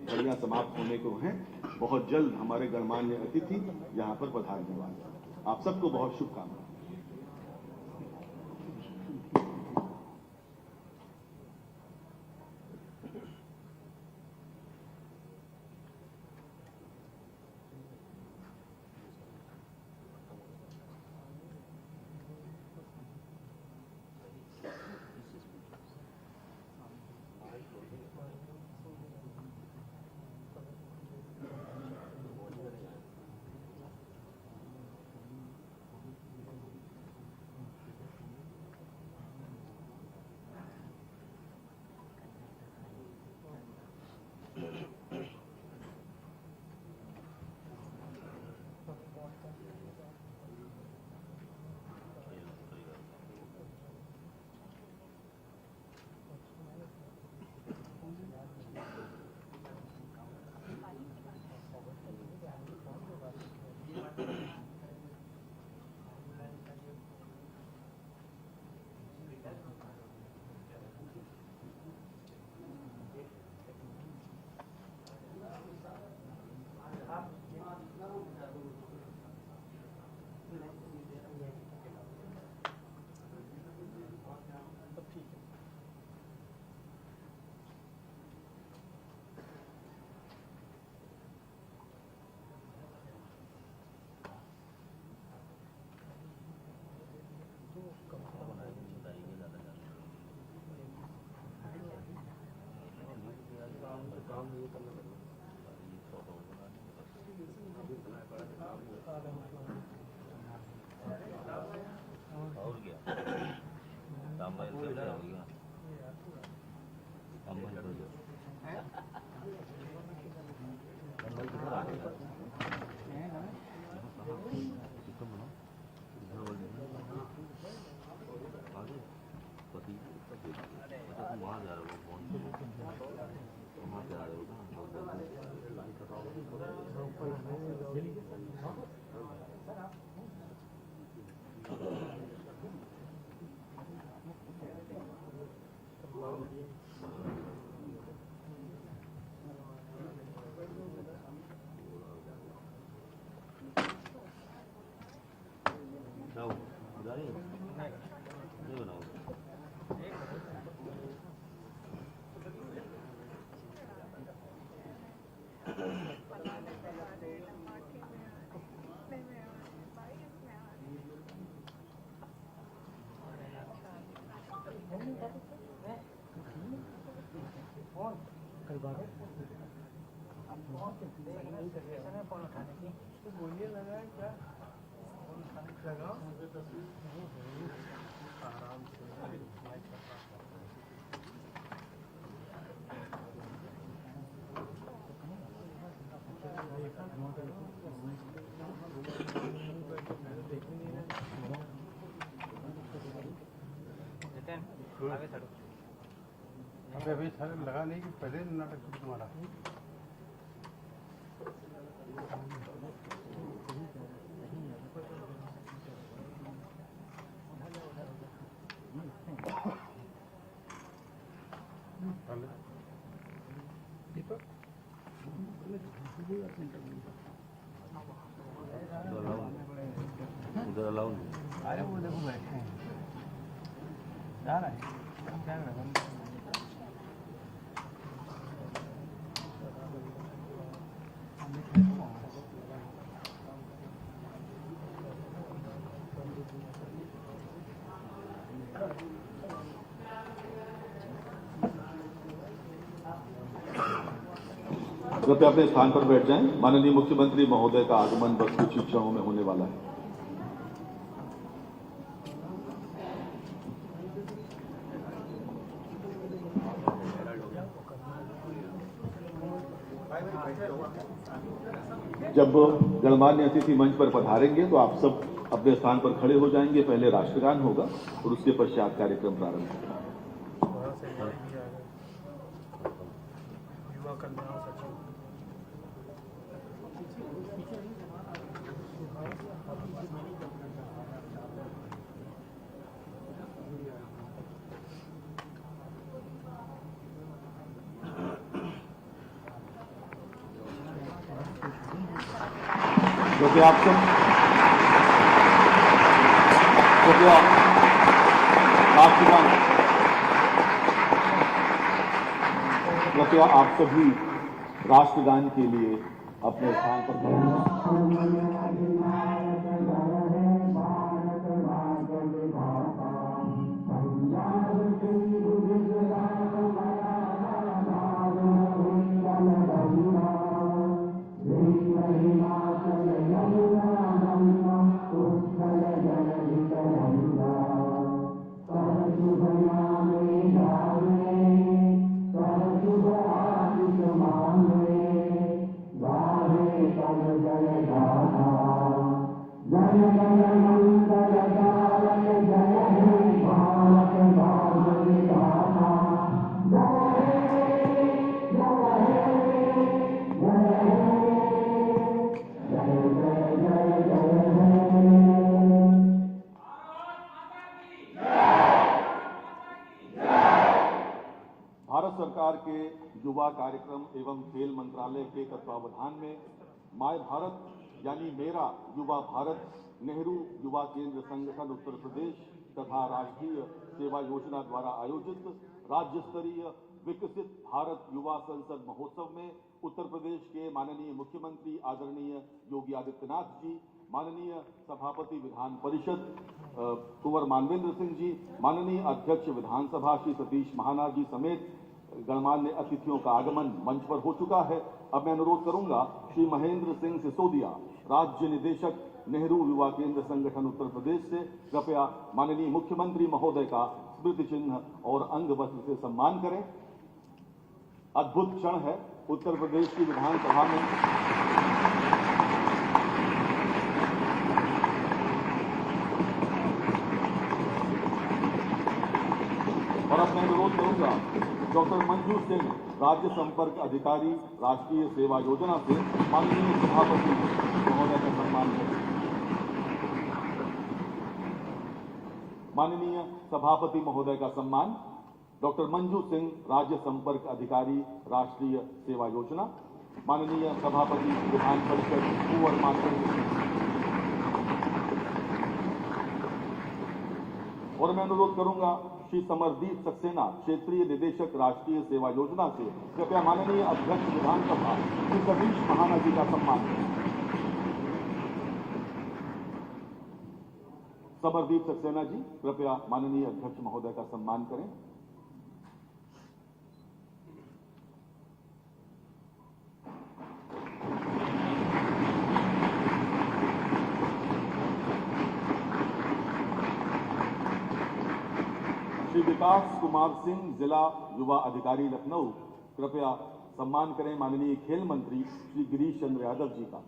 घड़ियां समाप्त होने को हैं। बहुत जल्द हमारे गणमान्य अतिथि यहाँ पर पधारने वाले हैं। आप सबको बहुत शुभकामनाएं। और क्या तांबा हो गया वहाँ जा रहे हो वहाँ जा रहे हो कई बार फोन उठाने की तो बोलिए लगा है क्या फोन उठाने की लगा आराम से आगे चलो। अभी सारे लगा नहीं कि पहले नाटक तुम्हारा उधर अलाउ अरे वो देखो बैठे हैं जा रहा है हम क्या कर रहे हैं कृपया अपने स्थान पर बैठ जाएं। माननीय मुख्यमंत्री महोदय का आगमन बस कुछ ही क्षणों में होने वाला है। जब गणमान्य अतिथि मंच पर पधारेंगे तो आप सब अपने स्थान पर खड़े हो जाएंगे। पहले राष्ट्रगान होगा और उसके पश्चात कार्यक्रम प्रारंभ होगा। कृपया आप सब कृपया आप सभी राष्ट्रगान के लिए अपने स्थान पर खड़े भारत सरकार के युवा कार्यक्रम एवं खेल मंत्रालय के तत्वावधान में माय भारत यानी मेरा युवा भारत नेहरू युवा केंद्र संगठन उत्तर प्रदेश तथा राष्ट्रीय सेवा योजना द्वारा आयोजित राज्य स्तरीय विकसित भारत युवा संसद महोत्सव में उत्तर प्रदेश के माननीय मुख्यमंत्री आदरणीय योगी आदित्यनाथ जी, माननीय सभापति विधान परिषद कुंवर मानवेंद्र सिंह जी, माननीय अध्यक्ष विधानसभा श्री सतीश महाना जी समेत गणमान्य अतिथियों का आगमन मंच पर हो चुका है। अब मैं अनुरोध करूंगा श्री महेंद्र सिंह सिसोदिया, राज्य निदेशक नेहरू युवा केंद्र संगठन उत्तर प्रदेश से कृपया माननीय मुख्यमंत्री महोदय का स्मृति चिन्ह और अंग वस्त्र से सम्मान करें। अद्भुत क्षण है उत्तर प्रदेश की विधानसभा में और अब मैं अनुरोध करूंगा डॉक्टर मंजू सिंह, राज्य संपर्क अधिकारी, राष्ट्रीय सेवा योजना से माननीय सभापति महोदय का सम्मान करें। माननीय सभापति महोदय का सम्मान डॉक्टर मंजू सिंह, राज्य संपर्क अधिकारी, राष्ट्रीय सेवा योजना, माननीय सभापति विधान परिषद कुंवर मानवेंद्र सिंह। और मैं अनुरोध करूंगा श्री समरदीप सक्सेना, क्षेत्रीय निदेशक राष्ट्रीय सेवा योजना से कृपया माननीय अध्यक्ष विधानसभा श्री सतीश महाना जी का सम्मान करें। समरदीप सक्सेना जी कृपया माननीय अध्यक्ष महोदय का सम्मान करें। श्री विकास कुमार सिंह, जिला युवा अधिकारी लखनऊ, कृपया सम्मान करें माननीय खेल मंत्री श्री गिरीश चंद्र यादव जी का।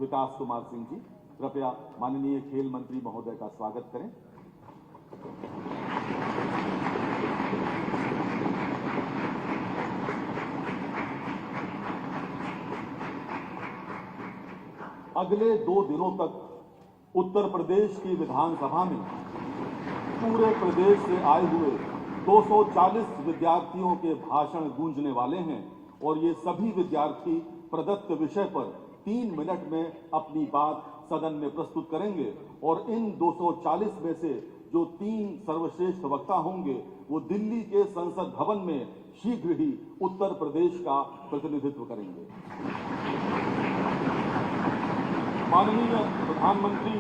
विकास कुमार सिंह जी कृपया माननीय खेल मंत्री महोदय का स्वागत करें। अगले 2 दिनों तक उत्तर प्रदेश की विधानसभा में पूरे प्रदेश से आए हुए 240 विद्यार्थियों के भाषण गूंजने वाले हैं और ये सभी विद्यार्थी प्रदत्त विषय पर 3 मिनट में अपनी बात सदन में प्रस्तुत करेंगे और इन 240 में से जो 3 सर्वश्रेष्ठ वक्ता होंगे वो दिल्ली के संसद भवन में शीघ्र ही उत्तर प्रदेश का प्रतिनिधित्व करेंगे। माननीय प्रधानमंत्री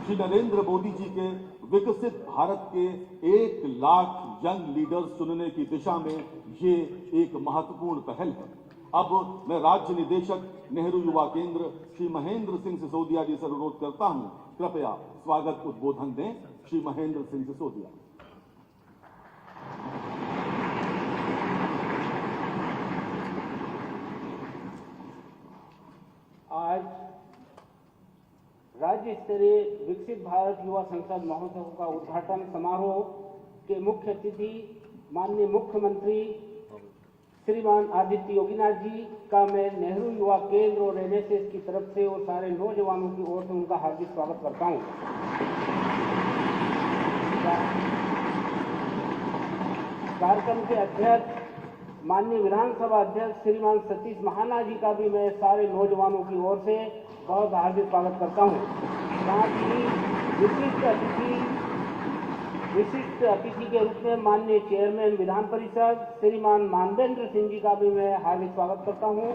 श्री नरेंद्र मोदी जी के विकसित भारत के 1 लाख यंग लीडर्स चुनने की दिशा में ये एक महत्वपूर्ण पहल है। अब मैं राज्य निदेशक नेहरू युवा केंद्र श्री महेंद्र सिंह सिसोदिया जी से अनुरोध करता हूं, कृपया स्वागत उद्बोधन दें श्री महेंद्र सिंह सिसोदिया। आज राज्य स्तरीय विकसित भारत युवा संसद महोत्सव का उद्घाटन समारोह के मुख्य अतिथि माननीय मुख्यमंत्री श्रीमान आदित्य योगीनाथ जी का मैं नेहरू युवा केंद्र और एनएसएस की तरफ से और सारे नौजवानों की ओर से उनका हार्दिक स्वागत करता हूं। कार्यक्रम के अध्यक्ष माननीय विधानसभा अध्यक्ष श्रीमान सतीश महाना जी का भी मैं सारे नौजवानों की ओर से बहुत हार्दिक स्वागत करता हूं। साथ ही विशिष्ट अतिथि के रूप में माननीय चेयरमैन विधान परिषद श्रीमान मानवेंद्र सिंह जी का भी मैं हार्दिक स्वागत करता हूं।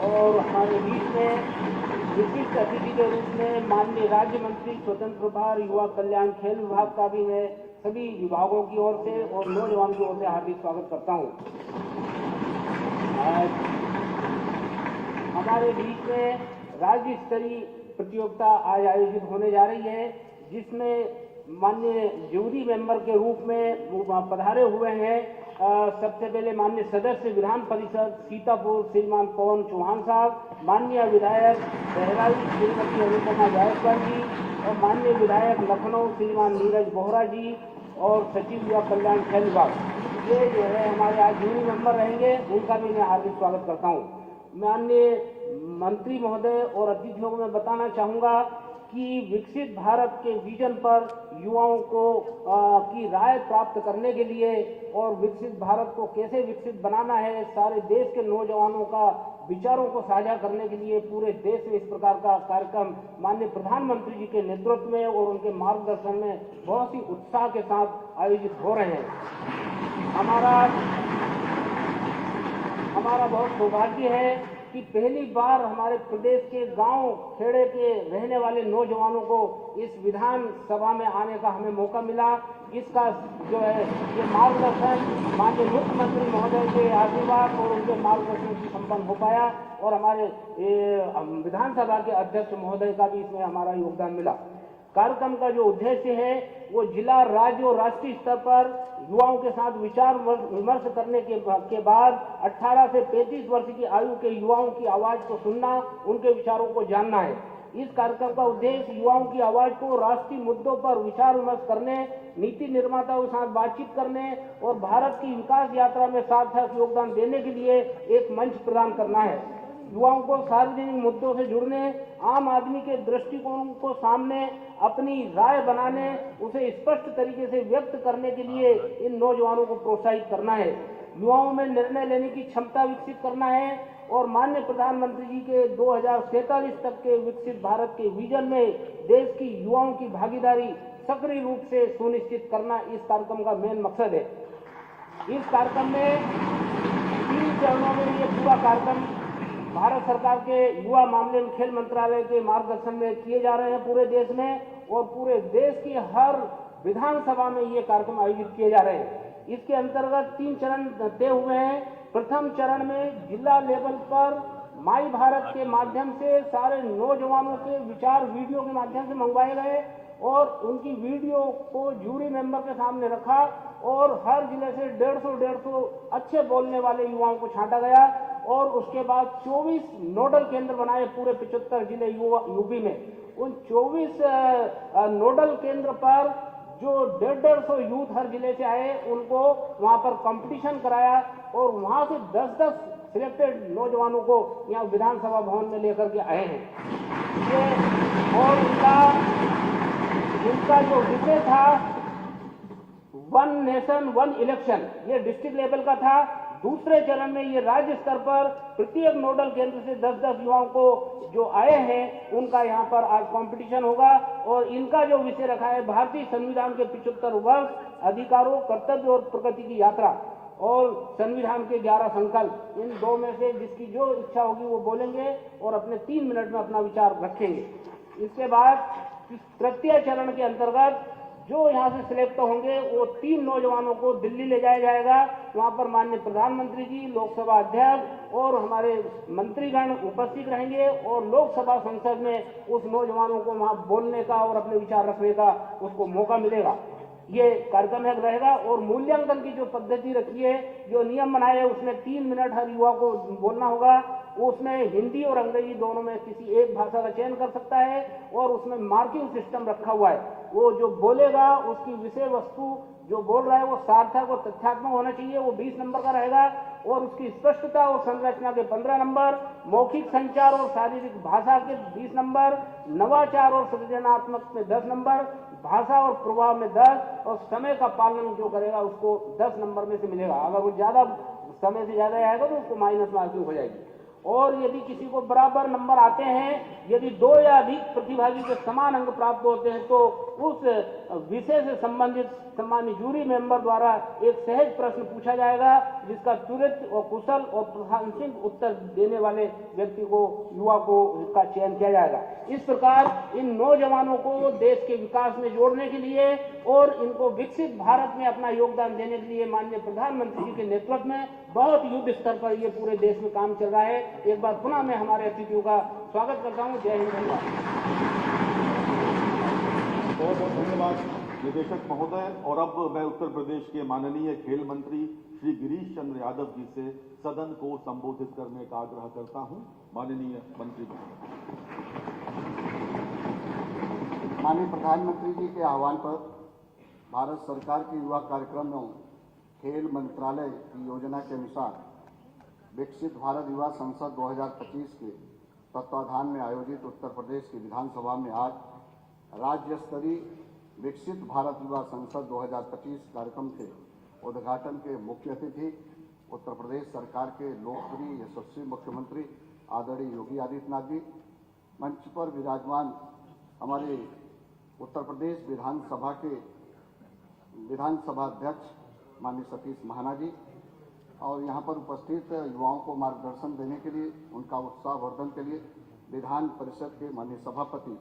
और हमारे बीच में विशिष्ट अतिथि के रूप में माननीय राज्य मंत्री स्वतंत्र प्रभार युवा कल्याण खेल विभाग का भी मैं सभी विभागों की ओर से और नौजवान की ओर से हार्दिक स्वागत करता हूं। आज हमारे बीच में राज्य स्तरीय प्रतियोगिता आज आयोजित होने जा रही है, जिसमें माननीय जूरी मेंबर के रूप में पधारे हुए हैं सबसे पहले माननीय सदस्य विधान परिषद सीतापुर श्रीमान पवन चौहान साहब, माननीय विधायक बहराइच श्रीमती अनुपमा जायसवाल जी और माननीय विधायक लखनऊ श्रीमान नीरज बोहरा जी और सचिव युवा कल्याण खेल विभाग, ये जो है हमारे आज जूरी मेंबर रहेंगे, उनका भी मैं हार्दिक स्वागत करता हूँ। माननीय मंत्री महोदय और अतिथियों को मैं बताना चाहूँगा कि विकसित भारत के विजन पर युवाओं को की राय प्राप्त करने के लिए और विकसित भारत को कैसे विकसित बनाना है, सारे देश के नौजवानों का विचारों को साझा करने के लिए पूरे देश में इस प्रकार का कार्यक्रम माननीय प्रधानमंत्री जी के नेतृत्व में और उनके मार्गदर्शन में बहुत ही उत्साह के साथ आयोजित हो रहे हैं। हमारा बहुत सौभाग्य है कि पहली बार हमारे प्रदेश के गांव खेड़े के रहने वाले नौजवानों को इस विधान सभा में आने का हमें मौका मिला। इसका जो है ये मार्गदर्शन माननीय मुख्यमंत्री महोदय के आशीर्वाद और उनके मार्गदर्शन से संपन्न हो पाया और हमारे विधानसभा के अध्यक्ष महोदय का भी इसमें हमारा योगदान मिला। कार्यक्रम का जो उद्देश्य है वो जिला, राज्य और राष्ट्रीय स्तर पर युवाओं के साथ विचार विमर्श करने के बाद 18 से 35 वर्ष की आयु के युवाओं की आवाज को सुनना, उनके विचारों को जानना है। इस कार्यक्रम का उद्देश्य युवाओं की आवाज को राष्ट्रीय मुद्दों पर विचार विमर्श करने, नीति निर्माताओं के साथ बातचीत करने और भारत की विकास यात्रा में सार्थक योगदान देने के लिए एक मंच प्रदान करना है। युवाओं को सार्वजनिक मुद्दों से जुड़ने, आम आदमी के दृष्टिकोण को सामने अपनी राय बनाने, उसे स्पष्ट तरीके से व्यक्त करने के लिए इन नौजवानों को प्रोत्साहित करना है। युवाओं में निर्णय लेने की क्षमता विकसित करना है और माननीय प्रधानमंत्री जी के 2047 तक के विकसित भारत के विजन में देश की युवाओं की भागीदारी सक्रिय रूप से सुनिश्चित करना इस कार्यक्रम का मेन मकसद है। इस कार्यक्रम में 3 चरणों में ये पूरा कार्यक्रम भारत सरकार के युवा मामले एवं खेल मंत्रालय के मार्गदर्शन में किए जा रहे हैं पूरे देश में और पूरे देश की हर विधानसभा में ये कार्यक्रम आयोजित किए जा रहे हैं। इसके अंतर्गत 3 चरण तय हुए हैं। प्रथम चरण में जिला लेवल पर माई भारत के माध्यम से सारे नौजवानों के विचार वीडियो के माध्यम से मंगवाए गए और उनकी वीडियो को जूरी मेंबर के सामने रखा और हर जिले से 150 अच्छे बोलने वाले युवाओं को छांटा गया और उसके बाद 24 नोडल केंद्र बनाए पूरे 75 जिले यूपी में। उन 24 नोडल केंद्र पर जो 150 यूथ हर जिले से आए उनको वहां पर कंपटीशन कराया और वहां से 10-10 सिलेक्टेड नौजवानों को यहाँ विधानसभा भवन में लेकर के आए हैं। ये और इनका जो विषय था वन नेशन वन इलेक्शन, ये डिस्ट्रिक्ट लेवल का था। दूसरे चरण में ये राज्य स्तर पर प्रत्येक नोडल केंद्र से 10-10 युवाओं को जो आए हैं उनका यहाँ पर आज कंपटीशन होगा और इनका जो विषय रखा है भारतीय संविधान के 75 वर्ष, अधिकारों, कर्तव्य और प्रगति की यात्रा और संविधान के 11 संकल्प। इन 2 में से जिसकी जो इच्छा होगी वो बोलेंगे और अपने 3 मिनट में अपना विचार रखेंगे। इसके बाद तृतीय चरण के अंतर्गत जो यहाँ से सिलेक्ट होंगे वो 3 नौजवानों को दिल्ली ले जाया जाएगा। वहाँ पर माननीय प्रधानमंत्री जी, लोकसभा अध्यक्ष और हमारे मंत्रीगण उपस्थित रहेंगे और लोकसभा संसद में उस नौजवानों को वहाँ बोलने का और अपने विचार रखने का उसको मौका मिलेगा। ये कार्यक्रम रहेगा और मूल्यांकन की जो पद्धति रखी है, जो नियम बनाए है, उसमें 3 मिनट हर युवा को बोलना होगा। उसमें हिंदी और अंग्रेजी दोनों में किसी एक भाषा का चयन कर सकता है और उसमें मार्किंग सिस्टम रखा हुआ है। वो जो बोलेगा उसकी विषय वस्तु जो बोल रहा है वो सार्थक और तथ्यात्मक होना चाहिए, वो 20 नंबर का रहेगा और उसकी स्पष्टता और संरचना के 15 नंबर, मौखिक संचार और शारीरिक भाषा के 20 नंबर, नवाचार और सृजनात्मक में 10 नंबर, भाषा और प्रभाव में 10 और समय का पालन जो करेगा उसको 10 नंबर में से मिलेगा। अगर वो ज्यादा समय से ज़्यादा आएगा तो उसको माइनस मार्किंग हो जाएगी। और यदि किसी को बराबर नंबर आते हैं, यदि 2 या अधिक प्रतिभागी को समान अंक प्राप्त होते हैं, तो उस विषय से संबंधित सम्मानित जूरी मेंबर द्वारा एक सहज प्रश्न पूछा जाएगा, जिसका त्वरित और कुशल और प्रासंगिक उत्तर देने वाले व्यक्ति को, युवा को इसका चयन किया जाएगा। इस प्रकार इन नौजवानों को देश के विकास में जोड़ने के लिए और इनको विकसित भारत में अपना योगदान देने के लिए माननीय प्रधानमंत्री जी के नेतृत्व में बहुत युद्ध स्तर पर ये पूरे देश में काम चल रहा है। एक बार पुनः मैं हमारे अतिथियों का स्वागत करता हूँ। जय हिंद, धन्यवाद। बहुत बहुत धन्यवाद निदेशक महोदय। और अब मैं उत्तर प्रदेश के माननीय खेल मंत्री श्री गिरीश चंद्र यादव जी से सदन को संबोधित करने का आग्रह करता हूं। माननीय मंत्री महोदय। माननीय प्रधानमंत्री जी के आह्वान पर भारत सरकार के युवा कार्यक्रम एवं खेल मंत्रालय की योजना के अनुसार विकसित भारत युवा संसद 2025 के तत्वाधान में आयोजित उत्तर प्रदेश की विधानसभा में आज राज्य स्तरीय विकसित भारत युवा संसद 2025 कार्यक्रम के उद्घाटन के मुख्य अतिथि उत्तर प्रदेश सरकार के लोकप्रिय यशस्वी मुख्यमंत्री आदरणीय योगी आदित्यनाथ जी, मंच पर विराजमान हमारे उत्तर प्रदेश विधानसभा के विधानसभा अध्यक्ष माननीय सतीश महाना जी, और यहाँ पर उपस्थित युवाओं को मार्गदर्शन देने के लिए, उनका उत्साहवर्धन के लिए विधान परिषद के माननीय सभापति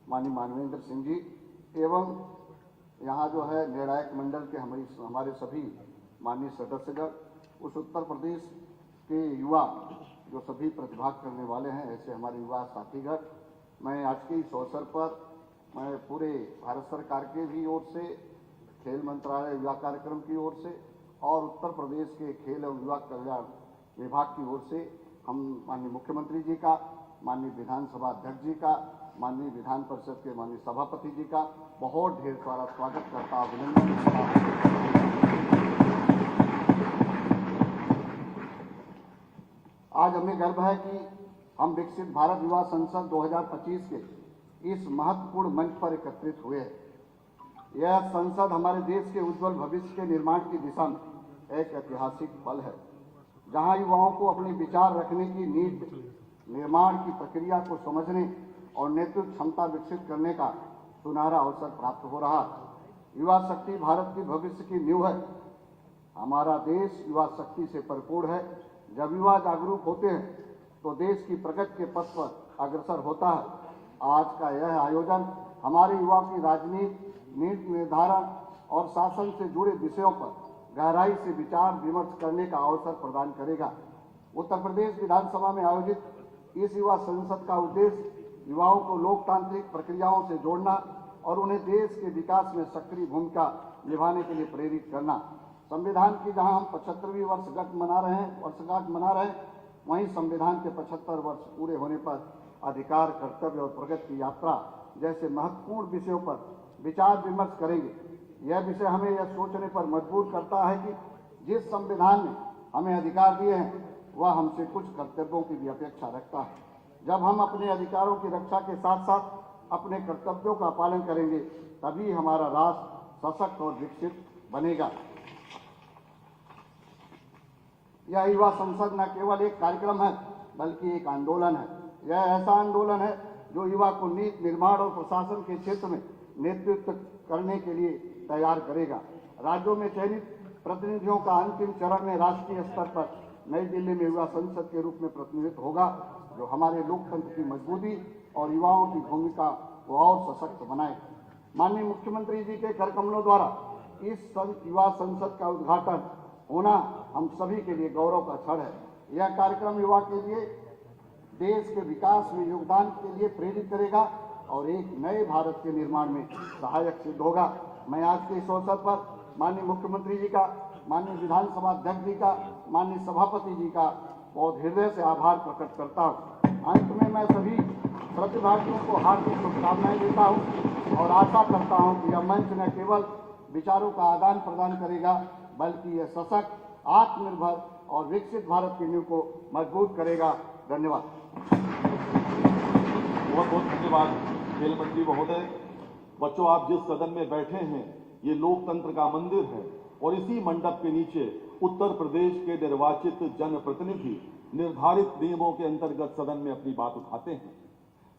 माननीय मानवेंद्र सिंह जी, एवं यहाँ जो है निर्णायक मंडल के हमारे सभी माननीय सदस्यगण, उस उत्तर प्रदेश के युवा जो सभी प्रतिभाग करने वाले हैं, ऐसे हमारे युवा साथीगण, मैं आज के इस अवसर पर मैं पूरे भारत सरकार के भी ओर से, खेल मंत्रालय युवा कार्यक्रम की ओर से और उत्तर प्रदेश के खेल एवं युवा कल्याण विभाग की ओर से हम माननीय मुख्यमंत्री जी का, माननीय विधानसभा अध्यक्ष जी का, माननीय विधान परिषद के माननीय सभापति जी का बहुत ढेर सारा स्वागत करता, अभिनंदन करता हूं। आज हमें गर्व है कि हम विकसित भारत युवा संसद 2025 के इस महत्वपूर्ण मंच पर एकत्रित हुए हैं। यह संसद हमारे देश के उज्जवल भविष्य के निर्माण की दिशा में एक ऐतिहासिक पल है, जहां युवाओं को अपने विचार रखने की, नीति निर्माण की प्रक्रिया को समझने और नेतृत्व क्षमता विकसित करने का सुनहरा अवसर प्राप्त हो रहा है। युवा शक्ति भारत की भविष्य की नींव है। हमारा देश युवा शक्ति से परिपूर्ण है। जब युवा जागरूक होते हैं तो देश की प्रगति के पथ पर अग्रसर होता है। आज का यह आयोजन हमारे युवाओं की राजनीति, नीति निर्धारण और शासन से जुड़े विषयों पर गहराई से विचार विमर्श करने का अवसर प्रदान करेगा। उत्तर प्रदेश विधानसभा में आयोजित इस युवा संसद का उद्देश्य युवाओं को लोकतांत्रिक प्रक्रियाओं से जोड़ना और उन्हें देश के विकास में सक्रिय भूमिका निभाने के लिए प्रेरित करना। संविधान की जहां हम 75वीं वर्षगांठ मना रहे हैं, वहीं संविधान के 75 वर्ष पूरे होने पर अधिकार, कर्तव्य और प्रगति की यात्रा जैसे महत्वपूर्ण विषयों पर विचार विमर्श करेंगे। यह विषय हमें यह सोचने पर मजबूर करता है कि जिस संविधान ने हमें अधिकार दिए हैं, वह हमसे कुछ कर्तव्यों की भी अपेक्षा रखता है। जब हम अपने अधिकारों की रक्षा के साथ साथ अपने कर्तव्यों का पालन करेंगे, तभी हमारा राष्ट्र सशक्त और विकसित बनेगा। यह युवा संसद न केवल एक कार्यक्रम है, बल्कि एक आंदोलन है। यह ऐसा आंदोलन है जो युवा को नीति निर्माण और प्रशासन के क्षेत्र में नेतृत्व करने के लिए तैयार करेगा। राज्यों में चयनित प्रतिनिधियों का अंतिम चरण में राष्ट्रीय स्तर पर नई दिल्ली में युवा संसद के रूप में प्रतिनिधित्व होगा, जो हमारे लोकतंत्र की मजबूती और युवाओं की भूमिका को और सशक्त बनाए। माननीय मुख्यमंत्री जी के कर कमलों द्वारा इस युवा संसद का उद्घाटन होना हम सभी के लिए गौरव का क्षण है। यह कार्यक्रम युवा के लिए देश के विकास में योगदान के लिए प्रेरित करेगा और एक नए भारत के निर्माण में सहायक सिद्ध होगा। मैं आज के इस अवसर पर माननीय मुख्यमंत्री जी का, माननीय विधानसभा अध्यक्ष जी का, माननीय सभापति जी का बहुत हृदय से आभार प्रकट करता हूँ। अंत में मैं सभी प्रतिभागियों को हार्दिक शुभकामनाएं देता हूँ और आशा करता हूँ कि यह मंच न केवल विचारों का आदान प्रदान करेगा, बल्कि यह सशक्त, आत्मनिर्भर और विकसित भारत की नींव को मजबूत करेगा। धन्यवाद। बहुत बहुत धन्यवाद खेल मंत्री महोदय। बच्चों, आप जिस सदन में बैठे हैं, ये लोकतंत्र का मंदिर है और इसी मंडप के नीचे उत्तर प्रदेश के निर्वाचित जनप्रतिनिधि निर्धारित नियमों के अंतर्गत सदन में अपनी बात उठाते हैं।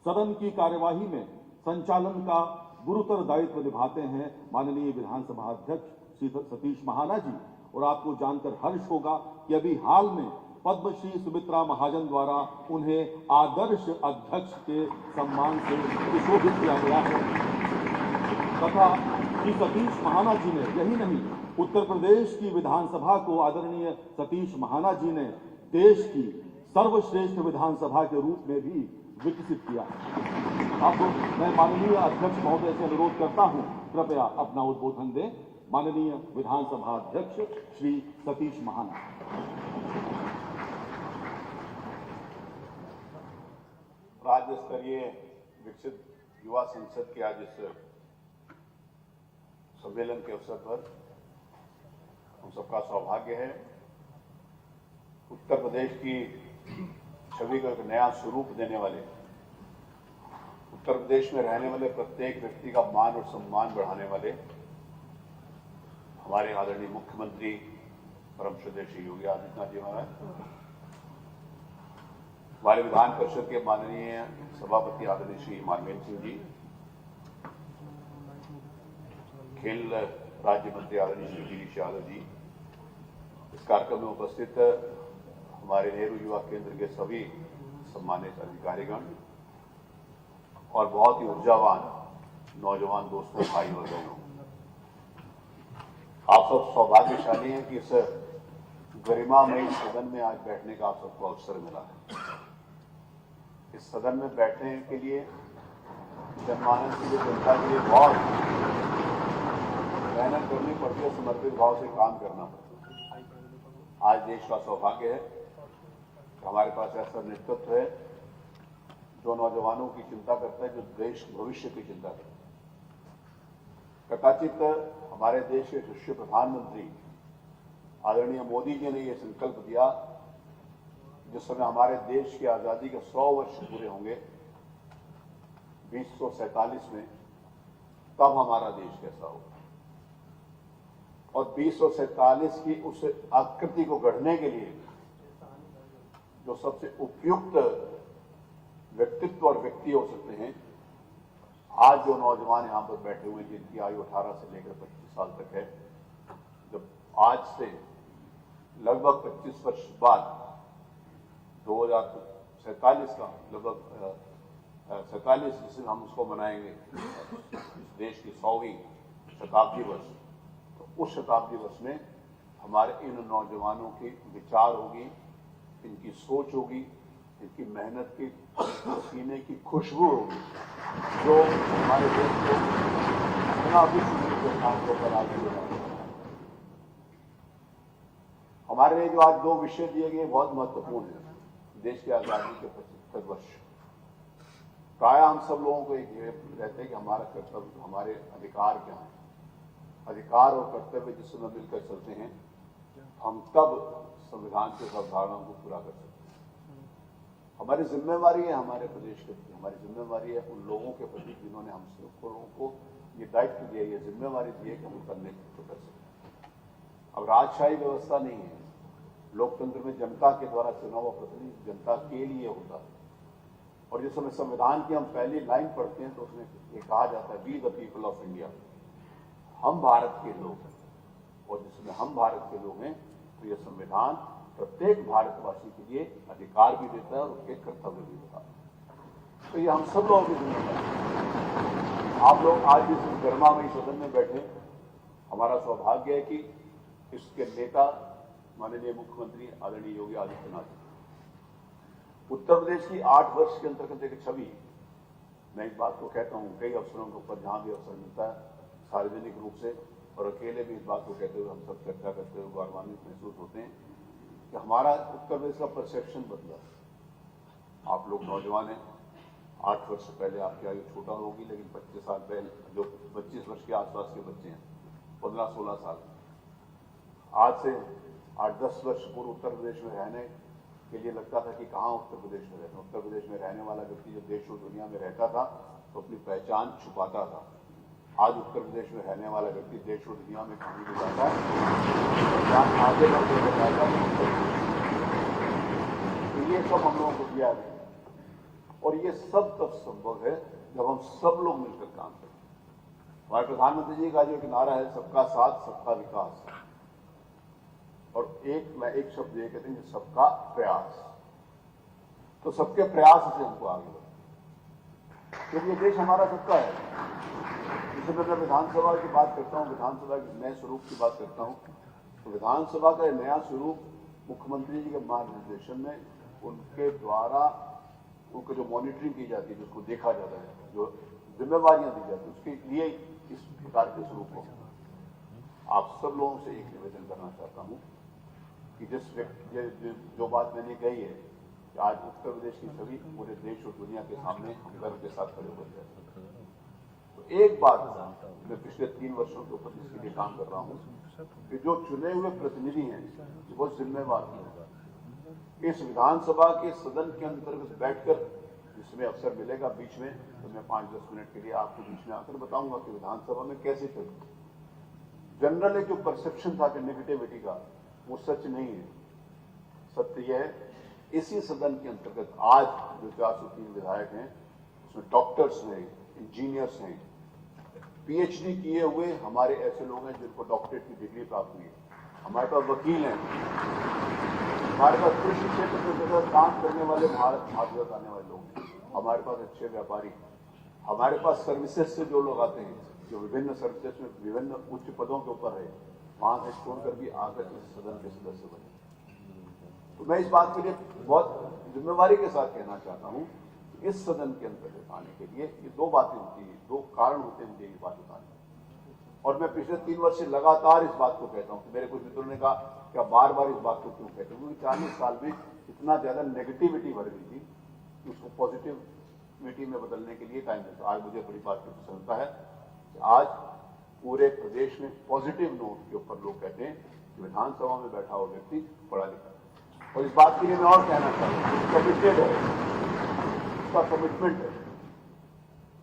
सदन की कार्यवाही में संचालन का गुरुतर दायित्व निभाते हैं माननीय विधानसभा अध्यक्ष श्री सतीश महाना जी। और आपको जानकर हर्ष होगा कि अभी हाल में पद्मश्री सुमित्रा महाजन द्वारा उन्हें आदर्श अध्यक्ष के सम्मान से सुशोभित किया गया है तथा श्री सतीश महाना जी ने यही नहीं, उत्तर प्रदेश की विधानसभा को आदरणीय सतीश महाना जी ने देश की सर्वश्रेष्ठ विधानसभा के रूप में भी विकसित किया। अब मैं माननीय अध्यक्ष महोदय से अनुरोध करता हूं, कृपया अपना उद्बोधन दें। माननीय विधानसभा अध्यक्ष श्री सतीश महाना। राज्य स्तरीय विकसित युवा संसद के आज इस सम्मेलन के अवसर पर हम सबका सौभाग्य है। उत्तर प्रदेश की छवि को एक नया स्वरूप देने वाले, उत्तर प्रदेश में रहने वाले प्रत्येक व्यक्ति का मान और सम्मान बढ़ाने वाले हमारे आदरणीय मुख्यमंत्री परम श्रद्धेय श्री योगी आदित्यनाथ जी महाराज, हमारे विधान परिषद के माननीय सभापति आदरणीय श्री मानवेंद्र सिंह जी, खेल राज्य मंत्री आदरणीय श्री गिरीश यादव जी, इस कार्यक्रम में उपस्थित हमारे नेहरू युवा केंद्र के सभी सम्मानित अधिकारीगण और बहुत ही ऊर्जावान नौजवान दोस्तों, भाई और बहनों, आप सब सौभाग्यशाली हैं कि इस गरिमामयी सदन में आज बैठने का आप सबको अवसर मिला है। इस सदन में बैठने के लिए जनमानस के लिए, जनता के लिए बहुत मेहनत करनी पड़ती है, समर्पित भाव से काम करना पड़ता है। आज देश का सौभाग्य है कि हमारे पास ऐसा नेतृत्व है जो नौजवानों की चिंता करता है, जो देश भविष्य की चिंता करता है। कदाचित हमारे देश के यशस्वी प्रधानमंत्री आदरणीय मोदी जी ने यह संकल्प दिया जिस समय हमारे देश की आजादी के 100 वर्ष पूरे होंगे 2047 में, तब हमारा देश कैसा होगा। और 2047 की उस आकृति को गढ़ने के लिए जो सबसे उपयुक्त व्यक्तित्व और व्यक्ति हो सकते हैं, आज जो नौजवान यहां पर बैठे हुए जिनकी आयु 18 से लेकर 25 साल तक है, जब आज से लगभग 25 वर्ष बाद 2047 का लगभग 47 जिसे हम उसको मनाएंगे, इस देश की 100वीं शताब्दी वर्ष, तो उस शताब्दी वर्ष में हमारे इन नौजवानों के विचार होगी, इनकी सोच होगी, इनकी मेहनत की पसीने की खुशबू होगी, जो हमारे देश को बिना विश्व के स्थान पर आगे ले जाएगा। हमारे लिए जो आज 2 विषय दिए गए बहुत महत्वपूर्ण है। देश की आजादी के 75 वर्ष, प्राय हम सब लोगों को एक रहते हैं कि हमारा कर्तव्य, हमारे अधिकार क्या है। अधिकार और कर्तव्य जिस समय मिलकर चलते हैं, हम तब संविधान के अवधारणाओं को पूरा कर सकते हैं। हमारी जिम्मेवारी है हमारे प्रदेश के प्रति, हमारी जिम्मेवारी है उन लोगों के प्रति जिन्होंने हम लोगों को ये दायित्व दिया, ये जिम्मेवारी दी है कि हम उनका नेतृत्व कर सकते। अब राजशाही व्यवस्था नहीं है, लोकतंत्र में जनता के द्वारा चुनाव प्रतिनिधि जनता के लिए होता है। और जिस समय संविधान की हम पहली लाइन पढ़ते हैं तो उसमें ये कहा जाता है, we the people of India, हम भारत के लोग हैं। और जिसमें हम भारत के लोग हैं तो यह संविधान प्रत्येक भारतवासी के लिए अधिकार भी देता है और उसके कर्तव्य भी देता है। तो ये हम सब लोगों की जिम्मेदारी है। आप लोग आज इस गरिमामयी सदन में बैठे, हमारा सौभाग्य है कि इसके नेता माननीय मुख्यमंत्री आदरणीय योगी आदित्यनाथ जी, उत्तर प्रदेश की 8 वर्ष के अंतर्गत एक छवि, मैं इस बात को कहता हूं कई अवसरों के ऊपर जहां भी अवसर मिलता है, सार्वजनिक रूप से और अकेले भी इस बात को कहते हुए हम सब चर्चा करते हुए गौरवान्वित महसूस होते हैं कि हमारा उत्तर प्रदेश का परसेप्शन बदला। आप लोग नौजवान हैं, 8 वर्ष पहले आपकी आयु छोटा होगी, लेकिन 25 साल पहले जो 25 वर्ष के आसपास के बच्चे हैं, 15-16 साल, आज से 8-10 वर्ष पूर्व उत्तर प्रदेश में रहने के लिए लगता था कि कहाँ उत्तर प्रदेश में रहना। उत्तर प्रदेश में रहने वाला व्यक्ति जब देश और दुनिया में रहता था तो अपनी पहचान छुपाता था, आज उत्तर प्रदेश में रहने वाला व्यक्ति देश और दुनिया में कहीं भी जाता है तो आगे बढ़ते बताएगा। तो ये सब हम लोगों को दिया है और ये सब तब संभव है जब हम सब लोग मिलकर काम करें। हमारे प्रधानमंत्री जी का जो एक नारा है, सबका साथ सबका विकास, और मैं एक शब्द ये कहते हैं सबका प्रयास। तो सबके प्रयास से हमको आगे बढ़े, क्योंकि ये देश हमारा सबका है। जैसे मैं विधानसभा की बात करता हूँ, विधानसभा के नए स्वरूप की बात करता हूँ, तो विधानसभा का नया स्वरूप मुख्यमंत्री जी के मार्गदर्शन में उनके द्वारा उनको जो मॉनिटरिंग की जाती है, जिसको देखा जाता है, जो जिम्मेवारियां दी जाती है, उसके लिए इस प्रकार के स्वरूप को आप सब लोगों से एक निवेदन करना चाहता हूं कि जो बात मैंने कही है कि आज उत्तर प्रदेश की छवि पूरे देश और दुनिया के सामने हम गर्व के साथ खड़े हो जाए। तो एक बात मैं पिछले 3 वर्षों के ऊपर जिसके लिए काम कर रहा हूं कि जो चुने हुए प्रतिनिधि हैं वो जिम्मेवार हैं। इस विधानसभा के सदन के अंतर्गत बैठकर जिसमें अवसर मिलेगा बीच में, तो मैं 5-10 मिनट के लिए आपको बीच में आकर बताऊंगा कि विधानसभा में कैसे चलती। जनरल एक जो परसेप्शन था कि नेगेटिविटी का, वो सच नहीं है। सत्य यह है इसी सदन के अंतर्गत आज जो 403 विधायक हैं उसमें डॉक्टर्स हैं, इंजीनियर्स हैं, पीएचडी किए हुए हमारे ऐसे लोग हैं जिनको डॉक्टरेट की डिग्री प्राप्त हुई है, हमारे पास वकील हैं, हमारे पास कृषि क्षेत्र में काम करने वाले भारत आने वाले लोग हैं, हमारे पास अच्छे व्यापारी, हमारे पास सर्विसेज से जो लोग आते हैं, जो विभिन्न सर्विसेज में विभिन्न उच्च पदों के ऊपर है, वहां से छोड़कर भी आकर इस सदन के सदस्य बने। तो मैं इस बात के लिए बहुत जिम्मेवारी के साथ कहना चाहता हूं, इस सदन के अंतर्गत आने के लिए ये 2 बातें होती है, 2 कारण होते हैं मुझे ये बात बताने। और मैं पिछले 3 वर्ष से लगातार इस बात को कहता हूं। मेरे कुछ मित्रों ने कहा क्या बार-बार इस बात को क्यों कहते हैं, क्योंकि 40 साल में इतना ज्यादा नेगेटिविटी भर गई थी कि उसको पॉजिटिविटी में बदलने के लिए टाइम लगता। आज मुझे बड़ी बात की प्रसन्नता है कि आज पूरे प्रदेश में पॉजिटिव नोट के ऊपर लोग कहते हैं कि विधानसभा में बैठा हुआ व्यक्ति पढ़ा लिखा है। और इस बात के लिए मैं और कहना चाहता हूँ, कमिटेड है, उसका कमिटमेंट है।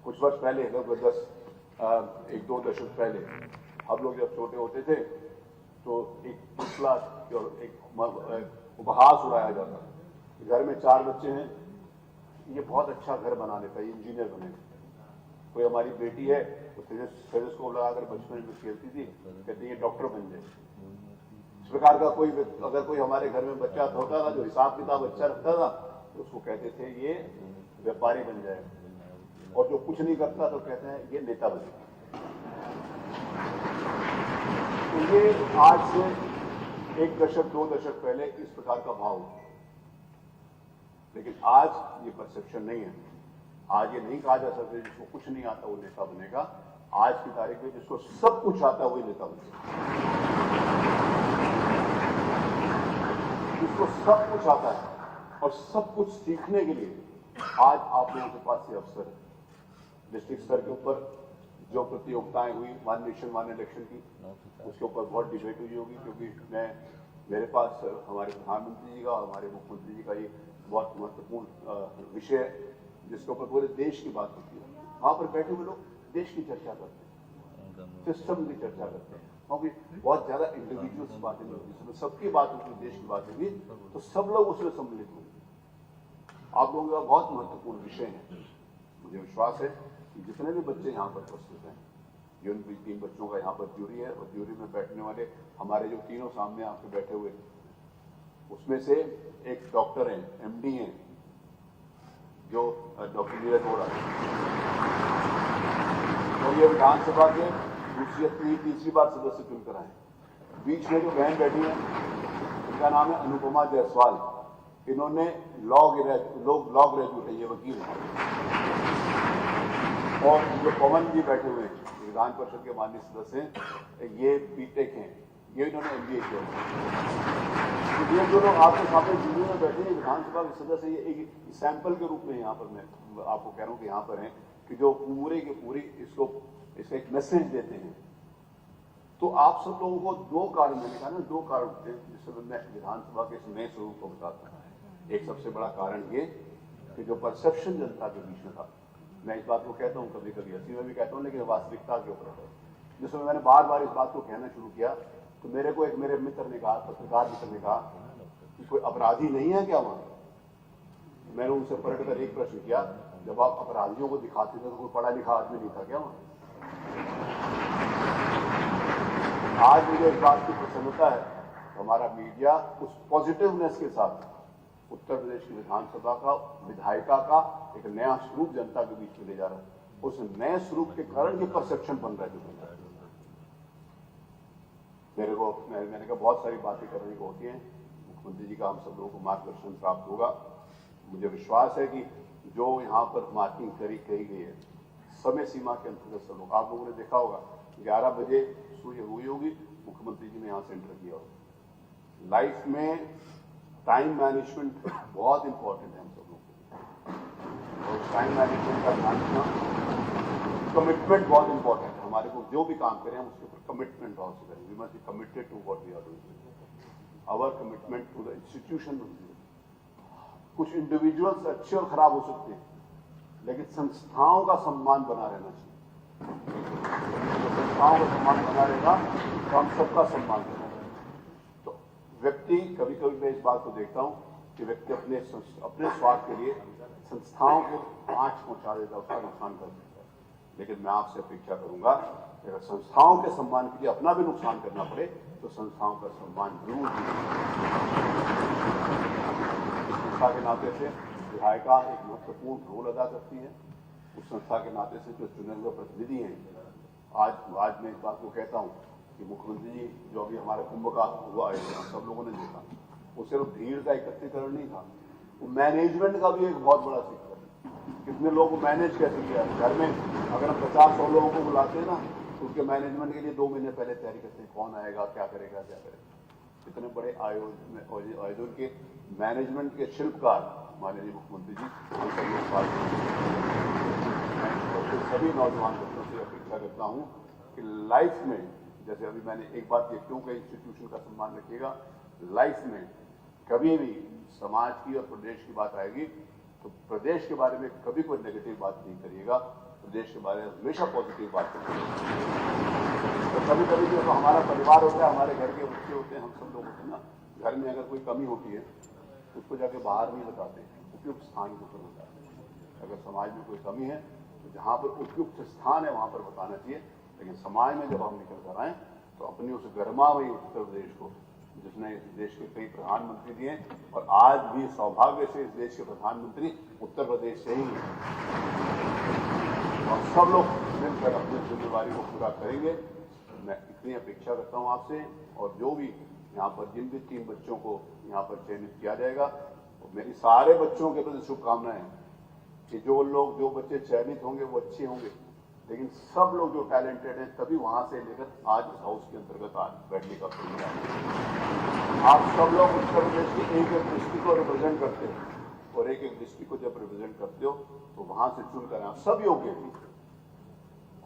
कुछ वर्ष पहले, लगभग 1-2 दशक पहले, हम लोग जब छोटे होते थे तो एक पुतला और एक उपहास उड़ाया जाता था। घर में 4 बच्चे हैं, ये बहुत अच्छा घर बना लेता है, इंजीनियर बनेगा। कोई हमारी बेटी है तो टेलीस्कोप लगाकर बचपन में खेलती थी, कहती है डॉक्टर बन जाए। इस प्रकार का कोई अगर कोई हमारे घर में बच्चा होता था जो हिसाब किताब अच्छा रखता था तो उसको कहते थे ये व्यापारी बन जाएगा, और जो कुछ नहीं करता तो कहते हैं ये नेता बनेगा। तो ये आज से 1 दशक 2 दशक पहले इस प्रकार का भाव, लेकिन आज ये परसेप्शन नहीं है। आज ये नहीं कहा जा सकता जिसको कुछ नहीं आता वो नेता बनेगा। आज की तारीख में जिसको सब कुछ आता है वही नेता बनेगा। जिसको सब कुछ आता है और सब कुछ सीखने के लिए आज आप लोगों के पास ये अवसर है। डिस्ट्रिक्ट स्तर के ऊपर जो प्रतियोगिताएं हुई, वन नेशन वन इलेक्शन की, उसके ऊपर बहुत डिबेट हुई होगी, क्योंकि मेरे पास हमारे प्रधानमंत्री जी का और हमारे मुख्यमंत्री जी का ये बहुत महत्वपूर्ण विषय है जिसके ऊपर पूरे देश की बात होती है। वहां पर बैठे हुए लोग देश की चर्चा करते हैं, सिस्टम की चर्चा करते हैं, क्योंकि बहुत ज्यादा इंडिविजुअल्स बातें नहीं होती, जिसमें सबकी बात होती है, देश की बात होगी तो सब लोग उसमें सम्मिलित होंगे। आप लोगों का बहुत महत्वपूर्ण विषय है। मुझे विश्वास है कि जितने भी बच्चे यहाँ पर उपस्थित हैं, जो 3 बच्चों का यहाँ पर ज्यूरी है, और ज्यूरी में बैठने वाले हमारे जो तीनों सामने आपके बैठे हुए, उसमें से एक डॉक्टर हैं, MD हैं, जो डॉक्टर नीरज वोरा, और ये विधानसभा के दूसरी या तीसरी बार सदस्य चुनकर आए। बीच में जो बहन बैठी है इनका नाम है अनुपमा जायसवाल। इन्होंने लॉ ग्रेजुएट है, ये वकील है। और जो पवन जी बैठे हुए हैं विधान परिषद के माननीय सदस्य हैं, ये बीटेक हैं, ये इन्होंने MBA किया। तो ये जो लोग आपके सामने जुड़े में बैठे हैं विधानसभा के सदस्य, ये एक सैंपल के रूप में यहाँ पर मैं आपको कह रहा हूँ कि यहाँ पर हैं कि जो पूरे के पूरी इसका एक मैसेज देते हैं। तो आप सब लोगों को 2 कारण, मैंने कहा ना 2 कारण होते हैं जिससे मैं विधानसभा के इस नए स्वरूप को बताता हूँ। एक सबसे बड़ा कारण ये कि जो परसेप्शन जनता के बीच में था मैं इस बात को कहता हूँ, कभी कभी हंसी में भी कहता हूँ, लेकिन वास्तविकता के ऊपर है। जिसमें मैंने बार बार इस बात को कहना शुरू किया तो मेरे को एक मेरे मित्र ने कहा, पत्रकार मित्र ने कहा कि कोई अपराधी नहीं है क्या वहां? मैंने उनसे पलट कर एक प्रश्न किया, जब आप अपराधियों को दिखाते थे तो कोई पढ़ा लिखा आदमी नहीं था क्या वहां? आज मुझे इस बात की प्रसन्नता है, हमारा मीडिया उस पॉजिटिवनेस के साथ उत्तर प्रदेश की विधानसभा का, विधायिका का एक नया स्वरूप जनता के बीच में ले जा रहा है। उस नए स्वरूप के कारण ये परसेप्शन बन रहा है जो बन रहा है। मैंने कहा बहुत सारी बातें करने को होती हैं, मुख्यमंत्री जी का हम सब लोगों को मार्गदर्शन प्राप्त होगा। मुझे विश्वास है कि जो यहाँ पर मार्किंग कही गई है समय सीमा के अंतर्गत सब लोग, आप लोगों ने देखा होगा 11 बजे सूर्य हुई होगी, मुख्यमंत्री जी ने यहाँ से एंटर किया होगा। लाइफ में टाइम मैनेजमेंट बहुत इंपॉर्टेंट है हम सब लोगों को, और टाइम मैनेजमेंट का ध्यान रखना, कमिटमेंट बहुत इंपॉर्टेंट है। हमारे को जो भी काम करें हम उसके ऊपर कमिटमेंट बहुत से करें। We must be committed to what we are doing, our commitment to the institution. कुछ इंडिविजुअल्स अच्छे और खराब हो सकते हैं, लेकिन संस्थाओं का सम्मान बना रहना चाहिए। तो संस्थाओं का सम्मान बना रहेगा तो हम सबका सम्मान बना रहेगा। तो व्यक्ति, कभी कभी मैं इस बात को देखता हूं कि व्यक्ति अपने स्वार्थ के लिए संस्थाओं को आंच पहुंचा देता है, उसका नुकसान कर देता है। लेकिन मैं आपसे अपेक्षा करूंगा कि अगर संस्थाओं के सम्मान के लिए अपना भी नुकसान करना पड़े तो संस्थाओं का सम्मान जरूर संस्था के नाते से विधायिका एक महत्वपूर्ण रोल अदा करती है। उस संस्था के नाते से जो चुने हुए प्रतिनिधि हैं, आज मैं इस बात को कहता हूं कि मुख्यमंत्री जी जो अभी हमारे कुंभ का हुआ है, सब लोगों ने देखा, वो सिर्फ भीड़ का एकत्रीकरण नहीं था, वो मैनेजमेंट का भी एक बहुत बड़ा सीक्रेट है। कितने लोग मैनेज कैसे किया? घर में अगर हम 50-100 लोगों को बुलाते हैं ना, तो उसके मैनेजमेंट के लिए 2 महीने पहले तैयारी करते हैं, कौन आएगा, क्या करेगा, क्या करेगा। इतने बड़े आयोजन के मैनेजमेंट के शिल्पकार माननीय मुख्यमंत्री जी, हम सब लोग सभी नौजवान बच्चों से अपेक्षा करता हूं कि लाइफ में, जैसे अभी मैंने एक बात ये क्यों कही, इंस्टीट्यूशन का सम्मान रखिएगा, लाइफ में कभी भी समाज की और प्रदेश की बात आएगी तो प्रदेश के बारे में कभी कोई नेगेटिव बात नहीं करिएगा, प्रदेश के बारे में हमेशा पॉजिटिव बात करिएगा। तो कभी कभी जो हमारा परिवार होता है, हमारे घर के बच्चे होते हैं, हम सब लोग होते हैं ना, घर में अगर कोई कमी होती है तो उसको जाके बाहर नहीं बताते, उपयुक्त स्थान के ऊपर बताते हैं। अगर समाज में कोई कमी है तो जहाँ पर उपयुक्त स्थान है वहाँ पर बताना चाहिए। लेकिन समाज में जब हम निकल कर आए तो अपनी उस गर्मावती उत्तर प्रदेश को, जिसने इस देश के कई प्रधानमंत्री दिए, और आज भी सौभाग्य से इस देश के प्रधानमंत्री उत्तर प्रदेश से ही हैं, और सब लोग मिलकर अपनी जिम्मेदारी को पूरा करेंगे। मैं इतनी अपेक्षा करता हूं आपसे, और जो भी यहाँ पर जिन भी 3 बच्चों को यहाँ पर चयनित किया जाएगा, तो मेरी सारे बच्चों के प्रति शुभकामनाएं कि जो बच्चे चयनित होंगे वो अच्छे होंगे, लेकिन सब लोग जो टैलेंटेड हैं तभी वहां से लेकर आज इस हाउस के अंतर्गत आज बैठने का प्रयास। आप सब लोग उत्तर प्रदेश की एक डिस्ट्रिक्ट को रिप्रेजेंट करते हो, और एक डिस्ट्रिक्ट को जब रिप्रेजेंट करते हो तो वहां से चुनकर आप सब योग्य हैं।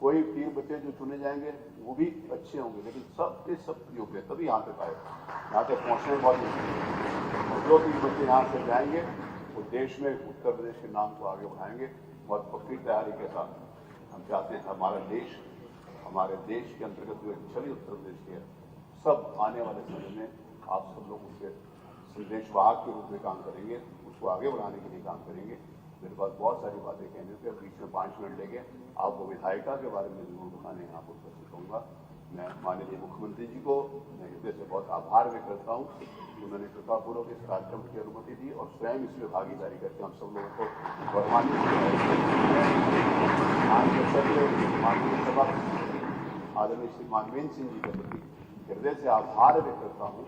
कोई 3 बच्चे जो चुने जाएंगे वो भी अच्छे होंगे, लेकिन सब के सब योग्य, तभी यहाँ तक आए, यहाँ तक पहुँचने बहुत मुश्किल। जो 3 बच्चे यहाँ से जाएंगे वो देश में उत्तर प्रदेश के नाम को आगे बढ़ाएंगे। बहुत पक्की तैयारी के साथ हम चाहते हैं हमारे देश के अंतर्गत जो छवि उत्तर प्रदेश की है, सब आने वाले समय में आप सब लोग उसके संदेशवाहक के रूप में काम करेंगे, उसको आगे बढ़ाने के लिए काम करेंगे। मेरे पास बहुत सारी बातें कहने थे, बीच में 5 मिनट लेके आपको विधायिका के बारे में जरूर बताने यहाँ पर उपस्थित होऊंगा। मैं माननीय मुख्यमंत्री जी को मैं हृदय से बहुत आभार व्यक्त करता हूँ, उन्होंने कृपापूर्वक इस कार्यक्रम की अनुमति दी और स्वयं इसमें भागीदारी करके हम सब लोगों को गौरवान्वित माननीय सभा आदरणीय श्री मानवेंद्र सिंह जी के प्रति हृदय से आभार व्यक्त करता हूँ,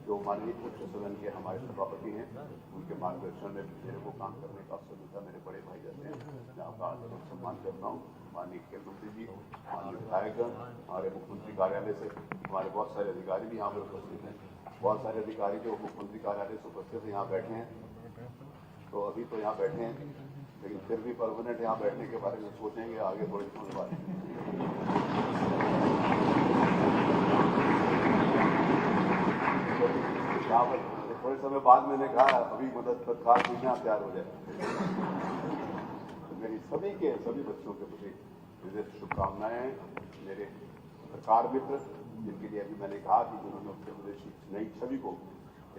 जो माननीय उच्च सदन के हमारे सभापति हैं, उनके मार्गदर्शन में मेरे को काम करने का अवसर मिलता, मेरे बड़े भाई जैसे हैं, मैं आपका सम्मान करता हूँ। माननीय मुख्यमंत्री जी, माननीय विधायकगण, हमारे मुख्यमंत्री कार्यालय से हमारे बहुत सारे अधिकारी भी यहाँ पर उपस्थित हैं, बहुत सारे अधिकारी जो मुख्यमंत्री कार्यालय से उपस्थित हैं यहाँ बैठे हैं, तो अभी तो यहाँ बैठे हैं, लेकिन फिर भी परमानेंट यहाँ बैठने के बारे में सोचेंगे आगे थोड़ी थोड़ी बात। यहाँ पर थोड़े समय बाद मैंने कहा अभी मदद तत्काल पूछना तैयार हो जाए। मेरी सभी बच्चों के प्रति हृदय शुभकामनाएं। मेरे पत्रकार मित्र, जिनके लिए अभी मैंने कहा कि जिन्होंने उत्तर प्रदेश की नई छवि को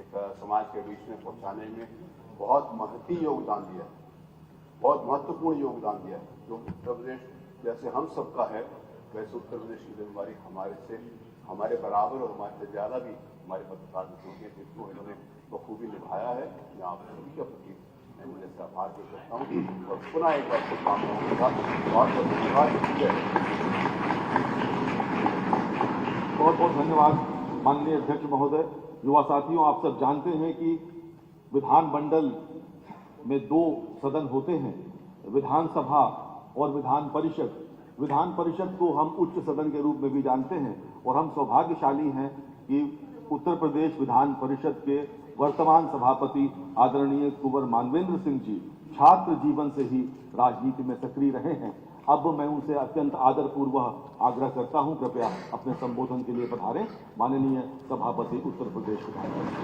एक समाज के बीच में पहुंचाने में बहुत महत्वपूर्ण योगदान दिया है, बहुत महत्वपूर्ण योगदान दिया है। जो उत्तर प्रदेश जैसे हम सबका है, वैसे उत्तर प्रदेश की जिम्मेदारी हमारे बराबर और हमारे से ज्यादा भी हमारे पत्रकार मित्रों के, जिनको इन्होंने बखूबी निभाया है। मैं आप सभी के प्रति मैं मुझे से आभार व्यक्त करता हूँ और पुनः एक बार शुभकामनाओं के साथ बहुत बहुत धन्यवाद। बहुत बहुत धन्यवाद माननीय अध्यक्ष महोदय। युवा साथियों, आप सब जानते हैं कि विधानमंडल में 2 सदन होते हैं, विधानसभा और विधान परिषद। विधान परिषद को हम उच्च सदन के रूप में भी जानते हैं और हम सौभाग्यशाली हैं कि उत्तर प्रदेश विधान परिषद के वर्तमान सभापति आदरणीय कुंवर मानवेंद्र सिंह जी छात्र जीवन से ही राजनीति में सक्रिय रहे हैं। अब मैं उनसे अत्यंत आदरपूर्वक आग्रह करता हूं, कृपया अपने संबोधन के लिए पधारें। माननीय सभापति उत्तर प्रदेश विधान परिषद।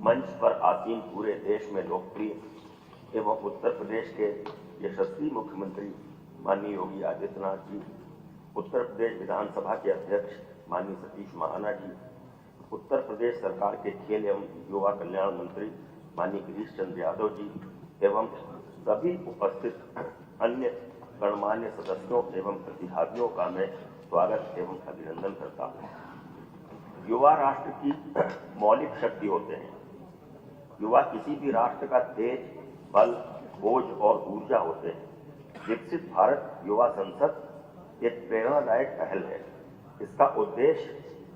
मंच पर आसीन पूरे देश में लोकप्रिय एवं उत्तर प्रदेश के यशस्वी मुख्यमंत्री माननीय योगी आदित्यनाथ जी, उत्तर प्रदेश विधानसभा के अध्यक्ष माननीय सतीश महाना जी, उत्तर प्रदेश सरकार के खेल एवं युवा कल्याण मंत्री माननीय गिरीश चंद्र यादव जी एवं सभी उपस्थित अन्य गणमान्य सदस्यों एवं प्रतिभागियों का मैं स्वागत एवं अभिनंदन करता हूँ। युवा राष्ट्र की मौलिक शक्ति होते हैं। युवा किसी भी राष्ट्र का तेज, बल, बोझ और ऊर्जा होते हैं। विकसित भारत युवा संसद एक प्रेरणादायक पहल है। इसका उद्देश्य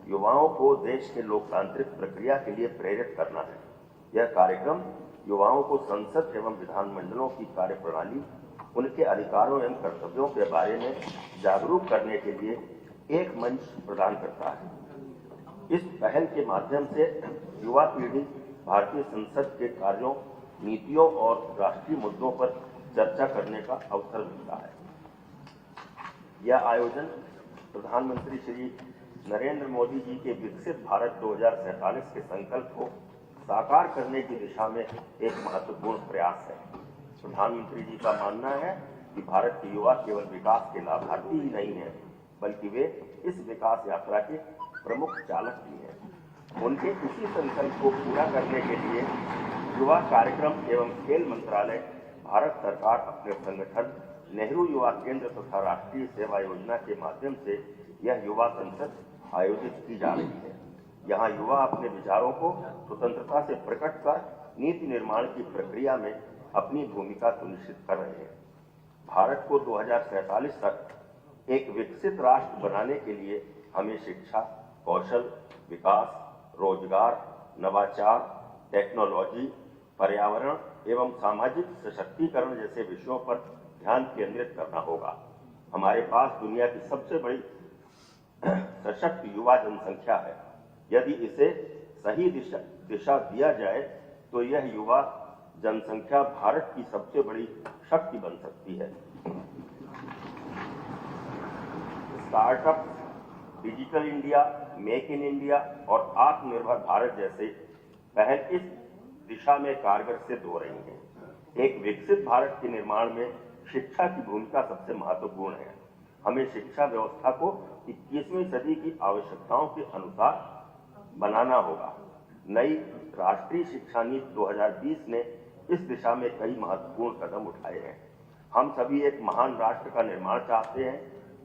युवाओं को देश के लोकतांत्रिक प्रक्रिया के लिए प्रेरित करना है। यह कार्यक्रम युवाओं को संसद एवं विधानमंडलों की कार्यप्रणाली, उनके अधिकारों एवं कर्तव्यों के बारे में जागरूक करने के लिए एक मंच प्रदान करता है। इस पहल के माध्यम से युवा पीढ़ी भारतीय संसद के कार्यों, नीतियों और राष्ट्रीय मुद्दों पर चर्चा करने का अवसर मिलता है। यह आयोजन प्रधानमंत्री श्री नरेंद्र मोदी जी के विकसित भारत 2047 के संकल्प को साकार करने की दिशा में एक महत्वपूर्ण प्रयास है। प्रधानमंत्री जी का मानना है कि भारत के युवा केवल विकास के लाभार्थी ही नहीं है, बल्कि वे इस विकास यात्रा के प्रमुख चालक भी हैं। उनके इसी संकल्प को पूरा करने के लिए युवा कार्यक्रम एवं खेल मंत्रालय, भारत सरकार अपने संगठन नेहरू युवा केंद्र तथा राष्ट्रीय सेवा योजना के माध्यम से यह युवा संसद आयोजित की जा रही है। यहाँ युवा अपने विचारों को स्वतंत्रता से प्रकट कर नीति निर्माण की प्रक्रिया में अपनी भूमिका सुनिश्चित कर रहे हैं। भारत को 2047 तक एक विकसित राष्ट्र बनाने के लिए हमें शिक्षा, कौशल विकास, रोजगार, नवाचार, टेक्नोलॉजी, पर्यावरण एवं सामाजिक सशक्तिकरण जैसे विषयों पर ध्यान केंद्रित करना होगा। हमारे पास दुनिया की सबसे बड़ी सशक्त युवा जनसंख्या है। यदि इसे सही दिशा दिया जाए तो यह युवा जनसंख्या भारत की सबसे बड़ी शक्ति बन सकती है। Startup, digital India, make in India और आत्मनिर्भर भारत जैसे पहल इस दिशा में कारगर सिद्ध हो रही हैं। एक विकसित भारत के निर्माण में शिक्षा की भूमिका सबसे महत्वपूर्ण है। हमें शिक्षा व्यवस्था को 21वीं सदी की आवश्यकताओं के अनुसार बनाना होगा। नई राष्ट्रीय शिक्षा नीति 2020 ने इस दिशा में कई महत्वपूर्ण कदम उठाए हैं। हम सभी एक महान राष्ट्र का निर्माण चाहते हैं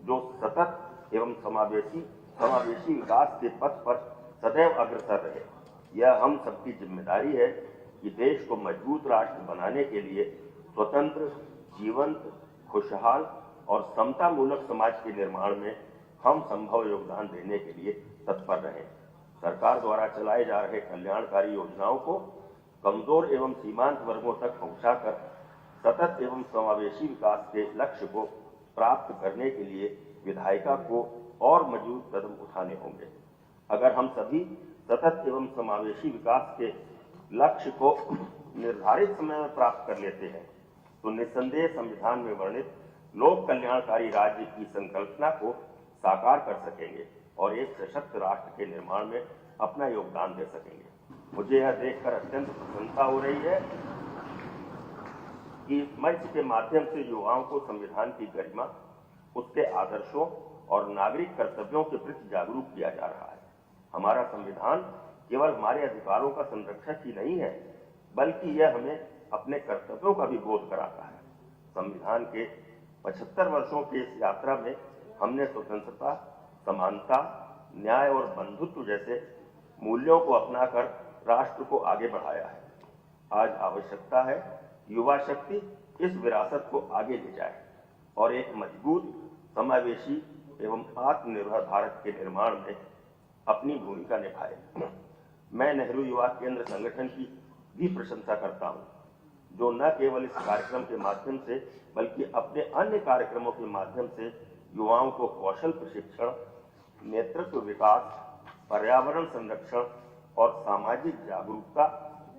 जो सतत एवं समावेशी विकास के पथ पर सदैव अग्रसर रहे। यह हम सबकी जिम्मेदारी है कि देश को मजबूत राष्ट्र बनाने के लिए स्वतंत्र, जीवंत, खुशहाल और समतामूलक समाज के निर्माण में हम संभव योगदान देने के लिए तत्पर रहें। सरकार द्वारा चलाए जा रहे कल्याणकारी योजनाओं को कमजोर एवं सीमांत वर्गों तक पहुंचाकर सतत एवं समावेशी विकास के लक्ष्य को प्राप्त करने के लिए विधायिका को और मजबूत कदम उठाने होंगे। अगर हम सभी सतत एवं समावेशी विकास के लक्ष्य को निर्धारित समय में प्राप्त कर लेते हैं तो निस्संदेह संविधान में वर्णित लोक कल्याणकारी राज्य की संकल्पना को साकार कर सकेंगे। और एक सशक्त राष्ट्र के निर्माण में अपना योगदान दे सकेंगे। मुझे यह देखकर अत्यंत प्रसन्नता हो रही है कि इस मंच के माध्यम से युवाओं को संविधान की गरिमा, उसके आदर्शों और नागरिक कर्तव्यों के प्रति जागरूक किया जा रहा है। हमारा संविधान केवल हमारे अधिकारों का संरक्षक ही नहीं है, बल्कि यह हमें अपने कर्तव्यों का भी बोध कराता है। संविधान के 75 वर्षों की इस यात्रा में हमने स्वतंत्रता, समानता, न्याय और बंधुत्व जैसे मूल्यों को अपनाकर राष्ट्र को आगे बढ़ाया है। आज आवश्यकता है युवा शक्ति इस विरासत को आगे ले जाए और एक मजबूत, समावेशी एवं आत्मनिर्भर भारत के निर्माण में अपनी भूमिका निभाए। मैं नेहरू युवा केंद्र संगठन की भी प्रशंसा करता हूं, जो न केवल इस कार्यक्रम के माध्यम से बल्कि अपने अन्य कार्यक्रमों के माध्यम से युवाओं को कौशल प्रशिक्षण, नेतृत्व विकास, पर्यावरण संरक्षण और सामाजिक जागरूकता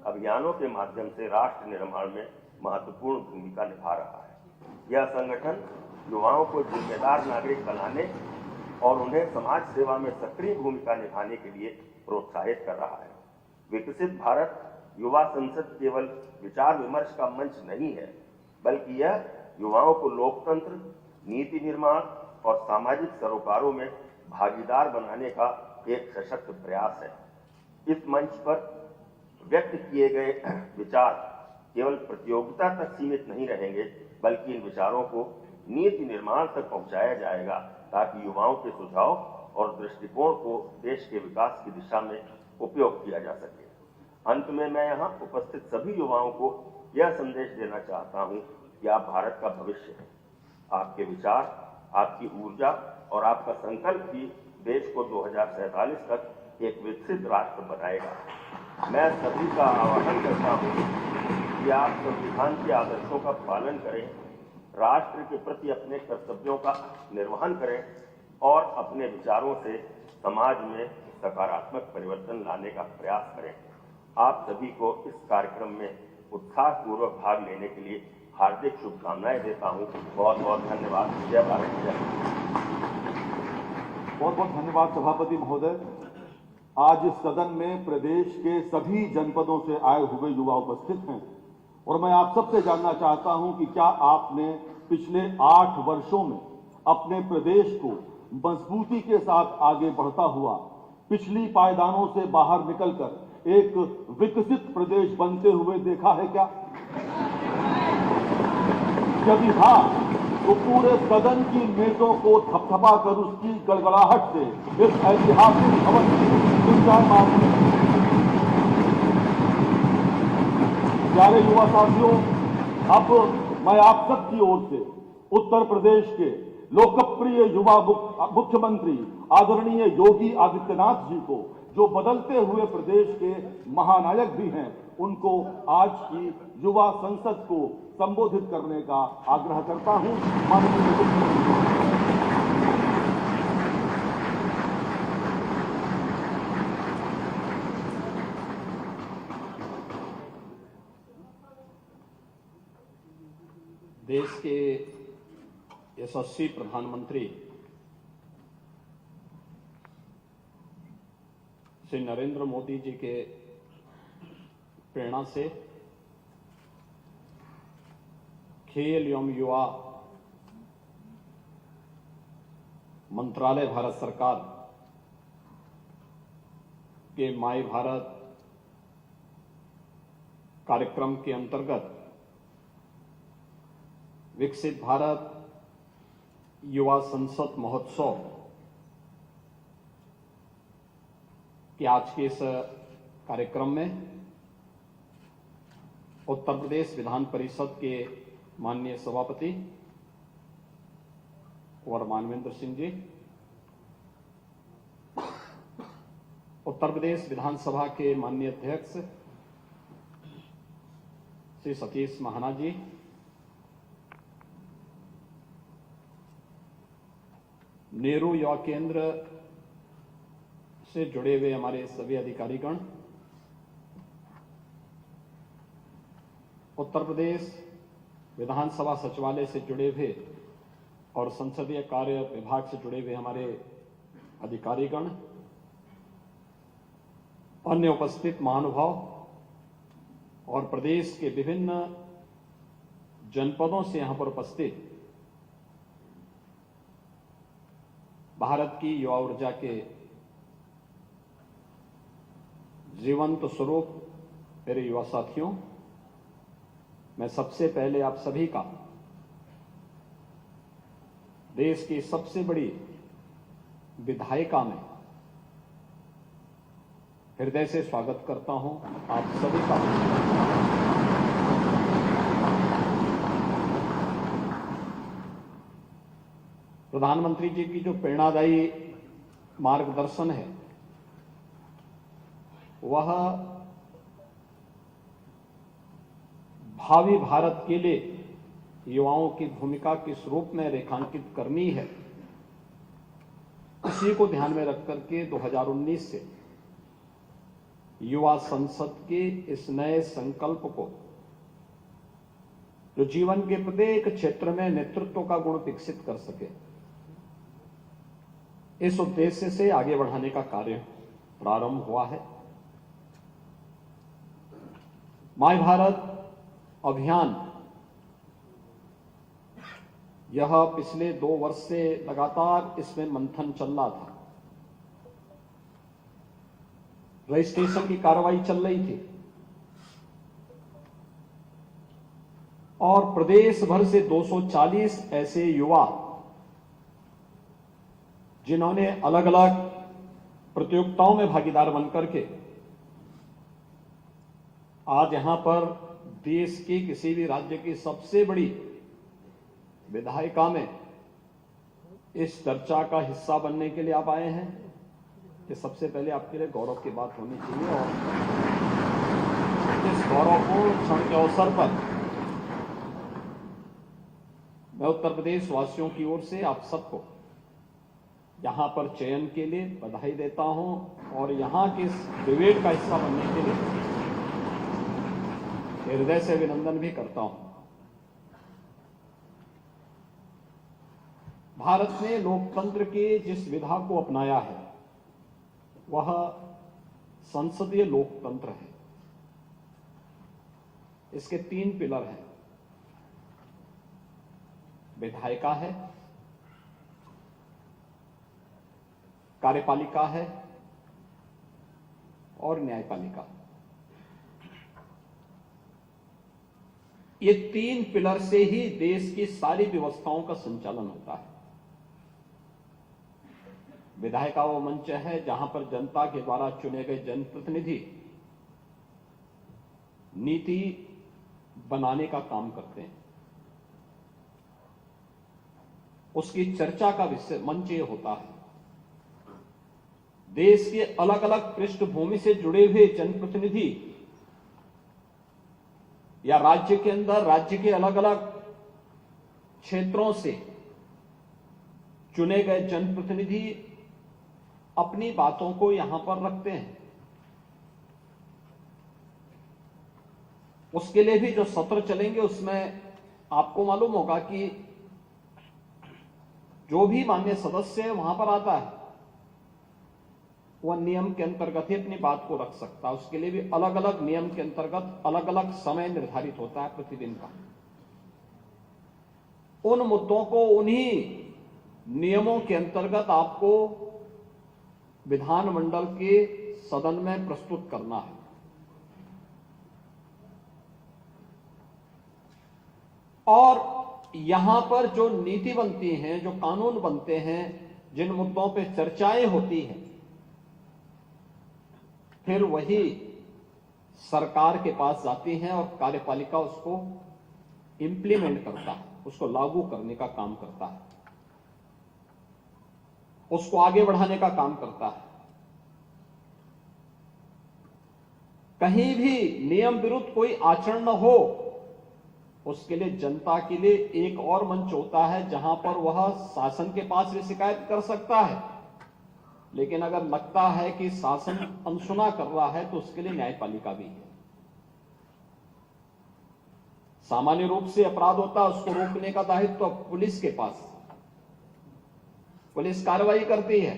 अभियानों के माध्यम से राष्ट्र निर्माण में महत्वपूर्ण भूमिका निभा रहा है। यह संगठन युवाओं को जिम्मेदार नागरिक बनाने और उन्हें समाज सेवा में सक्रिय भूमिका निभाने के लिए प्रोत्साहित कर रहा है। विकसित भारत युवा संसद केवल विचार विमर्श का मंच नहीं है, बल्कि यह युवाओं को लोकतंत्र, नीति निर्माण और सामाजिक सरोकारों में भागीदार बनाने का एक सशक्त प्रयास है। इस मंच पर व्यक्त किए गए विचार केवल प्रतियोगिता तक सीमित नहीं रहेंगे, बल्कि इन विचारों को नीति निर्माण तक पहुंचाया जाएगा, ताकि युवाओं के सुझाव और दृष्टिकोण को देश के विकास की दिशा में उपयोग किया जा सके। अंत में मैं यहाँ उपस्थित सभी युवाओं को यह संदेश देना चाहता हूँ कि आप भारत का भविष्य हैं। आपके विचार, आपकी ऊर्जा और आपका संकल्प ही देश को 2047 तक एक विकसित राष्ट्र बनाएगा। मैं सभी का आह्वान करता हूँ कि आप संविधान के आदर्शों का पालन करें, राष्ट्र के प्रति अपने कर्तव्यों का निर्वहन करें और अपने विचारों से समाज में सकारात्मक परिवर्तन लाने का प्रयास करें। आप सभी को इस कार्यक्रम में उत्साहपूर्वक भाग लेने के लिए हार्दिक शुभकामनाएं देता हूं। बहुत बहुत धन्यवाद। जय भारत, जय बहुत बहुत धन्यवाद सभापति महोदय। आज इस सदन में प्रदेश के सभी जनपदों से आए हुए युवा उपस्थित हैं और मैं आप सबसे जानना चाहता हूं कि क्या आपने पिछले 8 वर्षों में अपने प्रदेश को मजबूती के साथ आगे बढ़ता हुआ पिछली पायदानों से बाहर निकलकर एक विकसित प्रदेश बनते हुए देखा है क्या? यदि हाँ, तो पूरे सदन की मेजों को थपथपा कर उसकी गड़गड़ाहट से इस ऐतिहासिक भवन की मारने। प्यारे युवा साथियों, अब मैं आप सबकी ओर से उत्तर प्रदेश के लोकप्रिय युवा मुख्यमंत्री आदरणीय योगी आदित्यनाथ जी को, जो बदलते हुए प्रदेश के महानायक भी हैं, उनको आज की युवा संसद को संबोधित करने का आग्रह करता हूं। माननीय मुख्यमंत्री, देश के यशस्वी प्रधानमंत्री श्री नरेंद्र मोदी जी के प्रेरणा से खेल एवं युवा मंत्रालय भारत सरकार के माय भारत कार्यक्रम के अंतर्गत विकसित भारत युवा संसद महोत्सव कि आज के इस कार्यक्रम में उत्तर प्रदेश विधान परिषद के माननीय सभापति कुंवर मानवेंद्र सिंह जी, उत्तर प्रदेश विधानसभा के माननीय अध्यक्ष श्री सतीश महाना जी, नेहरू युवा केंद्र से जुड़े हुए हमारे सभी अधिकारीगण, उत्तर प्रदेश विधानसभा सचिवालय से जुड़े हुए और संसदीय कार्य विभाग से जुड़े हुए हमारे अधिकारीगण, अन्य उपस्थित महानुभाव और प्रदेश के विभिन्न जनपदों से यहां पर उपस्थित भारत की युवा ऊर्जा के जीवंत स्वरूप मेरे युवा साथियों, मैं सबसे पहले आप सभी का देश की सबसे बड़ी विधायिका में हृदय से स्वागत करता हूं। आप सभी का प्रधानमंत्री जी की जो प्रेरणादायी मार्गदर्शन है वह भावी भारत के लिए युवाओं की भूमिका किस रूप में रेखांकित करनी है, इसी को ध्यान में रख करके 2019 से युवा संसद के इस नए संकल्प को, जो जीवन के प्रत्येक क्षेत्र में नेतृत्व का गुण विकसित कर सके, इस उद्देश्य से आगे बढ़ाने का कार्य प्रारंभ हुआ है। माय भारत अभियान यह पिछले 2 वर्ष से लगातार इसमें मंथन चल रहा था। रजिस्ट्रेशन की कार्रवाई चल रही थी और प्रदेश भर से 240 ऐसे युवा जिन्होंने अलग अलग प्रतियोगिताओं में भागीदार बनकर के आज यहां पर देश के किसी भी राज्य की सबसे बड़ी विधायिका में इस चर्चा का हिस्सा बनने के लिए आप आए हैं, ये सबसे पहले आपके लिए गौरव की बात होनी चाहिए। और इस गौरवपूर्ण क्षण के अवसर पर मैं उत्तर प्रदेश वासियों की ओर से आप सबको यहां पर चयन के लिए बधाई देता हूं और यहां के इस डिबेट का हिस्सा बनने के लिए हृदय से अभिनंदन भी करता हूं। भारत ने लोकतंत्र के जिस विधा को अपनाया है वह संसदीय लोकतंत्र है। इसके 3 पिलर हैं, विधायिका है, कार्यपालिका है और न्यायपालिका। ये 3 पिलर से ही देश की सारी व्यवस्थाओं का संचालन होता है। विधायिका वो मंच है जहां पर जनता के द्वारा चुने गए जनप्रतिनिधि नीति बनाने का काम करते हैं। उसकी चर्चा का विषय मंच ये होता है। देश के अलग अलग पृष्ठभूमि से जुड़े हुए जनप्रतिनिधि या राज्य के अंदर राज्य के अलग अलग क्षेत्रों से चुने गए जनप्रतिनिधि अपनी बातों को यहां पर रखते हैं। उसके लिए भी जो सत्र चलेंगे उसमें आपको मालूम होगा कि जो भी माननीय सदस्य है वहां पर आता है वह नियम के अंतर्गत ही अपनी बात को रख सकता है। उसके लिए भी अलग अलग नियम के अंतर्गत अलग अलग समय निर्धारित होता है प्रतिदिन का। उन मुद्दों को उन्हीं नियमों के अंतर्गत आपको विधानमंडल के सदन में प्रस्तुत करना है। और यहां पर जो नीति बनती है, जो कानून बनते हैं, जिन मुद्दों पे चर्चाएं होती हैं, फिर वही सरकार के पास जाती हैं और कार्यपालिका उसको इंप्लीमेंट करता है, उसको लागू करने का काम करता है, उसको आगे बढ़ाने का काम करता है। कहीं भी नियम विरुद्ध कोई आचरण न हो, उसके लिए जनता के लिए एक और मंच होता है जहां पर वह शासन के पास भी शिकायत कर सकता है। लेकिन अगर लगता है कि शासन अनसुना कर रहा है तो उसके लिए न्यायपालिका भी है। सामान्य रूप से अपराध होता है, उसको रोकने का दायित्व तो पुलिस के पास, पुलिस कार्रवाई करती है।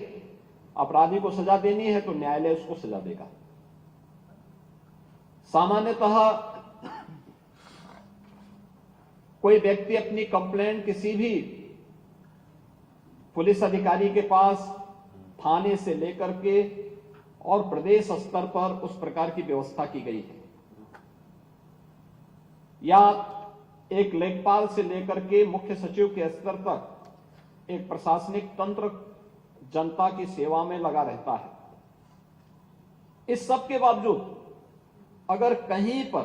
अपराधी को सजा देनी है तो न्यायालय उसको सजा देगा। सामान्यतः कोई व्यक्ति अपनी कंप्लेंट किसी भी पुलिस अधिकारी के पास थाने से लेकर के और प्रदेश स्तर पर उस प्रकार की व्यवस्था की गई है, या एक लेखपाल से लेकर के मुख्य सचिव के स्तर तक एक प्रशासनिक तंत्र जनता की सेवा में लगा रहता है। इस सब के बावजूद अगर कहीं पर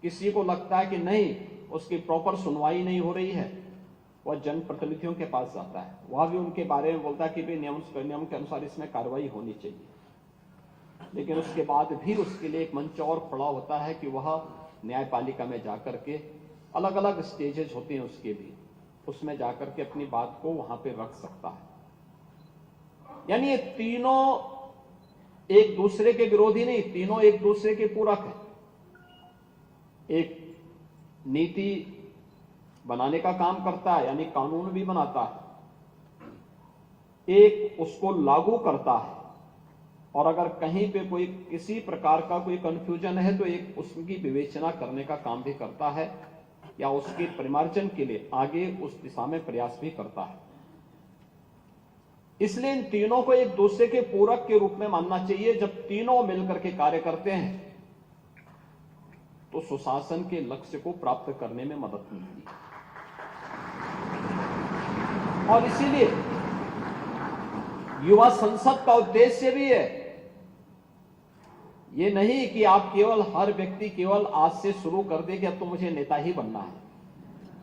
किसी को लगता है कि नहीं, उसकी प्रॉपर सुनवाई नहीं हो रही है, वह जनप्रतिनिधियों के पास जाता है, वह भी उनके बारे में बोलता है कि भाई नियम के अनुसार इसमें कार्रवाई होनी चाहिए। लेकिन उसके बाद भी उसके लिए एक मंच और खड़ा होता है कि वह न्यायपालिका में जाकर के, अलग अलग स्टेजेस होते हैं उसके भी, उसमें जाकर के अपनी बात को वहां पे रख सकता है। यानी ये तीनों एक दूसरे के विरोधी नहीं, तीनों एक दूसरे के पूरक हैं। एक नीति बनाने का काम करता है, यानी कानून भी बनाता है, एक उसको लागू करता है, और अगर कहीं पे कोई किसी प्रकार का कोई कंफ्यूजन है तो एक उसकी विवेचना करने का काम भी करता है, या उसके परिमार्जन के लिए आगे उस दिशा में प्रयास भी करता है। इसलिए इन तीनों को एक दूसरे के पूरक के रूप में मानना चाहिए। जब तीनों मिलकर के कार्य करते हैं तो सुशासन के लक्ष्य को प्राप्त करने में मदद मिलती है। और इसीलिए युवा संसद का उद्देश्य भी है ये नहीं कि आप केवल, हर व्यक्ति केवल आज से शुरू कर दे कि अब तो मुझे नेता ही बनना है।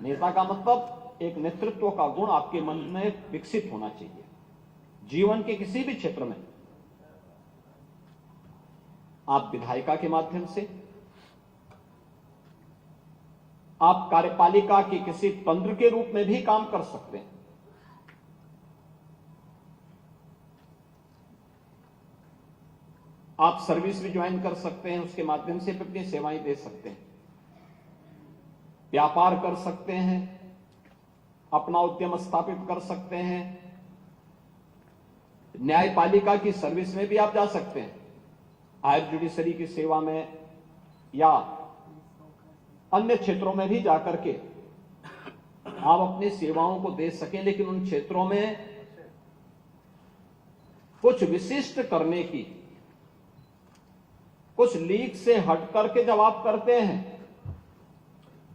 नेता का मतलब एक नेतृत्व का गुण आपके मन में विकसित होना चाहिए। जीवन के किसी भी क्षेत्र में आप विधायिका के माध्यम से, आप कार्यपालिका के किसी तंत्र के रूप में भी काम कर सकते हैं। आप सर्विस भी ज्वाइन कर सकते हैं, उसके माध्यम से अपनी सेवाएं दे सकते हैं, व्यापार कर सकते हैं, अपना उद्यम स्थापित कर सकते हैं, न्यायपालिका की सर्विस में भी आप जा सकते हैं, हायर जुडिशरी की सेवा में या अन्य क्षेत्रों में भी जाकर के आप अपनी सेवाओं को दे सकें। लेकिन उन क्षेत्रों में कुछ विशिष्ट करने की, कुछ लीक से हट करके जब आप करते हैं,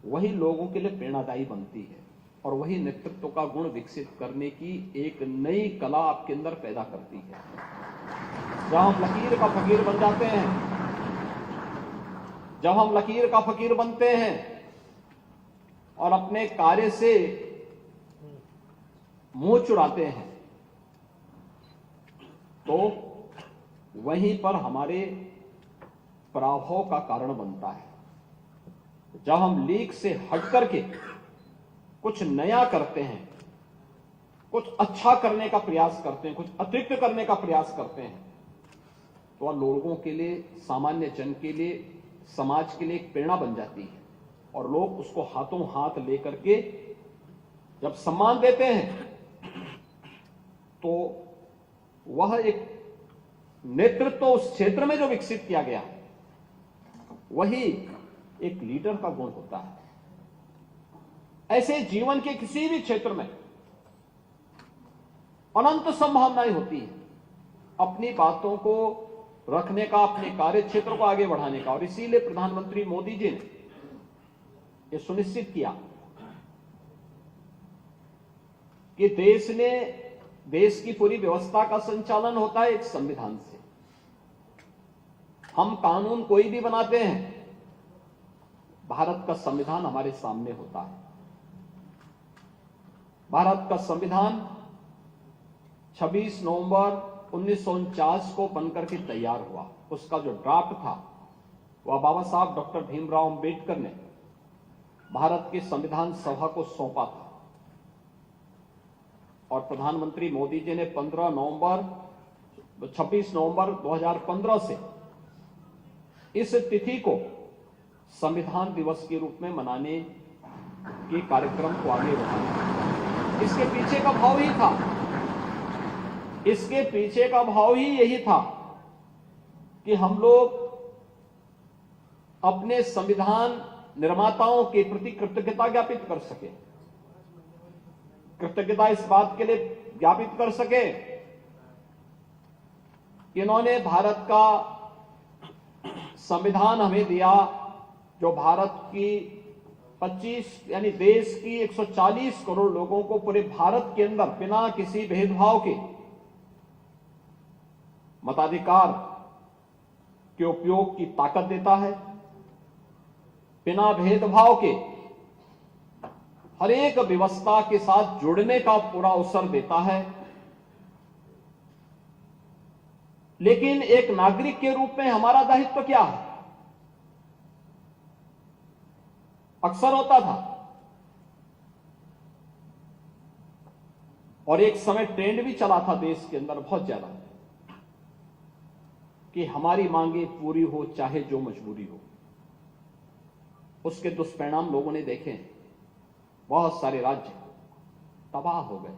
वही लोगों के लिए प्रेरणादायी बनती है और वही नेतृत्व का गुण विकसित करने की एक नई कला आपके अंदर पैदा करती है। जब हम लकीर का फकीर बन जाते हैं, जब हम लकीर का फकीर बनते हैं और अपने कार्य से मुंह चुराते हैं, तो वहीं पर हमारे पराभव का कारण बनता है। जब हम लीक से हट करके कुछ नया करते हैं, कुछ अच्छा करने का प्रयास करते हैं, कुछ अतिरिक्त करने का प्रयास करते हैं, तो वह लोगों के लिए, सामान्य जन के लिए, समाज के लिए एक प्रेरणा बन जाती है और लोग उसको हाथों हाथ लेकर के जब सम्मान देते हैं तो वह एक नेतृत्व उस क्षेत्र में जो विकसित किया गया वही एक लीडर का गुण होता है। ऐसे जीवन के किसी भी क्षेत्र में अनंत संभावनाएं होती है अपनी बातों को रखने का, अपने कार्य क्षेत्र को आगे बढ़ाने का। और इसीलिए प्रधानमंत्री मोदी जी ने यह सुनिश्चित किया कि देश की पूरी व्यवस्था का संचालन होता है एक संविधान से। हम कानून कोई भी बनाते हैं, भारत का संविधान हमारे सामने होता है। भारत का संविधान 26 नवंबर 1949 को बनकर के तैयार हुआ। उसका जो ड्राफ्ट था वह बाबा साहब डॉक्टर भीमराव अंबेडकर ने भारत के संविधान सभा को सौंपा था और प्रधानमंत्री मोदी जी ने 26 नवंबर 2015 से इस तिथि को संविधान दिवस के रूप में मनाने के कार्यक्रम को आगे बढ़ाया। इसके पीछे का भाव ही था इसके पीछे का भाव ही यही था कि हम लोग अपने संविधान निर्माताओं के प्रति कृतज्ञता ज्ञापित कर सके। कृतज्ञता इस बात के लिए ज्ञापित कर सके कि इन्होंने भारत का संविधान हमें दिया, जो भारत की 25 यानी देश की 140 करोड़ लोगों को पूरे भारत के अंदर बिना किसी भेदभाव के मताधिकार के उपयोग की ताकत देता है, बिना भेदभाव के हर एक व्यवस्था के साथ जुड़ने का पूरा अवसर देता है। लेकिन एक नागरिक के रूप में हमारा दायित्व क्या है? अक्सर होता था और एक समय ट्रेंड भी चला था देश के अंदर बहुत ज्यादा कि हमारी मांगे पूरी हो चाहे जो मजबूरी हो। उसके दुष्परिणाम लोगों ने देखे हैं। बहुत सारे राज्य तबाह हो गए।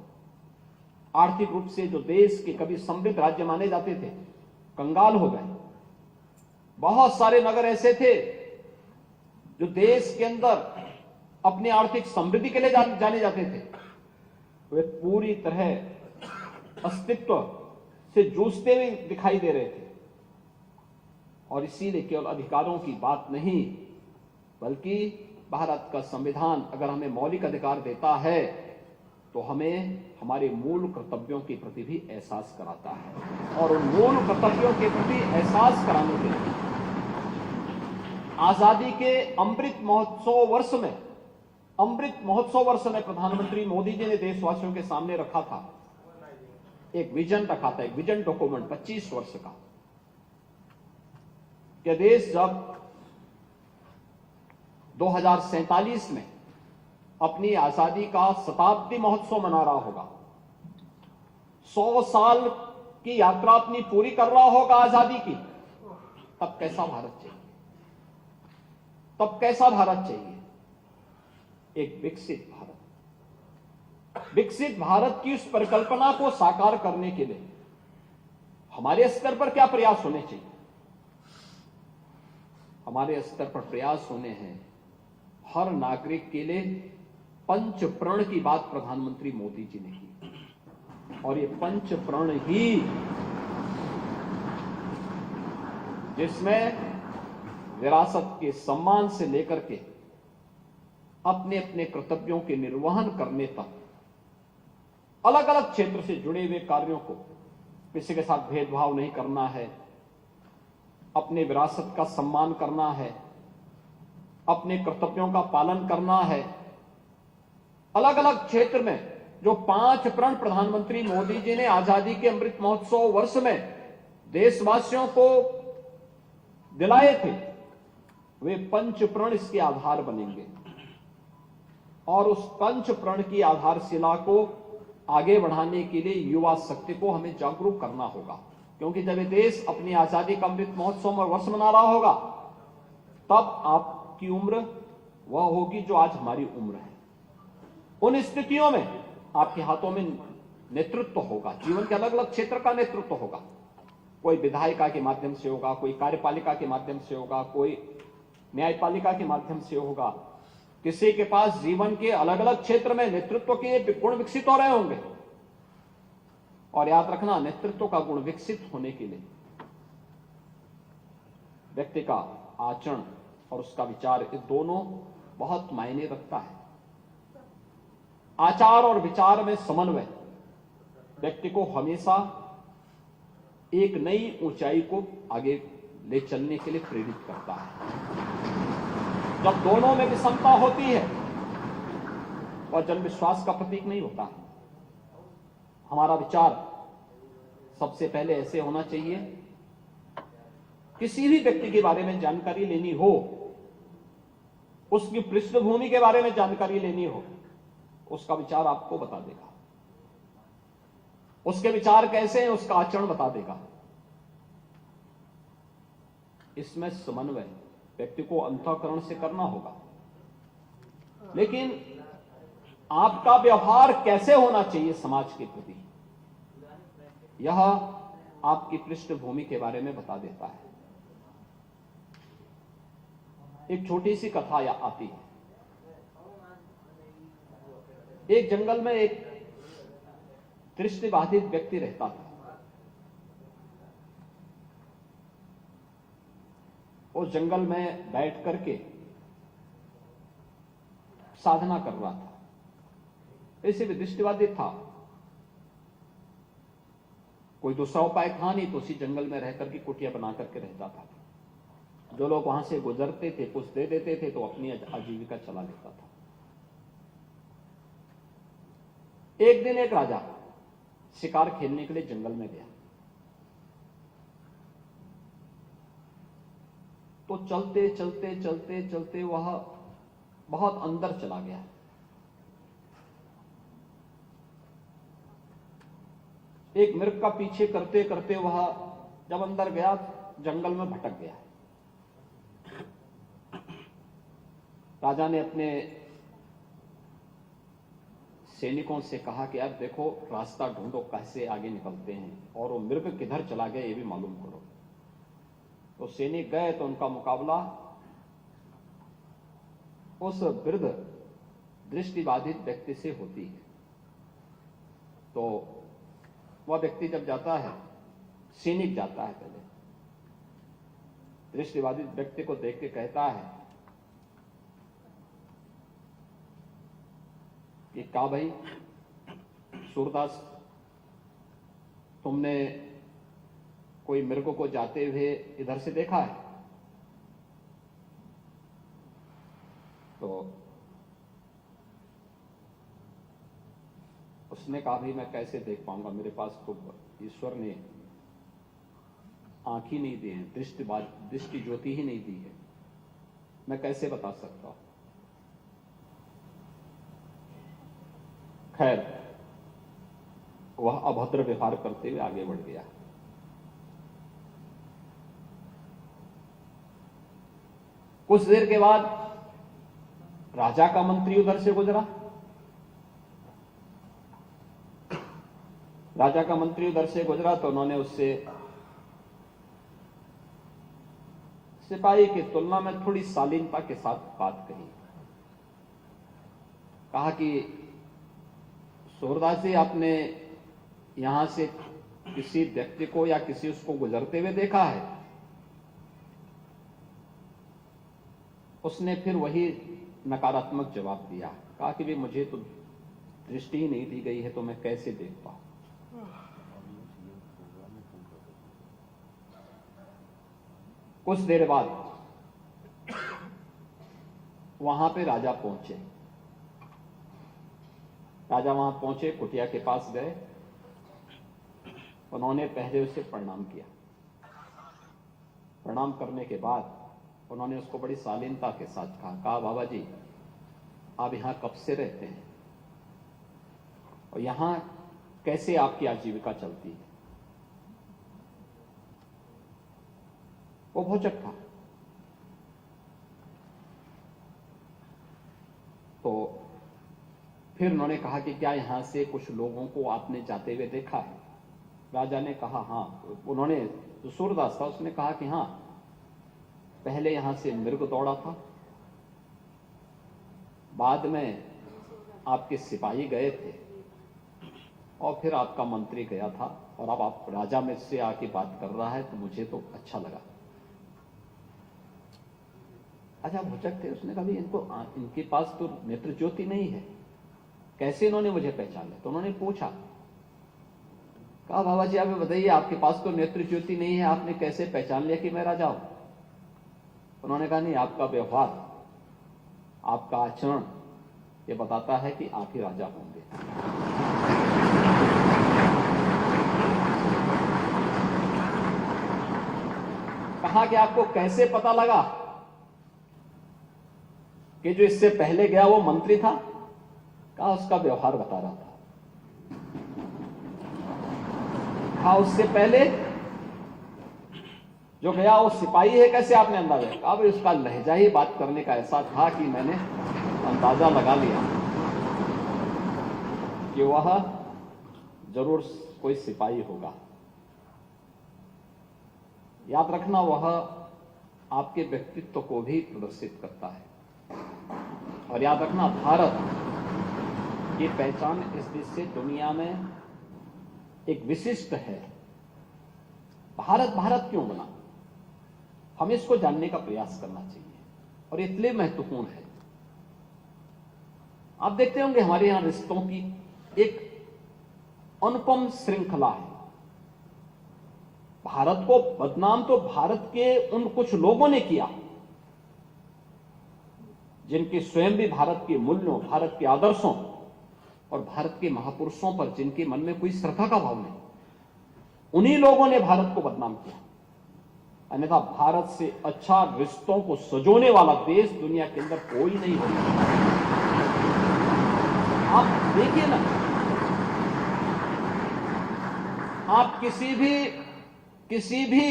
आर्थिक रूप से जो देश के कभी समृद्ध राज्य माने जाते थे कंगाल हो गए। बहुत सारे नगर ऐसे थे जो देश के अंदर अपनी आर्थिक समृद्धि के लिए जाने जाते थे, वे पूरी तरह अस्तित्व से जूझते हुए दिखाई दे रहे थे। और इसीलिए केवल अधिकारों की बात नहीं, बल्कि भारत का संविधान अगर हमें मौलिक अधिकार देता है तो हमें हमारे मूल कर्तव्यों के प्रति भी एहसास कराता है। और उन मूल कर्तव्यों के प्रति एहसास कराने के लिए आजादी के अमृत महोत्सव वर्ष में प्रधानमंत्री मोदी जी ने देशवासियों के सामने रखा था, एक विजन रखा था, एक विजन डॉक्यूमेंट 25 वर्ष का, कि देश जब 2047 में अपनी आजादी का शताब्दी महोत्सव मना रहा होगा, 100 साल की यात्रा अपनी पूरी कर रहा होगा आजादी की, तब कैसा भारत चाहिए? तब कैसा भारत चाहिए? एक विकसित भारत। विकसित भारत की उस परिकल्पना को साकार करने के लिए हमारे स्तर पर क्या प्रयास होने चाहिए? हमारे स्तर पर प्रयास होने हैं हर नागरिक के लिए पंच प्रण की बात प्रधानमंत्री मोदी जी ने की। और ये पंच प्रण ही जिसमें विरासत के सम्मान से लेकर के अपने अपने कर्तव्यों के निर्वहन करने तक अलग अलग क्षेत्र से जुड़े हुए कार्यों को, किसी के साथ भेदभाव नहीं करना है, अपने विरासत का सम्मान करना है, अपने कर्तव्यों का पालन करना है। अलग अलग क्षेत्र में जो 5 प्रण प्रधानमंत्री मोदी जी ने आजादी के अमृत महोत्सव वर्ष में देशवासियों को दिलाए थे, वे पंच प्रण इसके आधार बनेंगे। और उस पंच प्रण की आधारशिला को आगे बढ़ाने के लिए युवा शक्ति को हमें जागरूक करना होगा, क्योंकि जब ये देश अपनी आजादी का अमृत महोत्सव वर्ष मना रहा होगा, तब आपकी उम्र वह होगी जो आज हमारी उम्र है। उन स्थितियों में आपके हाथों में नेतृत्व होगा, जीवन के अलग अलग क्षेत्र का नेतृत्व होगा। कोई विधायिका के माध्यम से होगा, कोई कार्यपालिका के माध्यम से होगा, कोई न्यायपालिका के माध्यम से होगा। किसी के पास जीवन के अलग अलग क्षेत्र में नेतृत्व के गुण विकसित हो रहे होंगे। और याद रखना, नेतृत्व का गुण विकसित होने के लिए व्यक्ति का आचरण और उसका विचार, ये दोनों बहुत मायने रखता है। आचार और विचार में समन्वय व्यक्ति को हमेशा एक नई ऊंचाई को आगे ले चलने के लिए प्रेरित करता है। जब दोनों में विषमता होती है और जन विश्वास का प्रतीक नहीं होता। हमारा विचार सबसे पहले ऐसे होना चाहिए, किसी भी व्यक्ति के बारे में जानकारी लेनी हो, उसकी पृष्ठभूमि के बारे में जानकारी लेनी हो, उसका विचार आपको बता देगा। उसके विचार कैसे हैं, उसका आचरण बता देगा। इसमें समन्वय व्यक्ति को अंतःकरण से करना होगा। लेकिन आपका व्यवहार कैसे होना चाहिए समाज के प्रति, यह आपकी पृष्ठभूमि के बारे में बता देता है। एक छोटी सी कथा आती है। एक जंगल में एक दृष्टिबाधित व्यक्ति रहता था। उस जंगल में बैठ करके साधना कर रहा था। ऐसे भी दृष्टिबाधित था, कोई दूसरा उपाय था नहीं, तो उसी जंगल में रह करके कुटिया बना करके रहता था। जो लोग वहां से गुजरते थे कुछ दे देते थे तो अपनी आजीविका चला लेता था। एक दिन एक राजा शिकार खेलने के लिए जंगल में गया। तो चलते चलते चलते चलते वह बहुत अंदर चला गया। एक मृग का पीछे करते करते वह जब अंदर गया जंगल में भटक गया। राजा ने अपने सैनिकों से कहा कि यार देखो, रास्ता ढूंढो, कैसे आगे निकलते हैं, और वो मृग किधर चला गया ये भी मालूम करो। तो सैनिक गए तो उनका मुकाबला उस वृद्ध दृष्टिबाधित व्यक्ति से होती है। तो वह व्यक्ति जब जाता है, सैनिक जाता है पहले, दृष्टिबाधित व्यक्ति को देख के कहता है कि क्या भाई सूरदास, तुमने कोई मृग को जाते हुए इधर से देखा है? तो उसने कहा भाई मैं कैसे देख पाऊंगा, मेरे पास तो ईश्वर ने आंख ही नहीं दी है, दृष्टि ज्योति ही नहीं दी है, मैं कैसे बता सकता हूं। खैर, वह अभद्र व्यवहार करते हुए आगे बढ़ गया। कुछ देर के बाद राजा का मंत्री उधर से गुजरा। राजा का मंत्री उधर से गुजरा तो उन्होंने उससे सिपाही की तुलना में थोड़ी शालीनता के साथ बात कही। कहा कि सूरदास जी, आपने यहां से किसी व्यक्ति को या किसी उसको गुजरते हुए देखा है? उसने फिर वही नकारात्मक जवाब दिया। कहा कि भाई मुझे तो दृष्टि ही नहीं दी गई है, तो मैं कैसे देख पाऊं। कुछ देर बाद वहां पे राजा पहुंचे। राजा वहां पहुंचे, कुटिया के पास गए, उन्होंने पहले उसे प्रणाम किया। प्रणाम करने के बाद उन्होंने उसको बड़ी शालीनता के साथ कहा बाबा जी, आप यहां कब से रहते हैं और यहां कैसे आपकी आजीविका चलती है? वो भोजक था। तो फिर उन्होंने कहा कि क्या यहां से कुछ लोगों को आपने जाते हुए देखा है? राजा ने कहा हाँ। उन्होंने, जो सूरदास था, उसने कहा कि हाँ, पहले यहां से मृग दौड़ा था, बाद में आपके सिपाही गए थे, और फिर आपका मंत्री गया था, और अब आप राजा में से आके बात कर रहा है, तो मुझे तो अच्छा लगा। अच्छा, भोजक थे। उसने कहा इनके पास तो नेत्र ज्योति नहीं है, कैसे इन्होंने मुझे पहचाना? तो उन्होंने पूछा, कहा बाबा जी आप बताइए, आपके पास तो नेत्र ज्योति नहीं है, आपने कैसे पहचान लिया कि मैं राजा हूं? उन्होंने कहा नहीं, आपका व्यवहार, आपका आचरण ये बताता है कि आप ही राजा होंगे। कहा कि आपको कैसे पता लगा कि जो इससे पहले गया वो मंत्री था? कहा उसका व्यवहार बता रहा था। कहा उससे पहले जो गया वो सिपाही है, कैसे आपने अंदाजा? कहा भाई उसका लहजा ही बात करने का ऐसा था कि मैंने अंदाजा लगा लिया कि वह जरूर कोई सिपाही होगा। याद रखना, वह आपके व्यक्तित्व को भी प्रदर्शित करता है। और याद रखना, भारत की पहचान इस देश से दुनिया में एक विशिष्ट है। भारत भारत क्यों बना, हमें इसको जानने का प्रयास करना चाहिए और इसलिए महत्वपूर्ण है। आप देखते होंगे हमारे यहां रिश्तों की एक अनुपम श्रृंखला है। भारत को बदनाम तो भारत के उन कुछ लोगों ने किया जिनके स्वयं भी भारत के मूल्यों, भारत के आदर्शों और भारत के महापुरुषों पर जिनके मन में कोई श्रद्धा का भाव नहीं, उन्हीं लोगों ने भारत को बदनाम किया। अन्यथा भारत से अच्छा रिश्तों को सजोने वाला देश दुनिया के अंदर कोई नहीं होगा। आप देखिए ना, आप किसी भी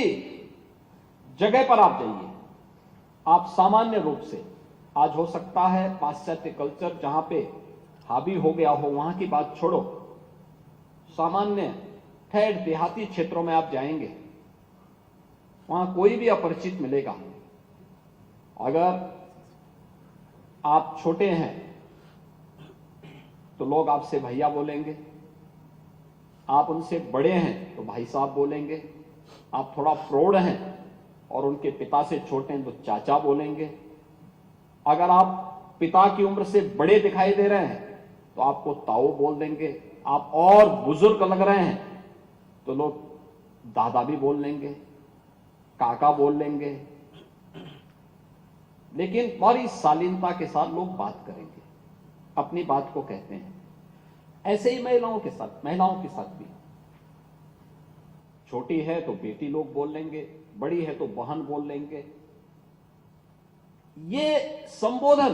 जगह पर आप जाइए, आप सामान्य रूप से, आज हो सकता है पाश्चात्य कल्चर जहां पे हावी हो गया हो, वहां की बात छोड़ो, सामान्य ठेठ देहाती क्षेत्रों में आप जाएंगे, वहां कोई भी अपरिचित मिलेगा। अगर आप छोटे हैं तो लोग आपसे भैया बोलेंगे, आप उनसे बड़े हैं तो भाई साहब बोलेंगे, आप थोड़ा प्रौढ़ हैं और उनके पिता से छोटे हैं तो चाचा बोलेंगे। अगर आप पिता की उम्र से बड़े दिखाई दे रहे हैं तो आपको ताऊ बोल देंगे, आप और बुजुर्ग लग रहे हैं तो लोग दादा भी बोल लेंगे, काका बोल लेंगे। लेकिन बड़ी शालीनता के साथ लोग बात करेंगे, अपनी बात को कहते हैं। ऐसे ही महिलाओं के साथ भी, छोटी है तो बेटी लोग बोल लेंगे, बड़ी है तो बहन बोल लेंगे। ये संबोधन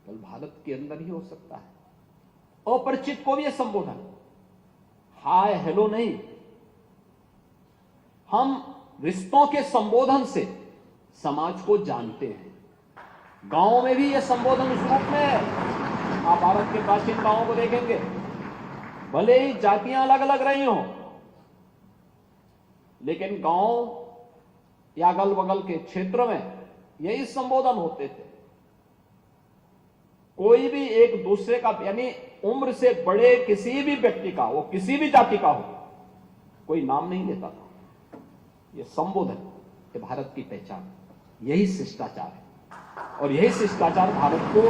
केवल भारत के अंदर ही हो सकता है। अपरिचित को भी यह संबोधन, हाय हेलो नहीं, हम रिश्तों के संबोधन से समाज को जानते हैं। गांवों में भी यह संबोधन उस रूप में है। आप भारत के प्राचीन गांवों को देखेंगे, भले ही जातियां अलग अलग रही हों, लेकिन गांव या अगल बगल के क्षेत्र में यही संबोधन होते थे। कोई भी एक दूसरे का, यानी उम्र से बड़े किसी भी व्यक्ति का, वो किसी भी जाति का हो, कोई नाम नहीं लेता था। ये संबोधन, ये भारत की पहचान, यही शिष्टाचार है और यही शिष्टाचार भारत को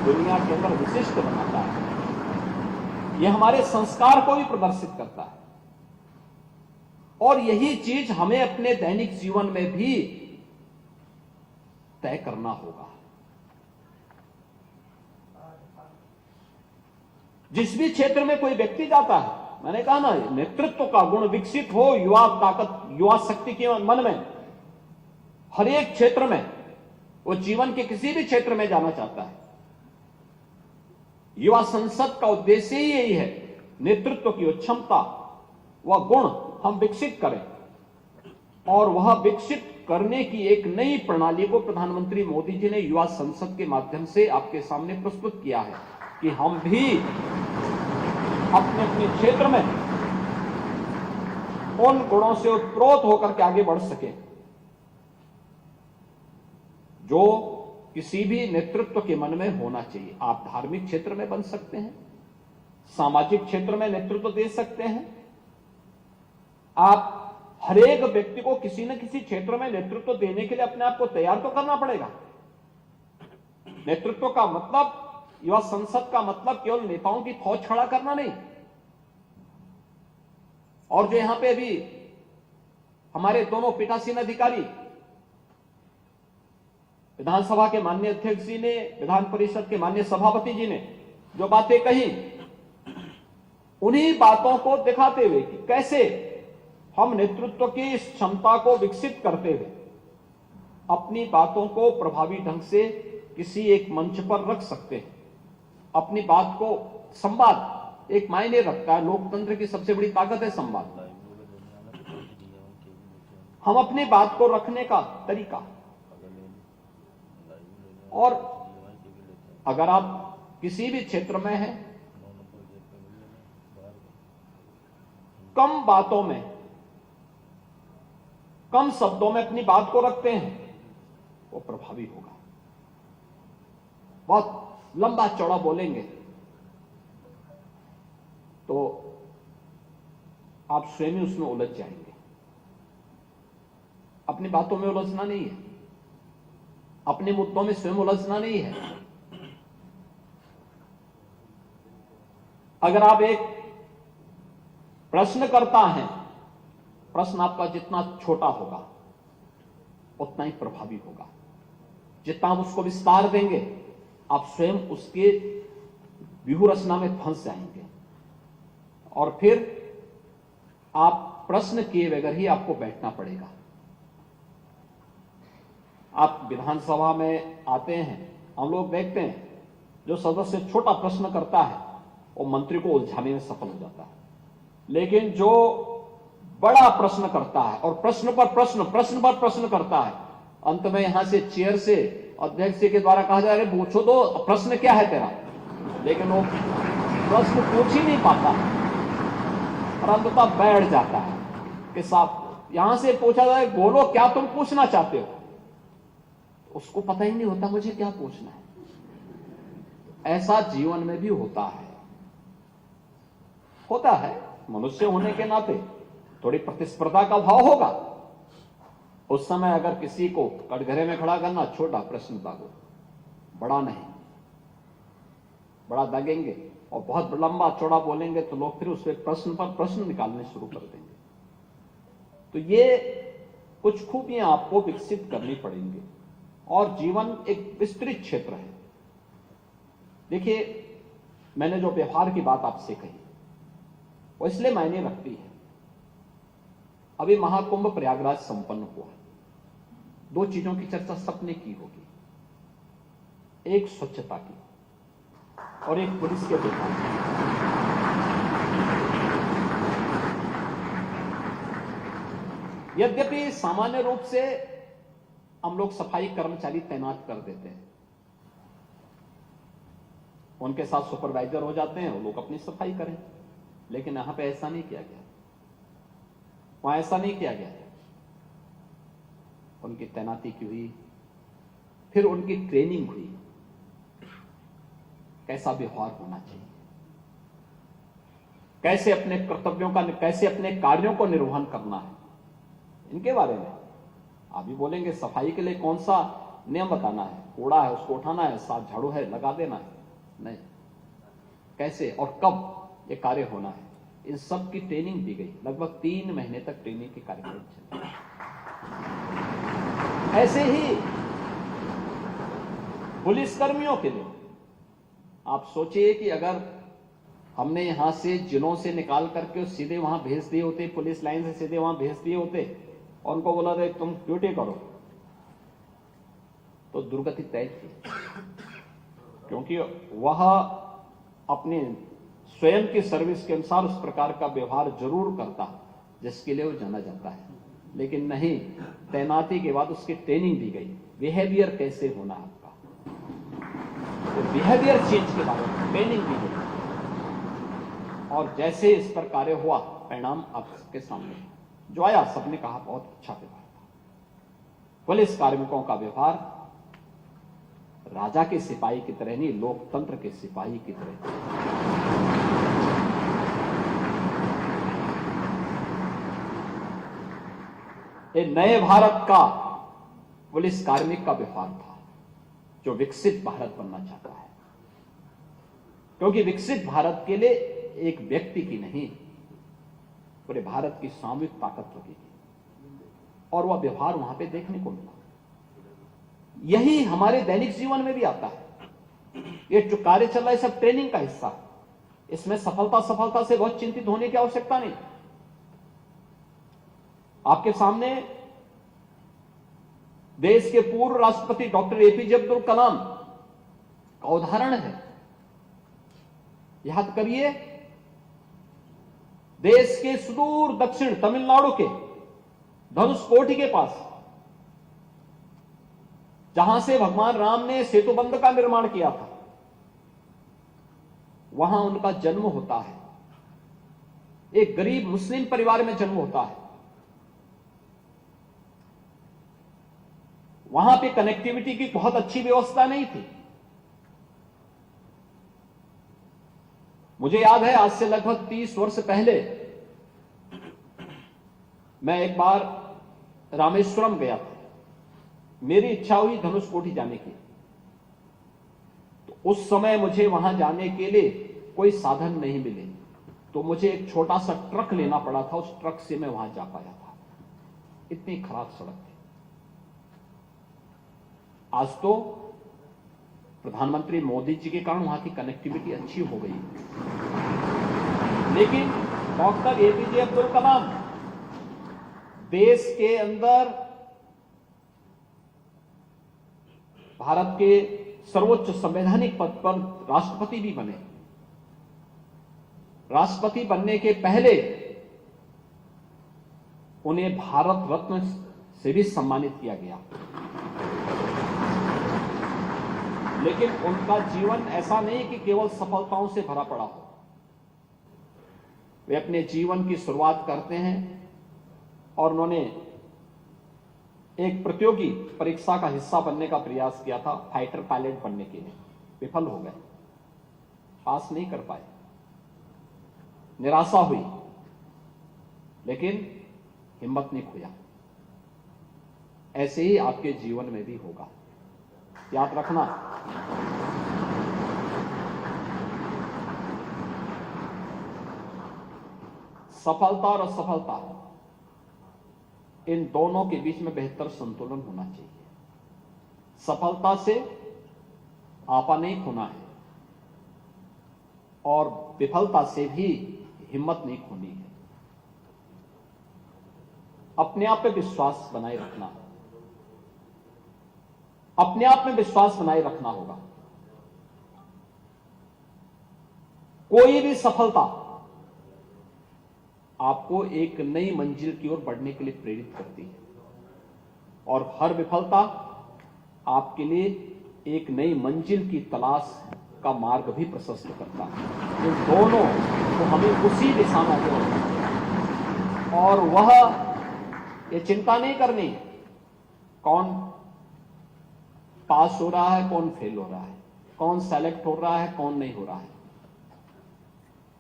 दुनिया के अंदर विशिष्ट बनाता है। यह हमारे संस्कार को भी प्रदर्शित करता है और यही चीज हमें अपने दैनिक जीवन में भी तय करना होगा। जिस भी क्षेत्र में कोई व्यक्ति जाता है, मैंने कहा ना, नेतृत्व का गुण विकसित हो, युवा ताकत, युवा शक्ति के मन में, हर एक क्षेत्र में, वो जीवन के किसी भी क्षेत्र में जाना चाहता है। युवा संसद का उद्देश्य ही यही है, नेतृत्व की क्षमता, वह गुण हम विकसित करें और वह विकसित करने की एक नई प्रणाली को प्रधानमंत्री मोदी जी ने युवा संसद के माध्यम से आपके सामने प्रस्तुत किया है कि हम भी अपने अपने क्षेत्र में उन गुणों से उत्प्रोत होकर के आगे बढ़ सके जो किसी भी नेतृत्व के मन में होना चाहिए। आप धार्मिक क्षेत्र में बन सकते हैं, सामाजिक क्षेत्र में नेतृत्व दे सकते हैं। आप हर एक व्यक्ति को किसी न किसी क्षेत्र में नेतृत्व देने के लिए अपने आप को तैयार तो करना पड़ेगा। नेतृत्व का मतलब, युवा संसद का मतलब केवल नेताओं की फौज खड़ा करना नहीं। और जो यहां पे अभी हमारे दोनों पीठासीन अधिकारी, विधानसभा के माननीय अध्यक्ष जी ने, विधान परिषद के माननीय सभापति जी ने जो बातें कही, उन्हीं बातों को दिखाते हुए कि कैसे हम नेतृत्व की इस क्षमता को विकसित करते हुए अपनी बातों को प्रभावी ढंग से किसी एक मंच पर रख सकते हैं। अपनी बात को, संवाद एक मायने रखता है, लोकतंत्र की सबसे बड़ी ताकत है संवाद। हम अपनी बात को रखने का तरीका, और अगर आप किसी भी क्षेत्र में हैं कम बातों में, कम शब्दों में अपनी बात को रखते हैं, वो प्रभावी होगा। बहुत लंबा चौड़ा बोलेंगे तो आप स्वयं ही उसमें उलझ जाएंगे। अपनी बातों में उलझना नहीं है, अपने मुद्दों में स्वयं उलझना नहीं है। अगर आप एक प्रश्न करता है, प्रश्न आपका जितना छोटा होगा उतना ही प्रभावी होगा। जितना आप उसको विस्तार देंगे, आप स्वयं उसके व्यूह रचना में फंस जाएंगे और फिर आप प्रश्न किए बगैर ही आपको बैठना पड़ेगा। आप विधानसभा में आते हैं, हम लोग देखते हैं जो सदस्य छोटा प्रश्न करता है वो मंत्री को उलझाने में सफल हो जाता है, लेकिन जो बड़ा प्रश्न करता है और प्रश्न पर प्रश्न करता है, अंत में यहां से चेयर से अध्यक्ष के द्वारा कहा जा रहा है पूछो तो प्रश्न क्या है तेरा, लेकिन वो प्रश्न पूछ ही नहीं पाता और अंततः बैठ जाता है कि साहब यहां से पूछा जाए बोलो क्या तुम पूछना चाहते हो, उसको पता ही नहीं होता मुझे क्या पूछना है। ऐसा जीवन में भी होता है मनुष्य होने के नाते थोड़ी प्रतिस्पर्धा का भाव होगा। उस समय अगर किसी को कटघरे में खड़ा करना, छोटा प्रश्न दागो, बड़ा नहीं, बड़ा दागेंगे और बहुत लंबा चौड़ा बोलेंगे तो लोग फिर उसमें प्रश्न पर प्रश्न निकालने शुरू कर देंगे। तो ये कुछ खूबियां आपको विकसित करनी पड़ेंगी और जीवन एक विस्तृत क्षेत्र है। देखिए, मैंने जो व्यवहार की बात आपसे कही वो इसलिए मायने रखती है। अभी महाकुंभ प्रयागराज संपन्न हुआ, दो चीजों की चर्चा सबने की होगी, एक स्वच्छता की और एक पुलिस के व्यवहार की। यद्यपि सामान्य रूप से हम लोग सफाई कर्मचारी तैनात कर देते हैं, उनके साथ सुपरवाइजर हो जाते हैं, वो लोग अपनी सफाई करें, लेकिन यहां पे ऐसा नहीं किया गया, वहां ऐसा नहीं किया गया। उनकी तैनाती की हुई, फिर उनकी ट्रेनिंग हुई, कैसा व्यवहार होना चाहिए, कैसे अपने कर्तव्यों का, कैसे अपने कार्यों को निर्वहन करना है, इनके बारे में आप भी बोलेंगे। सफाई के लिए कौन सा नियम बताना है, कूड़ा है उसको उठाना है, साथ झाड़ू है लगा देना है, नहीं, कैसे और कब ये कार्य होना है, इन सब की ट्रेनिंग दी गई। लगभग 3 महीने तक ट्रेनिंग के कार्यक्रम चले। ऐसे ही पुलिसकर्मियों के लिए आप सोचिए कि अगर हमने यहां से जिलों से निकाल करके सीधे वहां भेज दिए होते, पुलिस लाइन से सीधे वहां भेज दिए होते और उनको बोला था तुम ड्यूटी करो, तो दुर्गति तय थी, क्योंकि वह अपने स्वयं की सर्विस के अनुसार उस प्रकार का व्यवहार जरूर करता जिसके लिए वो जाना जाता है। लेकिन नहीं, तैनाती के बाद उसकी ट्रेनिंग दी गई, बिहेवियर कैसे होना है आपका, तो बिहेवियर चेंज के बारे में ट्रेनिंग दी गई और जैसे इस पर कार्य हुआ, परिणाम आपके सामने जो आया, सबने कहा बहुत अच्छा व्यवहार था। पुलिस कार्मिकों का व्यवहार राजा के सिपाही की तरह नहीं, लोकतंत्र के सिपाही की तरह। ये नए भारत का पुलिस कार्मिक का व्यवहार था जो विकसित भारत बनना चाहता है, क्योंकि विकसित भारत के लिए एक व्यक्ति की नहीं, पूरे भारत की सामूहिक ताकत लगेगी और वह व्यवहार वहां पे देखने को मिला। यही हमारे दैनिक जीवन में भी आता है। ये जो कार्य चल रहा है सब ट्रेनिंग का हिस्सा है, इसमें सफलता से बहुत चिंतित होने की आवश्यकता नहीं। आपके सामने देश के पूर्व राष्ट्रपति डॉक्टर एपीजे अब्दुल कलाम का उदाहरण है। याद करिए, देश के सुदूर दक्षिण तमिलनाडु के धनुषकोटी के पास, जहां से भगवान राम ने सेतु बंध का निर्माण किया था, वहां उनका जन्म होता है। एक गरीब मुस्लिम परिवार में जन्म होता है, वहां पे कनेक्टिविटी की बहुत अच्छी व्यवस्था नहीं थी। मुझे याद है आज से लगभग 30 वर्ष पहले मैं एक बार रामेश्वरम गया था। मेरी इच्छा हुई धनुषकोटी जाने की। तो उस समय मुझे वहां जाने के लिए कोई साधन नहीं मिले, तो मुझे एक छोटा सा ट्रक लेना पड़ा था। उस ट्रक से मैं वहां जा पाया था। इतनी खराब सड़क थी। आज तो प्रधानमंत्री मोदी जी के कारण वहां की कनेक्टिविटी अच्छी हो गई। लेकिन डॉक्टर एपीजे अब्दुल कलाम देश के अंदर भारत के सर्वोच्च संवैधानिक पद पर राष्ट्रपति भी बने। राष्ट्रपति बनने के पहले उन्हें भारत रत्न से भी सम्मानित किया गया। लेकिन उनका जीवन ऐसा नहीं कि केवल सफलताओं से भरा पड़ा हो। वे अपने जीवन की शुरुआत करते हैं और उन्होंने एक प्रतियोगी परीक्षा का हिस्सा बनने का प्रयास किया था, फाइटर पायलट बनने के लिए। विफल हो गए, पास नहीं कर पाए, निराशा हुई, लेकिन हिम्मत नहीं खोया। ऐसे ही आपके जीवन में भी होगा, याद रखना। सफलता और असफलता, इन दोनों के बीच में बेहतर संतुलन होना चाहिए। सफलता से आपा नहीं खोना है और विफलता से भी हिम्मत नहीं खोनी है। अपने आप पे विश्वास बनाए रखना, अपने आप में विश्वास बनाए रखना होगा। कोई भी सफलता आपको एक नई मंजिल की ओर बढ़ने के लिए प्रेरित करती है और हर विफलता आपके लिए एक नई मंजिल की तलाश का मार्ग भी प्रशस्त करता है। इन दोनों को हमें उसी दिशा में आगे बढ़ना है और वह ये चिंता नहीं करनी कौन पास हो रहा है, कौन फेल हो रहा है, कौन सेलेक्ट हो रहा है, कौन नहीं हो रहा है।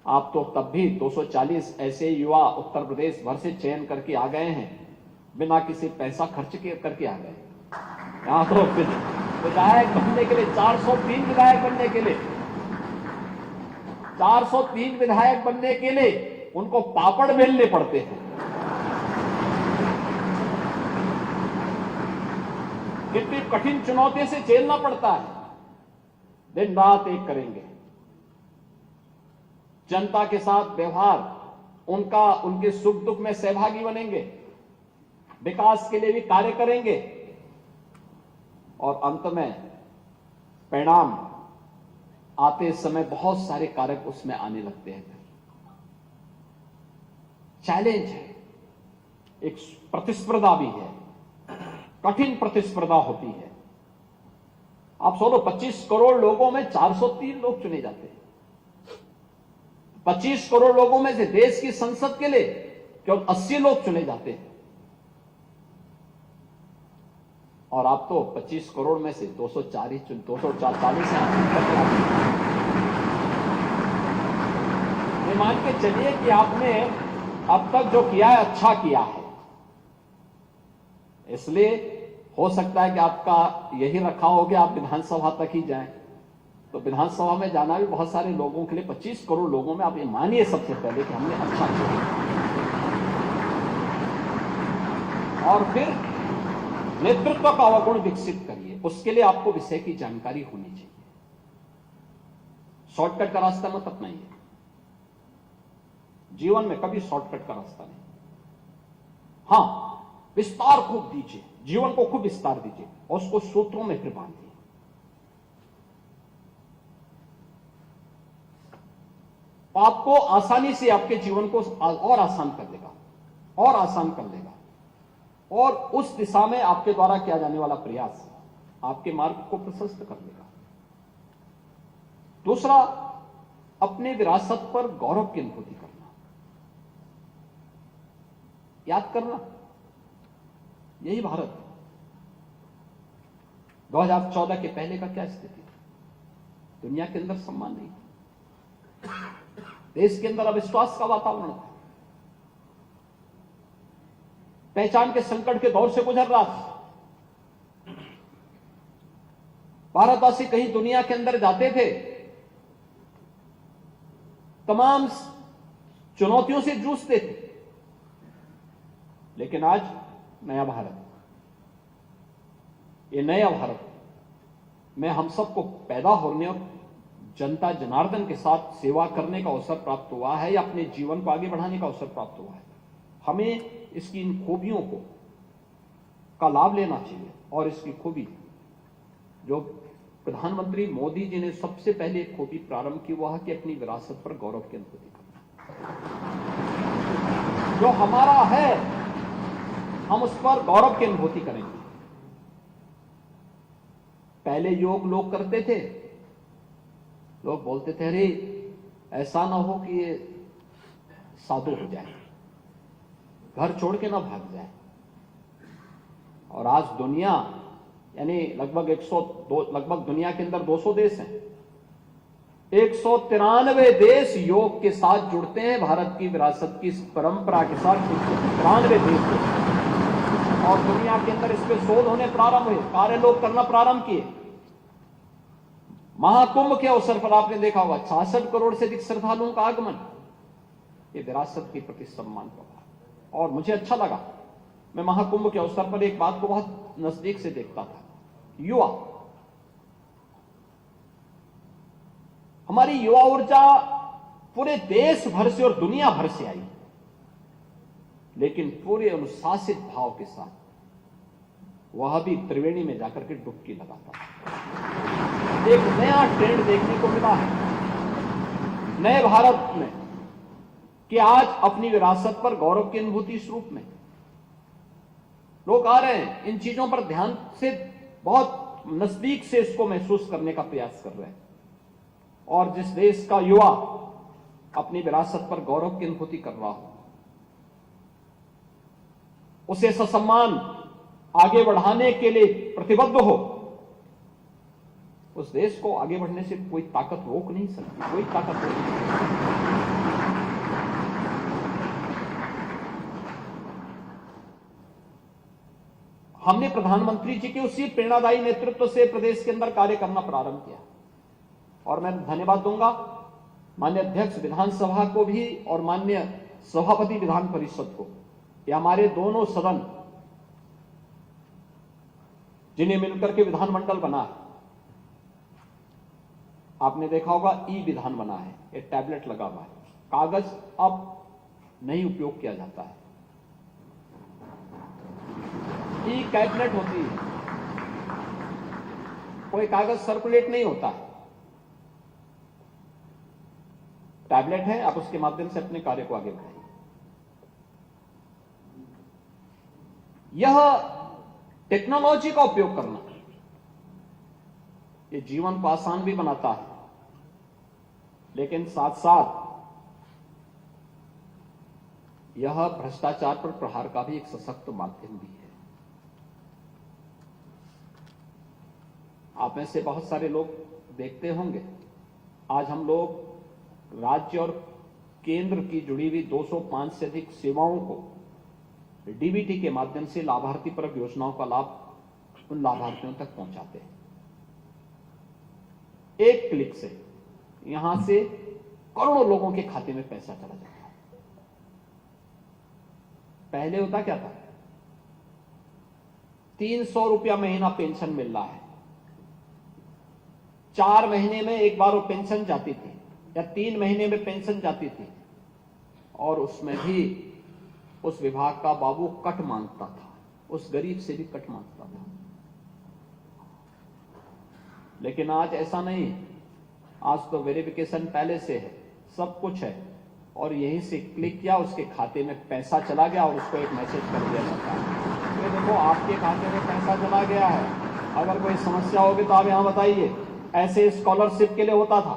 आप तो तब भी 240 ऐसे युवा उत्तर प्रदेश भर से चयन करके आ गए हैं, बिना किसी पैसा खर्च करके आ गए। यहां तो विधायक बनने के लिए 403 विधायक बनने के लिए 403 विधायक बनने के लिए उनको पापड़ बेलने पड़ते हैं। कितनी कठिन चुनौती से झेलना पड़ता है। दिन रात एक करेंगे, जनता के साथ व्यवहार, उनके सुख दुख में सहभागी बनेंगे, विकास के लिए भी कार्य करेंगे और अंत में परिणाम आते समय बहुत सारे कारक उसमें आने लगते हैं। चैलेंज है, एक प्रतिस्पर्धा भी है, कठिन प्रतिस्पर्धा होती है। आप सोचो 25 करोड़ लोगों में 403 लोग चुने जाते हैं। 25 करोड़ लोगों में से देश की संसद के लिए केवल 80 लोग चुने जाते हैं और आप तो 25 करोड़ में से 240 हैं। ये मान के चलिए कि आपने अब तक जो किया है अच्छा किया है, इसलिए हो सकता है कि आपका यही रखा हो कि आप विधानसभा तक ही जाएं। तो विधानसभा में जाना भी बहुत सारे लोगों के लिए, 25 करोड़ लोगों में आप ये मानिए सबसे पहले कि हमने अच्छा किया और फिर नेतृत्व का अवगुण विकसित करिए। उसके लिए आपको विषय की जानकारी होनी चाहिए। शॉर्टकट का रास्ता मत अपनाइए। जीवन में कभी शॉर्टकट का रास्ता नहीं। हां, विस्तार खूब दीजिए, जीवन को खूब विस्तार दीजिए और उसको सूत्रों में फिर बांधिए। आपको आसानी से आपके जीवन को और आसान कर देगा और आसान कर देगा और उस दिशा में आपके द्वारा किया जाने वाला प्रयास आपके मार्ग को प्रशस्त कर देगा। दूसरा, अपने विरासत पर गौरव की अनुभूति करना। याद करना, यही भारत। 2014 के पहले का क्या स्थिति थी? दुनिया के अंदर सम्मान नहीं था, देश के अंदर अविश्वास का वातावरण था, पहचान के संकट के दौर से गुजर रहा था। भारतवासी कहीं दुनिया के अंदर जाते थे, तमाम चुनौतियों से जूझते थे, लेकिन आज नया भारत, ये नया भारत में हम सबको पैदा होने और जनता जनार्दन के साथ सेवा करने का अवसर प्राप्त हुआ है, या अपने जीवन को आगे बढ़ाने का अवसर प्राप्त हुआ है। हमें इसकी इन खूबियों को का लाभ लेना चाहिए। और इसकी खूबी जो प्रधानमंत्री मोदी जी ने सबसे पहले खूबी प्रारंभ की, वह है कि अपनी विरासत पर गौरव की अनुभूति करना। जो हमारा है हम उस पर गौरव की अनुभूति करेंगे। पहले योग लोग करते थे, लोग बोलते थे अरे ऐसा ना हो कि ये साधु हो जाए, घर छोड़ के ना भाग जाए। और आज दुनिया यानी लगभग दुनिया के अंदर 200 देश हैं, 193 देश योग के साथ जुड़ते हैं, भारत की विरासत की इस परंपरा के साथ 193 देश। और दुनिया के अंदर इस पे शोध होने प्रारंभ हुए, कार्य लोग करना प्रारंभ किए। महाकुंभ के अवसर पर आपने देखा होगा 66 करोड़ से अधिक श्रद्धालुओं का आगमन, ये विरासत के प्रति सम्मान का। और मुझे अच्छा लगा, मैं महाकुंभ के अवसर पर एक बात को बहुत नजदीक से देखता था। युवा, हमारी युवा ऊर्जा पूरे देश भर से और दुनिया भर से आई, लेकिन पूरे अनुशासित भाव के साथ वह भी त्रिवेणी में जाकर के डुबकी लगाता। एक नया ट्रेंड देखने को मिला है नए भारत में कि आज अपनी विरासत पर गौरव की अनुभूति इस रूप में लोग आ रहे हैं, इन चीजों पर ध्यान से बहुत नजदीक से इसको महसूस करने का प्रयास कर रहे हैं। और जिस देश का युवा अपनी विरासत पर गौरव की अनुभूति कर रहा हो, उसे ससम्मान आगे बढ़ाने के लिए प्रतिबद्ध हो, उस देश को आगे बढ़ने से कोई ताकत रोक नहीं सकती, कोई ताकत रोक नहीं सकती। हमने प्रधानमंत्री जी के उसी प्रेरणादायी नेतृत्व से प्रदेश के अंदर कार्य करना प्रारंभ किया। और मैं धन्यवाद दूंगा माननीय अध्यक्ष विधानसभा को भी और माननीय सभापति विधान परिषद को, ये हमारे दोनों सदन जिन्हें मिलकर के विधानमंडल बना है। आपने देखा होगा ई विधान बना है, ये टैबलेट लगा हुआ है, कागज अब नहीं उपयोग किया जाता है, ई कैबिनेट होती है, कोई कागज सर्कुलेट नहीं होता है, टैबलेट है, आप उसके माध्यम से अपने कार्य को आगे बढ़ाइए। यह टेक्नोलॉजी का उपयोग करना, ये जीवन को आसान भी बनाता है, लेकिन साथ साथ यह भ्रष्टाचार पर प्रहार का भी एक सशक्त माध्यम भी है। आप में से बहुत सारे लोग देखते होंगे, आज हम लोग राज्य और केंद्र की जुड़ी हुई 205 से अधिक सेवाओं को डीबीटी के माध्यम से लाभार्थी परक योजनाओं का लाभ उन लाभार्थियों तक पहुंचाते हैं। एक क्लिक से यहां से करोड़ों लोगों के खाते में पैसा चला जाता है। पहले होता क्या था, 300 रुपया महीना पेंशन मिल रहा है, 4 महीने में एक बार वो पेंशन जाती थी या 3 महीने में पेंशन जाती थी, और उसमें भी उस विभाग का बाबू कट मांगता था, उस गरीब से भी कट मांगता था। लेकिन आज ऐसा नहीं, आज तो वेरिफिकेशन पहले से है, सब कुछ है, और यहीं से क्लिक किया, उसके खाते में पैसा चला गया और उसको एक मैसेज कर दिया जाता है, ये देखो आपके खाते में पैसा चला गया है, अगर कोई समस्या होगी तो आप यहां बताइए। ऐसे स्कॉलरशिप के लिए होता था,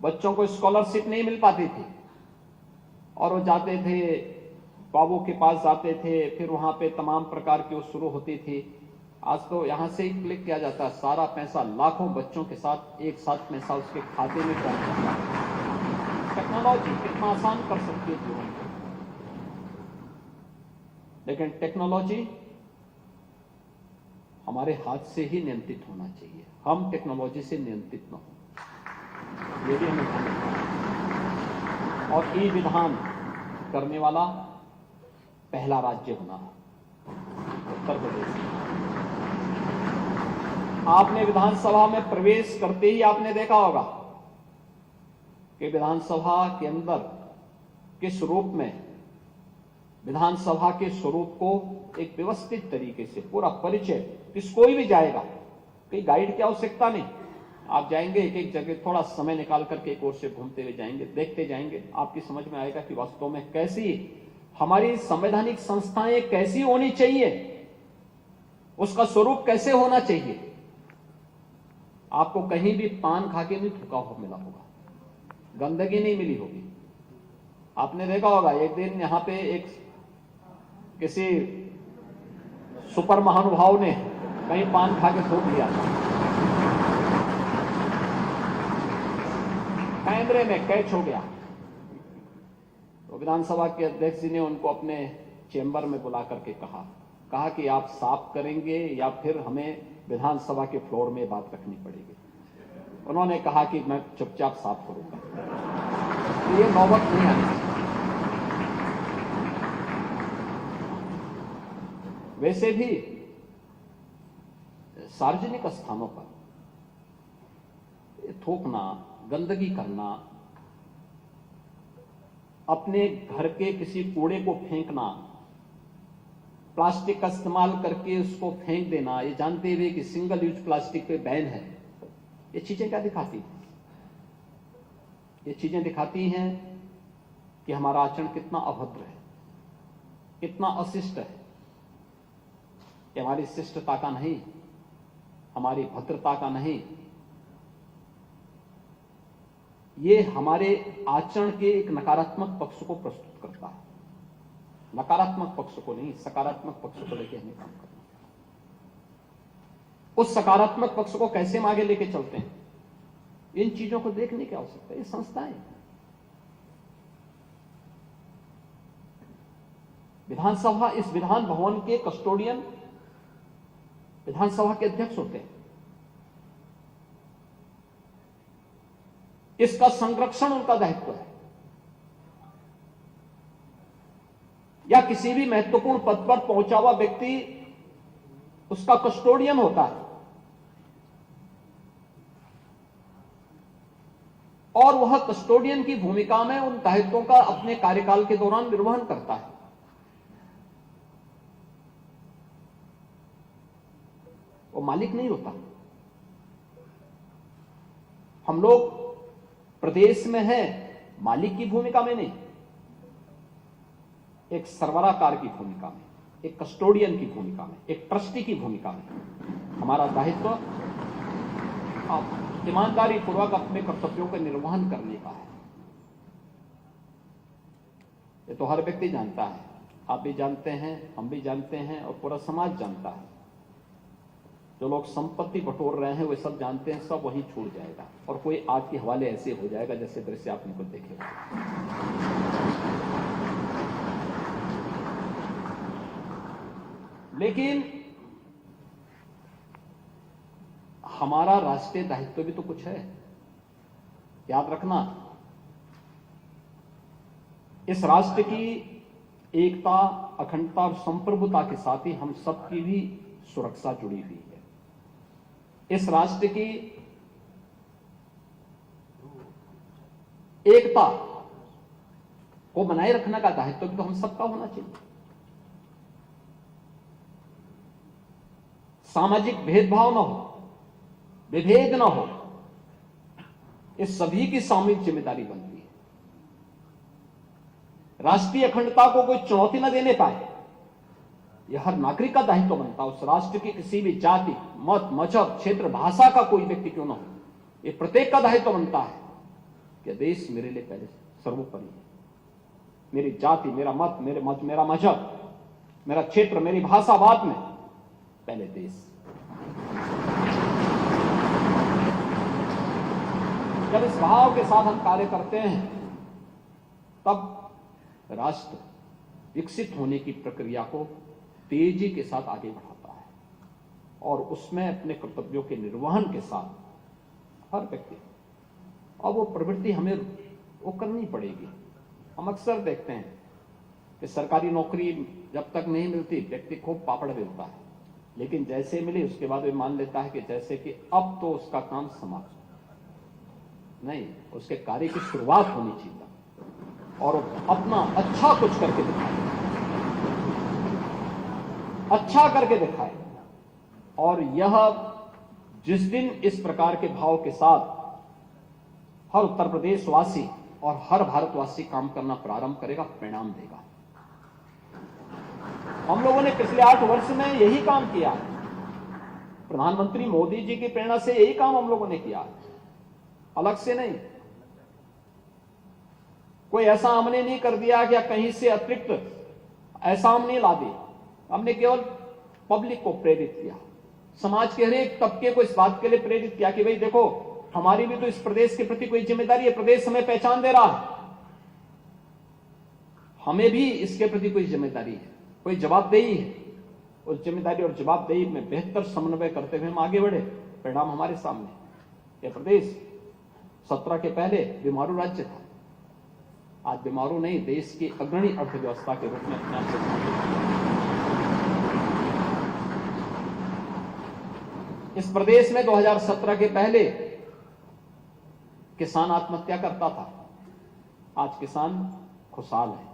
बच्चों को स्कॉलरशिप नहीं मिल पाती थी और वो जाते थे बाबू के पास जाते थे, फिर वहां पे तमाम प्रकार की वो शुरू होती थी। आज तो यहां से ही क्लिक किया जाता है, सारा पैसा लाखों बच्चों के साथ एक साथ पैसा उसके खाते में पहुंच जाता है। टेक्नोलॉजी कितना आसान कर सकती है जीवन को, लेकिन टेक्नोलॉजी हमारे हाथ से ही नियंत्रित होना चाहिए, हम टेक्नोलॉजी से नियंत्रित न हो, ये भी हमें ध्यान रखना है। और ई विधान करने वाला पहला राज्य बना उत्तर प्रदेश। आपने विधानसभा में प्रवेश करते ही आपने देखा होगा कि विधानसभा के अंदर किस रूप में विधानसभा के स्वरूप को एक व्यवस्थित तरीके से पूरा परिचय, किस कोई भी जाएगा, कोई गाइड की आवश्यकता नहीं, आप जाएंगे एक एक जगह थोड़ा समय निकाल करके एक ओर से घूमते हुए जाएंगे, देखते जाएंगे, आपकी समझ में आएगा कि वास्तव में कैसी हमारी संवैधानिक संस्थाएं कैसी होनी चाहिए, उसका स्वरूप कैसे होना चाहिए। आपको कहीं भी पान खा के नहीं थूका हुआ मिला होगा, गंदगी नहीं मिली होगी। आपने देखा होगा एक दिन यहां पे एक किसी सुपर महानुभाव ने कहीं पान खा के थूक दिया, कैमरे में कैच हो गया। तो विधानसभा के अध्यक्ष जी ने उनको अपने चेंबर में बुला करके कहा कि आप साफ करेंगे या फिर हमें विधानसभा के फ्लोर में बात रखनी पड़ेगी। उन्होंने कहा कि मैं चुपचाप साफ करूंगा। तो ये नौबत नहीं आनी चाहिए। वैसे भी सार्वजनिक स्थानों पर थूकना, गंदगी करना, अपने घर के किसी कूड़े को फेंकना, प्लास्टिक का इस्तेमाल करके उसको फेंक देना, ये जानते हुए कि सिंगल यूज प्लास्टिक पे बैन है, ये चीजें क्या दिखाती हैं? ये चीजें दिखाती हैं कि हमारा आचरण कितना अभद्र है, कितना अशिष्ट है। ये हमारी शिष्टता का नहीं, हमारी भद्रता का नहीं, ये हमारे आचरण के एक नकारात्मक पक्ष को प्रस्तुत करता है। नकारात्मक पक्ष को नहीं, सकारात्मक पक्ष को लेकर हमें काम करना है। उस सकारात्मक पक्ष को कैसे हम आगे लेके चलते हैं, इन चीजों को देखने की आवश्यकता है। ये संस्थाएं, विधानसभा, इस विधान भवन के कस्टोडियन विधानसभा के अध्यक्ष होते हैं। इसका संरक्षण उनका दायित्व है। या किसी भी महत्वपूर्ण पद पर पहुंचा हुआ व्यक्ति उसका कस्टोडियन होता है और वह कस्टोडियन की भूमिका में उन दायित्वों का अपने कार्यकाल के दौरान निर्वहन करता है। वो मालिक नहीं होता। हम लोग प्रदेश में है मालिक की भूमिका में नहीं, एक सरबराहकार की भूमिका में, एक कस्टोडियन की भूमिका में, एक ट्रस्टी की भूमिका में। हमारा दायित्व ईमानदारी पूर्वक अपने कर्तव्यों का निर्वहन करने का है। ये तो हर व्यक्ति जानता है, आप भी जानते हैं, हम भी जानते हैं और पूरा समाज जानता है। जो लोग संपत्ति बटोर रहे हैं वे सब जानते हैं, सब वहीं छूट जाएगा और कोई आग के हवाले ऐसे हो जाएगा जैसे दृश्य आपने को देखे। लेकिन हमारा राष्ट्रीय दायित्व भी तो कुछ है, याद रखना। इस राष्ट्र की एकता, अखंडता और संप्रभुता के साथ ही हम सबकी भी सुरक्षा जुड़ी हुई है। इस राष्ट्र की एकता को बनाए रखने का दायित्व भी तो हम सबका होना चाहिए। सामाजिक भेदभाव न हो, विभेद न हो, इस सभी की सामूहिक जिम्मेदारी बनती है। राष्ट्रीय अखंडता को कोई चुनौती न देने पाए, यह हर नागरिक का दायित्व बनता है। उस राष्ट्र की किसी भी जाति, मत, मजहब, क्षेत्र, भाषा का कोई व्यक्ति क्यों न हो, यह प्रत्येक का दायित्व बनता है कि देश मेरे लिए पहले सर्वोपरि है। मेरी जाति, मेरा मत, मेरा मजहब, मेरा क्षेत्र, मेरी भाषा बाद में, पहले देश। जब इस भाव के साथ हम कार्य करते हैं तब राष्ट्र विकसित होने की प्रक्रिया को तेजी के साथ आगे बढ़ाता है और उसमें अपने कर्तव्यों के निर्वहन के साथ हर व्यक्ति, और वो प्रवृत्ति हमें वो करनी पड़ेगी। हम अक्सर देखते हैं कि सरकारी नौकरी जब तक नहीं मिलती व्यक्ति खूब पापड़ बेलता है, लेकिन जैसे मिली उसके बाद वो मान लेता है कि जैसे कि अब तो उसका काम समाप्त नहीं, उसके कार्य की शुरुआत होनी चाहिए और अपना अच्छा कुछ करके दिखाए, अच्छा करके दिखाए। और यह जिस दिन इस प्रकार के भाव के साथ हर उत्तर प्रदेश वासी और हर भारतवासी काम करना प्रारंभ करेगा, परिणाम देगा। हम लोगों ने पिछले 8 वर्ष में यही काम किया, प्रधानमंत्री मोदी जी की प्रेरणा से यही काम हम लोगों ने किया, अलग से नहीं। कोई ऐसा हमने नहीं कर दिया कि कहीं से अतिरिक्त ऐसा हम नहीं ला दिया। हमने केवल पब्लिक को प्रेरित किया, समाज के हर एक तबके को इस बात के लिए प्रेरित किया कि भाई देखो, हमारी भी तो इस प्रदेश के प्रति कोई जिम्मेदारी है, प्रदेश हमें पहचान दे रहा है, हमें भी इसके प्रति कोई जिम्मेदारी है, कोई जवाबदेही है। उस जिम्मेदारी और जवाबदेही में बेहतर समन्वय करते हुए हम आगे बढ़े, परिणाम हमारे सामने। यह प्रदेश 17 के पहले बीमारू राज्य था, आज बीमारू नहीं, देश की अग्रणी अर्थव्यवस्था के रूप में अपने आप से। इस प्रदेश में 2017 के पहले किसान आत्महत्या करता था, आज किसान खुशहाल है।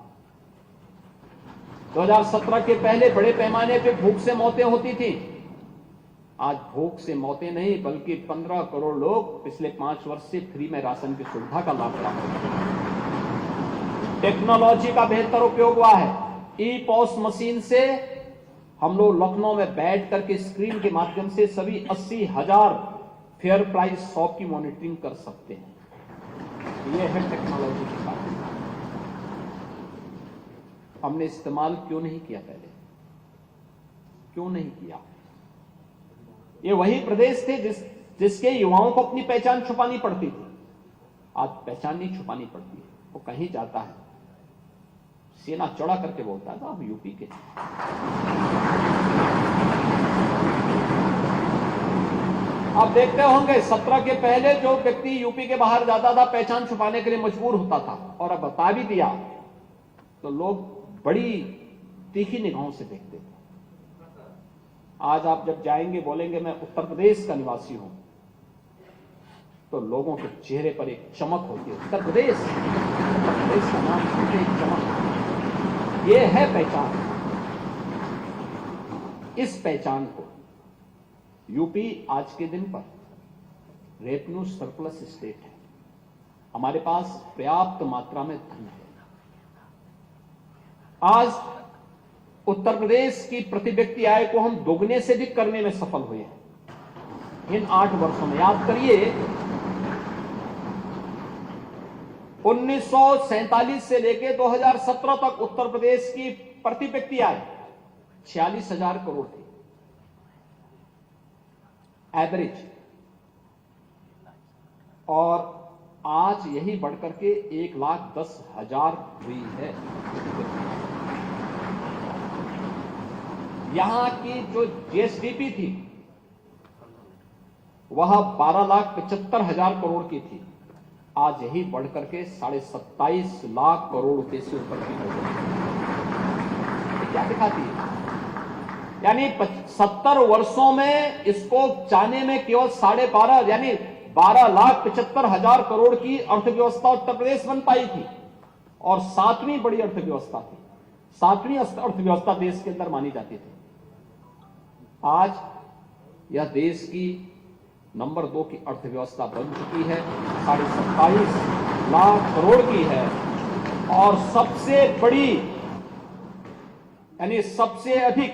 2017 के पहले बड़े पैमाने पे भूख से मौतें होती थी, आज भूख से मौतें नहीं बल्कि 15 करोड़ लोग पिछले 5 वर्ष से फ्री में राशन की सुविधा का लाभ प्राप्त कर रहे हैं। टेक्नोलॉजी का बेहतर उपयोग हुआ है। ई पॉस मशीन से हम लोग लखनऊ में बैठ करके स्क्रीन के माध्यम से सभी 80,000 फेयर प्राइस शॉप की मॉनिटरिंग कर सकते हैं। यह है टेक्नोलॉजी की बात। हमने इस्तेमाल क्यों नहीं किया पहले? क्यों नहीं किया? ये वही प्रदेश थे जिसके युवाओं को अपनी पहचान छुपानी पड़ती थी। आज पहचान नहीं छुपानी पड़ती है। वो कहीं जाता है, सीना चौड़ा करके बोलता है आप यूपी के। आप देखते होंगे 17 के पहले जो व्यक्ति यूपी के बाहर जाता था पहचान छुपाने के लिए मजबूर होता था, और अब बता भी दिया तो लोग बड़ी तीखी निगाहों से देखते थे। आज आप जब जाएंगे बोलेंगे मैं उत्तर प्रदेश का निवासी हूं, तो लोगों के चेहरे पर एक चमक होती है। उत्तर प्रदेश का नाम सुनते एक चमक, ये है पहचान। इस पहचान को यूपी आज के दिन पर रेवेन्यू सरप्लस स्टेट है, हमारे पास पर्याप्त मात्रा में धन है। आज उत्तर प्रदेश की प्रति व्यक्ति आय को हम दोगुने से अधिक करने में सफल हुए हैं इन 8 वर्षों में। याद करिए 1947 से लेकर 2017 तक उत्तर प्रदेश की प्रति व्यक्ति आय 46,000 करोड़ थी एवरेज, और आज यही बढ़कर के 1,10,000 हुई है। यहां की जो जीएसडीपी थी वह 12,75,000 करोड़ की थी, आज यही बढ़कर के 27.5 लाख करोड़ रुपए से ऊपर की हो गई। क्या दिखाती है? यानी 70 वर्षों में इसको जाने में केवल 12.5 यानी 12,75,000 करोड़ की अर्थव्यवस्था उत्तर प्रदेश बन पाई थी, और 7वीं बड़ी अर्थव्यवस्था थी, 7वीं अर्थव्यवस्था देश के अंदर मानी जाती थी। आज यह देश की नंबर 2 की अर्थव्यवस्था बन चुकी है, 27.5 लाख करोड़ की है, और सबसे बड़ी यानी सबसे अधिक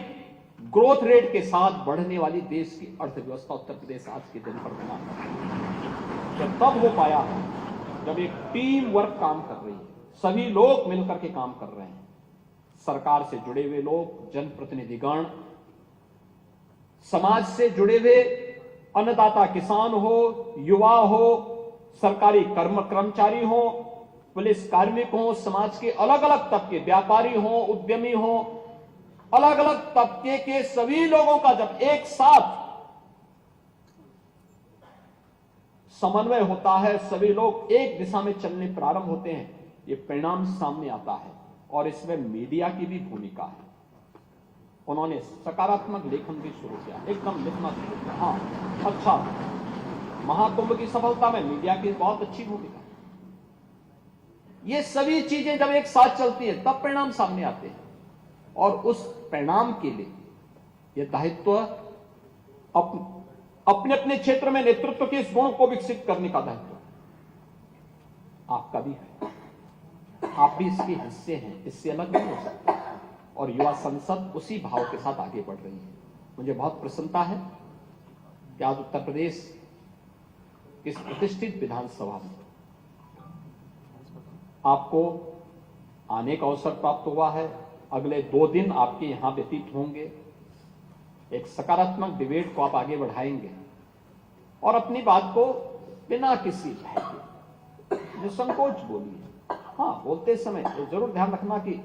ग्रोथ रेट के साथ बढ़ने वाली देश की अर्थव्यवस्था उत्तर प्रदेश आज के दिन पर बना है। जब तब हो पाया जब एक टीम वर्क काम कर रही है, सभी लोग मिलकर के काम कर रहे हैं। सरकार से जुड़े हुए लोग, जनप्रतिनिधिगण, समाज से जुड़े हुए अन्नदाता किसान हो, युवा हो, सरकारी कर्मचारी हो, पुलिस कार्मिक हो, समाज के अलग अलग तबके, व्यापारी हो, उद्यमी हो, अलग अलग तबके के सभी लोगों का जब एक साथ समन्वय होता है, सभी लोग एक दिशा में चलने प्रारंभ होते हैं, ये परिणाम सामने आता है। और इसमें मीडिया की भी भूमिका है। उन्होंने सकारात्मक लेखन भी शुरू किया, एकदम लिखना शुरू किया। हाँ, अच्छा, महाकुंभ की सफलता में मीडिया की बहुत अच्छी भूमिका है। ये सभी चीजें जब एक साथ चलती है तब परिणाम सामने आते हैं, और उस परिणाम के लिए यह दायित्व अपने अपने क्षेत्र में नेतृत्व के इस गुण को विकसित करने का दायित्व आपका भी है। आप भी इसके हिस्से हैं, इससे अलग नहीं हो सकते। और युवा संसद उसी भाव के साथ आगे बढ़ रही है। मुझे बहुत प्रसन्नता है कि आज उत्तर प्रदेश इस प्रतिष्ठित विधानसभा में आपको आने का अवसर प्राप्त हुआ है। अगले 2 दिन आपके यहां व्यतीत होंगे। एक सकारात्मक डिबेट को आप आगे बढ़ाएंगे और अपनी बात को बिना किसी भय के निसंकोच बोलिए। हाँ, बोलते समय जरूर ध्यान रखना कि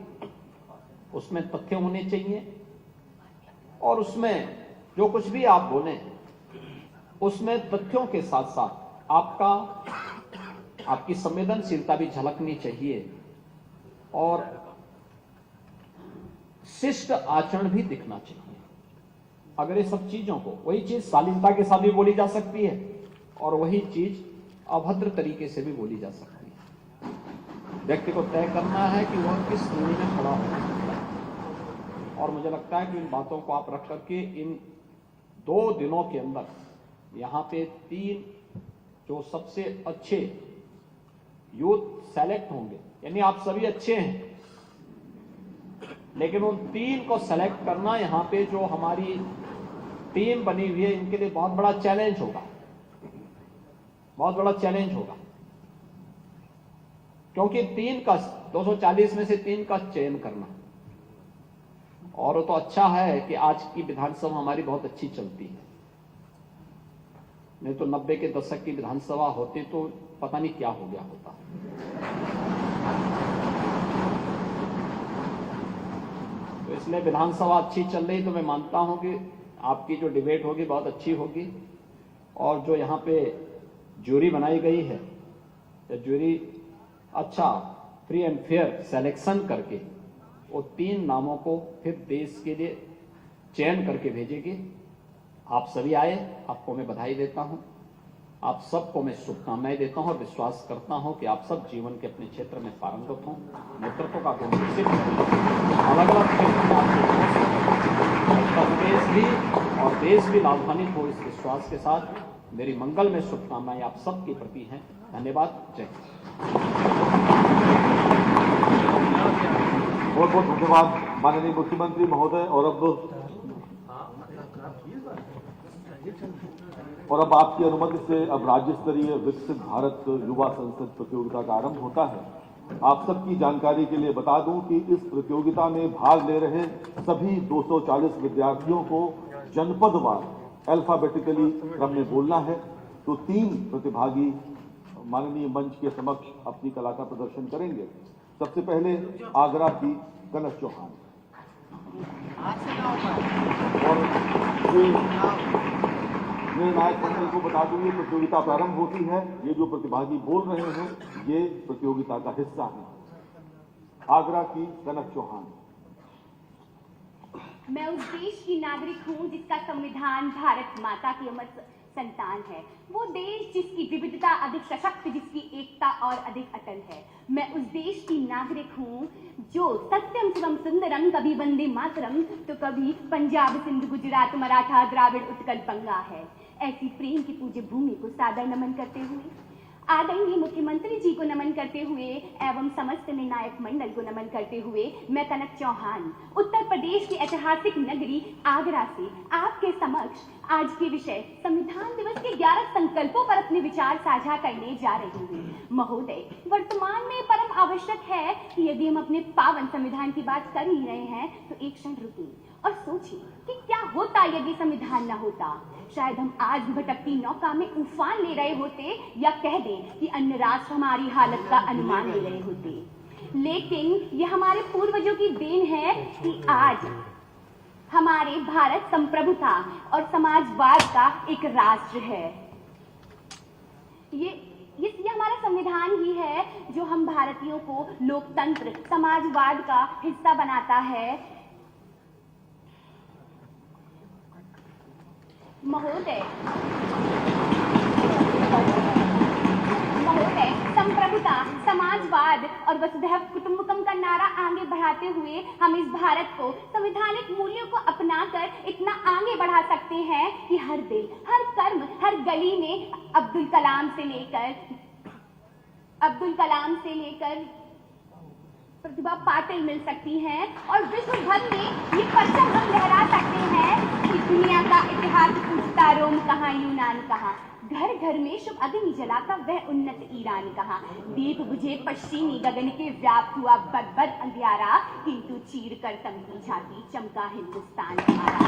उसमें तथ्य होने चाहिए, और उसमें जो कुछ भी आप बोलें उसमें तथ्यों के साथ साथ आपकी संवेदनशीलता भी झलकनी चाहिए, और शिष्ट आचरण भी दिखना चाहिए। अगर ये सब चीजों को, वही चीज शालीनता के साथ भी बोली जा सकती है और वही चीज अभद्र तरीके से भी बोली जा सकती है। व्यक्ति को तय करना है कि वह किस श्रेणी में खड़ा हो, और मुझे लगता है कि इन बातों को आप रख करके इन 2 दिनों के अंदर यहाँ पे 3 जो सबसे अच्छे यूथ सेलेक्ट होंगे, यानी आप सभी अच्छे हैं, लेकिन उन 3 को सेलेक्ट करना यहाँ पे जो हमारी टीम बनी हुई है, इनके लिए बहुत बड़ा चैलेंज होगा, बहुत बड़ा चैलेंज होगा। क्योंकि 3 का 240 में से 3 का चयन करना, और तो अच्छा है कि आज की विधानसभा हमारी बहुत अच्छी चलती है, नहीं तो 90 के दशक की विधानसभा होती तो पता नहीं क्या हो गया होता। तो इसलिए विधानसभा अच्छी चल रही, तो मैं मानता हूं कि आपकी जो डिबेट होगी बहुत अच्छी होगी। और जो यहाँ पे ज्यूरी बनाई गई है, तो ज्यूरी अच्छा फ्री एंड फेयर सिलेक्शन करके वो 3 नामों को फिर देश के लिए चयन करके भेजेगी। आप सभी आए, आपको मैं बधाई देता हूं, आप सबको मैं शुभकामनाएं देता हूं और विश्वास करता हूं कि आप सब जीवन के अपने क्षेत्र में पारंगत हों, नेतृत्व का गुण विकसित करें, अलग अलग क्षेत्र में उत्तर प्रदेश भी और देश भी लाभान्वित हो। इस विश्वास के साथ मेरी मंगल में शुभकामनाएं आप सबके प्रति हैं। धन्यवाद। जय हिंद। बहुत बहुत धन्यवाद माननीय मुख्यमंत्री महोदय। और अब आपकी अनुमति से अब राज्य स्तरीय विकसित भारत युवा संसद प्रतियोगिता का आरंभ होता है। आप सबकी जानकारी के लिए बता दूं कि इस प्रतियोगिता में भाग ले रहे सभी 240 विद्यार्थियों को जनपदवार अल्फाबेटिकली क्रम में बोलना है। तो 3 प्रतिभागी माननीय मंच के समक्ष अपनी कला का प्रदर्शन करेंगे। सबसे पहले आगरा की कनक चौहान, और निर्णायक मंडल को बता दूं ये प्रतियोगिता प्रारंभ होती है। ये जो प्रतिभागी बोल रहे हैं ये प्रतियोगिता का हिस्सा है। आगरा की कनक चौहान। मैं उस देश की नागरिक हूँ जिसका संविधान भारत माता की अमर संतान है। वो देश जिसकी विविधता अधिक सशक्त, जिसकी एकता और अधिक अटल है। मैं उस देश की नागरिक हूँ जो सत्यम शिवम सुंदरम, कभी वंदे मातरम तो कभी पंजाब सिंध गुजरात मराठा द्राविड़ उत्कल बंगा है। ऐसी प्रेम की पूज्य भूमि को सादर नमन करते हुए, आदरणीय मुख्यमंत्री जी को नमन करते हुए एवं समस्त निर्णायक मंडल को नमन करते हुए मैं कनक चौहान उत्तर प्रदेश की ऐतिहासिक नगरी आगरा से आपके समक्ष आज के विषय संविधान दिवस के 11 संकल्पों पर अपने विचार साझा करने जा रही हूँ। महोदय, वर्तमान में परम आवश्यक है कि यदि हम अपने पावन संविधान की बात कर ही रहे हैं तो एक क्षण रुकें और सोचें कि क्या होता यदि संविधान न होता। शायद हम आज भी भटकती नौका में उफान ले रहे होते, या कह दें कि अन्य राष्ट्र हमारी हालत का अनुमान ले रहे होते। लेकिन यह हमारे पूर्वजों की देन है कि आज हमारे भारत संप्रभुता और समाजवाद का एक राष्ट्र है। ये हमारा संविधान ही है जो हम भारतीयों को लोकतंत्र, समाजवाद का हिस्सा बनाता है। महोदय, संप्रभुता, समाजवाद और वसुधैव कुटुंबकम का नारा आगे बढ़ाते हुए हम इस भारत को संवैधानिक मूल्यों को अपनाकर इतना आगे बढ़ा सकते हैं कि हर दिल, हर कर्म, हर गली में अब्दुल कलाम से लेकर प्रतिभा पाटिल मिल सकती हैं और विश्व भर में ये परचम हम लहरा सकते हैं कि दुनिया का इतिहास पूछता रोम कहाँ, यूनान कहाँ, घर घर में शुभ अग्नि जलाता वह उन्नत ईरान कहाँ, दीप बुझे पश्चिमी गगन के व्याप्त हुआ बद अंधियारा, किंतु चीर कर तमकी झांकी चमका हिंदुस्तान हमारा।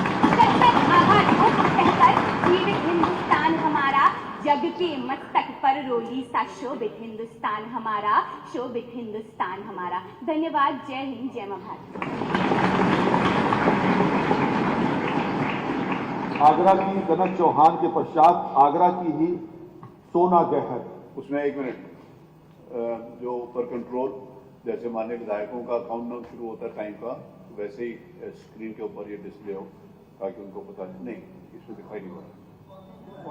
आघातों को सहकर जीवित हिंदुस्तान हमारा, जग के मस्तक पर रोली सा शोभित हिंदुस्तान हमारा, शोभित हिंदुस्तान हमारा। धन्यवाद। जय हिंद, जय मां भारत। आगरा की कनक चौहान के पश्चात आगरा की ही सोना गहर। उसमें एक मिनट, जो ऊपर कंट्रोल जैसे माननीय विधायकों का काउंटडाउन शुरू होता है टाइम का, वैसे ही स्क्रीन के ऊपर ये डिस्प्ले हो ताकि उनको पता नहीं, इसमें दिखाई नहीं हो रहा।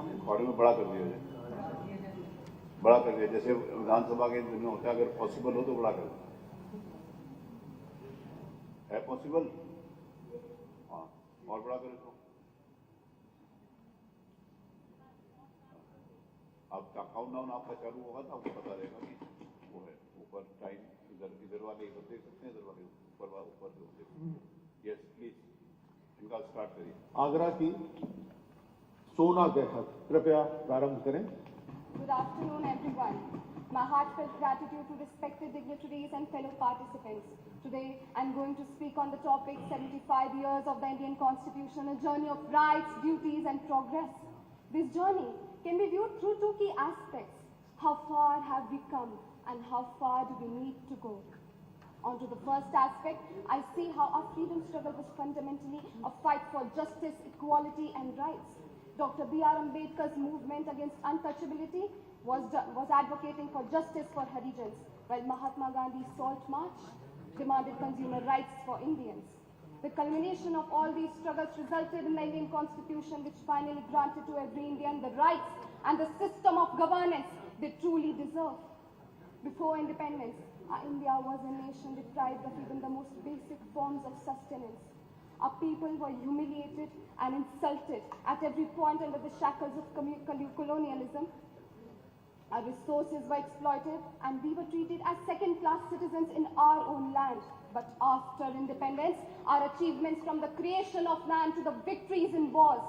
अखबारों में बड़ा कर दिया जाए, बड़ा कर दिया जैसे विधानसभा के दिन में होता है, अगर पॉसिबल हो तो बड़ा कर है पॉसिबल, हाँ और बड़ा करें तो अब काउंटडाउन आपका चालू होगा तो आपको पता रहेगा कि वो है ऊपर टाइम, इधर वाले इधर देख सकते हैं, इधर वाले ऊपर यस प्लीज इनका स्टार्ट करिए। आगरा की सोना गहर, कृपया प्रारंभ करें। Good afternoon, everyone. My heartfelt gratitude to respected dignitaries and fellow participants. Today, I'm going to speak on the topic 75 years of the Indian Constitution, a journey of rights, duties, and progress. This journey can be viewed through two key aspects. How far have we come and how far do we need to go? On to the first aspect, I see how our freedom struggle was fundamentally a fight for justice, equality, and rights. Dr. B.R. Ambedkar's movement against untouchability was advocating for justice for Harijans, while Mahatma Gandhi's Salt March demanded consumer rights for Indians. The culmination of all these struggles resulted in the Indian Constitution, which finally granted to every Indian the rights and the system of governance they truly deserve. Before independence, our India was a nation deprived of even the most basic forms of sustenance. Our people were humiliated and insulted at every point under the shackles of colonialism. Our resources were exploited and we were treated as second-class citizens in our own land. But after independence, our achievements from the creation of land to the victories in wars,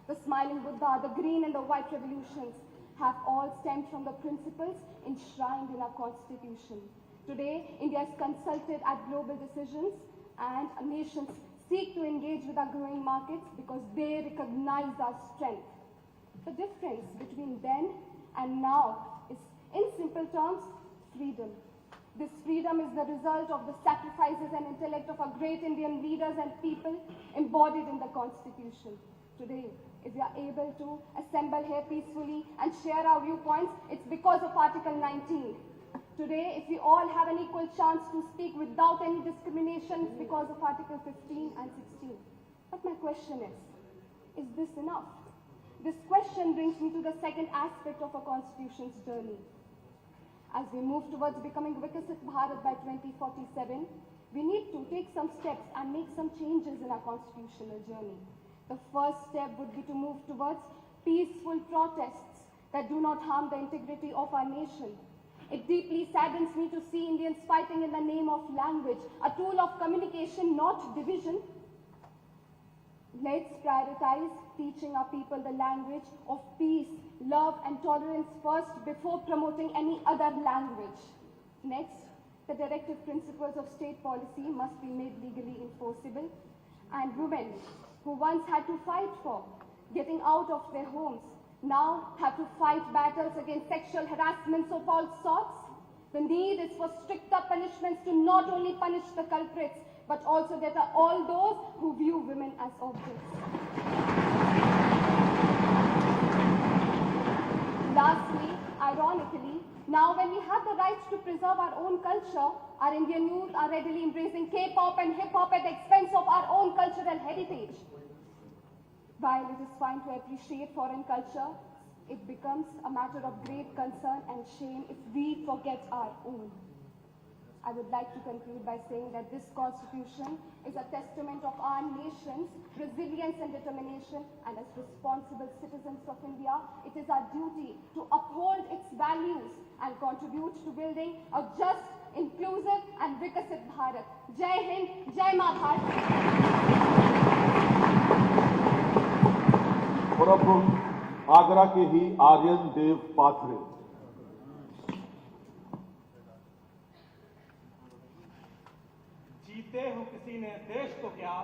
the smiling Buddha, the green and the white revolutions, have all stemmed from the principles enshrined in our constitution. Today, India is consulted at global decisions and nations seek to engage with our growing markets because they recognize our strength. The difference between then and now is, in simple terms, freedom. This freedom is the result of the sacrifices and intellect of our great Indian leaders and people embodied in the Constitution. Today, if we are able to assemble here peacefully and share our viewpoints, it's because of Article 19. Today, if we all have an equal chance to speak without any discrimination, it's because of Article 15 and 16. But my question is this enough? This question brings me to the second aspect of our Constitution's journey. As we move towards becoming Viksit Bharat by 2047, we need to take some steps and make some changes in our constitutional journey. The first step would be to move towards peaceful protests that do not harm the integrity of our nation. It deeply saddens me to see Indians fighting in the name of language, a tool of communication, not division. Let's prioritize teaching our people the language of peace, love and tolerance first before promoting any other language. Next, the directive principles of state policy must be made legally enforceable, and women who once had to fight for getting out of their homes now have to fight battles against sexual harassments of all sorts. The need is for stricter punishments to not only punish the culprits, but also deter all those who view women as objects. Lastly, ironically, now when we have the right to preserve our own culture, our Indian youth are readily embracing K-pop and hip-hop at the expense of our own cultural heritage. While it is fine to appreciate foreign culture, it becomes a matter of great concern and shame if we forget our own. I would like to conclude by saying that this constitution is a testament of our nation's resilience and determination, and as responsible citizens of India, it is our duty to uphold its values and contribute to building a just, inclusive and Vikasit Bharat. Jai Hind, Jai Maa Bharat. और अब आगरा के ही आर्यन देव पाथरे। जीते हो किसी ने देश तो क्या,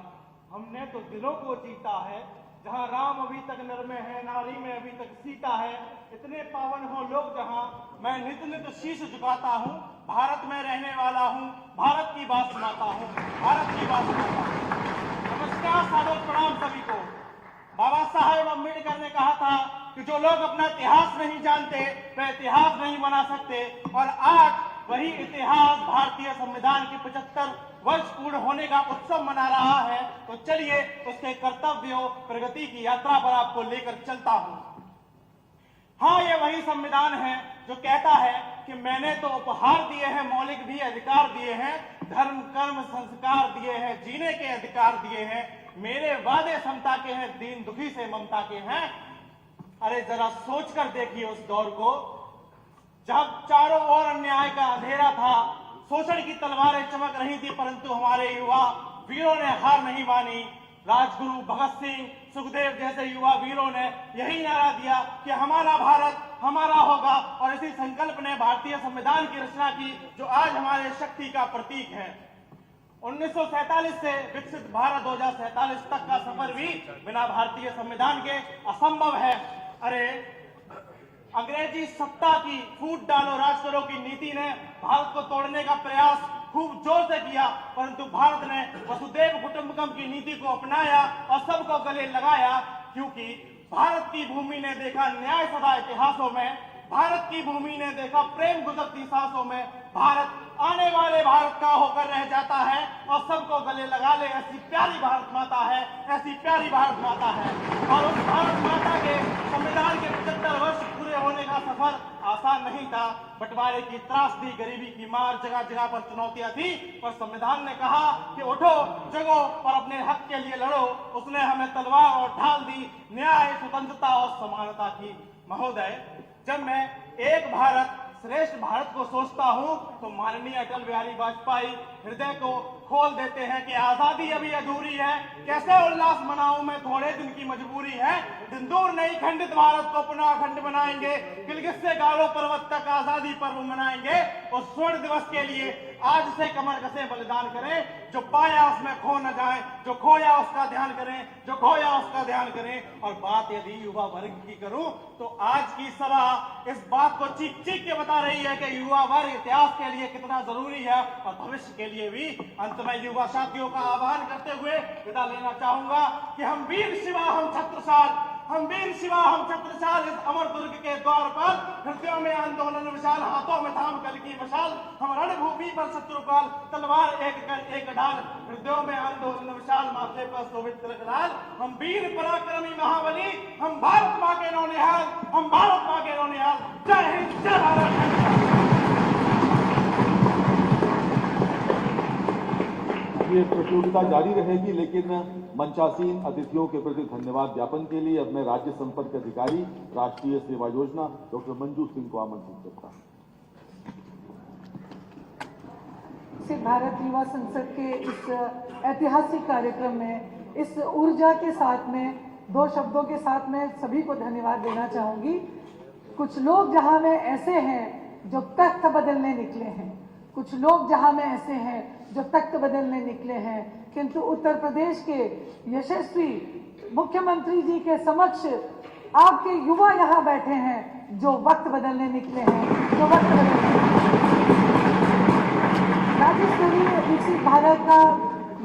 हमने तो दिलों को जीता है। जहां राम अभी तक नर में है, नारी में अभी तक सीता है, इतने पावन हो लोग जहां मैं नित नित शीश झुकाता हूं। भारत में रहने वाला हूं, भारत की बात सुनाता हूं, भारत की बात सुनाता हूं। नमस्कार, सादर प्रणाम सभी को। बाबा साहेब अम्बेडकर ने कहा था कि जो लोग अपना इतिहास नहीं जानते वे इतिहास नहीं बना सकते, और आज वही इतिहास भारतीय संविधान के 75 वर्ष पूर्ण होने का उत्सव मना रहा है। तो चलिए उसके कर्तव्यों, प्रगति की यात्रा पर आपको लेकर चलता हूं। हाँ, ये वही संविधान है जो कहता है कि मैंने तो उपहार दिए हैं, मौलिक भी अधिकार दिए हैं, धर्म कर्म संस्कार दिए हैं, जीने के अधिकार दिए हैं, मेरे वादे समता के हैं, दीन दुखी से ममता के हैं। अरे जरा सोच कर देखिए उस दौर को जब चारों ओर अन्याय का अंधेरा था, शोषण की तलवारें चमक रही थी, परंतु हमारे युवा वीरों ने हार नहीं मानी। राजगुरु भगत सिंह, सुखदेव जैसे युवा वीरों ने यही नारा दिया कि हमारा भारत हमारा होगा, और इसी संकल्प ने भारतीय संविधान की रचना की जो आज हमारे शक्ति का प्रतीक है। 1947 से विकसित भारत 2047 तक का सफर भी बिना भारतीय संविधान के असंभव है। अरे अंग्रेजी सत्ता की फूट डालो राज करो की नीति ने भारत को तोड़ने का प्रयास खूब जोर से किया, परंतु भारत ने वसुधैव कुटुंबकम की नीति को अपनाया और सबको गले लगाया, क्योंकि भारत की भूमि ने देखा न्याय सदा इतिहासों में, भारत की भूमि ने देखा प्रेम गुजरती सांसों में। भारत आने वाले भारत का होकर रह जाता है और सबको गले लगा ले, ऐसी प्यारी भारत माता है, ऐसी प्यारी भारत माता है। और उस भारत माता के संविधान के 75 वर्ष पूरे होने का सफर आसान नहीं था। बंटवारे की त्रासदी, गरीबी की मार, जगह जगह पर चुनौतियां थी, पर संविधान ने कहा कि उठो, जगो और अपने हक के लिए लड़ो। उसने हमें तलवार और ढाल दी, न्याय, स्वतंत्रता और समानता की। महोदय, जब मैं एक भारत श्रेष्ठ भारत को सोचता हूं तो माननीय अटल बिहारी वाजपेयी हृदय को खोल देते हैं कि आजादी अभी अधूरी है, कैसे उल्लास मनाऊं मैं, थोड़े दिन की मजबूरी है। दिन दूर नहीं, खंडित भारत को पुनः अखंड बनाएंगे, गिलगित से गारो पर्वत तक आजादी पर्व मनाएंगे। और स्वर्ण दिवस के लिए आज से कमर कसे बलिदान करें, जो पाया उसमें खो न जाए, जो खोया उसका ध्यान करें, जो खोया उसका ध्यान करें। और बात यदि युवा वर्ग की करूं तो आज की सभा इस बात को चीख चीख के बता रही है कि युवा वर्ग इतिहास के लिए कितना जरूरी है और भविष्य के लिए भी। अंत में युवा साथियों का आह्वान करते हुए विदा लेना चाहूंगा कि हम वीर शिवा हम छत्रसाल, हम वीर शिवा हम छत्रसाल, इस अमर दुर्ग के द्वार पर हृदयों में आंदोलन विशाल, हाथों में थाम कल की मशाल, हम रणभूमि पर शत्रुपाल, तलवार एक कर एक ढाल, हृदयों में आंदोलन विशाल, माथे पर शोभित तिलक लाल। हम वीर पराक्रमी महाबली, हम भारत माँ के नौनिहाल, हम भारत माँ के नौनिहाल। जय हिंद, जय भारत। ये प्रतियोगिता जारी रहेगी, लेकिन मंचासीन अतिथियों के प्रति धन्यवाद ज्ञापन के लिए अब मैं राज्य संपर्क अधिकारी राष्ट्रीय सेवा योजना डॉक्टर मंजू सिंह को आमंत्रित करता हूं। भारत युवा संसद के इस ऐतिहासिक कार्यक्रम में इस ऊर्जा के साथ में 2 शब्दों के साथ में सभी को धन्यवाद देना चाहूंगी। कुछ लोग जहां में ऐसे हैं जो तख्त बदलने निकले हैं, कुछ लोग जहां में ऐसे हैं जो तख्त बदलने निकले हैं, किंतु उत्तर प्रदेश के यशस्वी मुख्यमंत्री जी के समक्ष आपके युवा यहाँ बैठे हैं जो वक्त बदलने निकले हैं, जो वक्त बदलने राज्य स्तरीय विकसित भारत का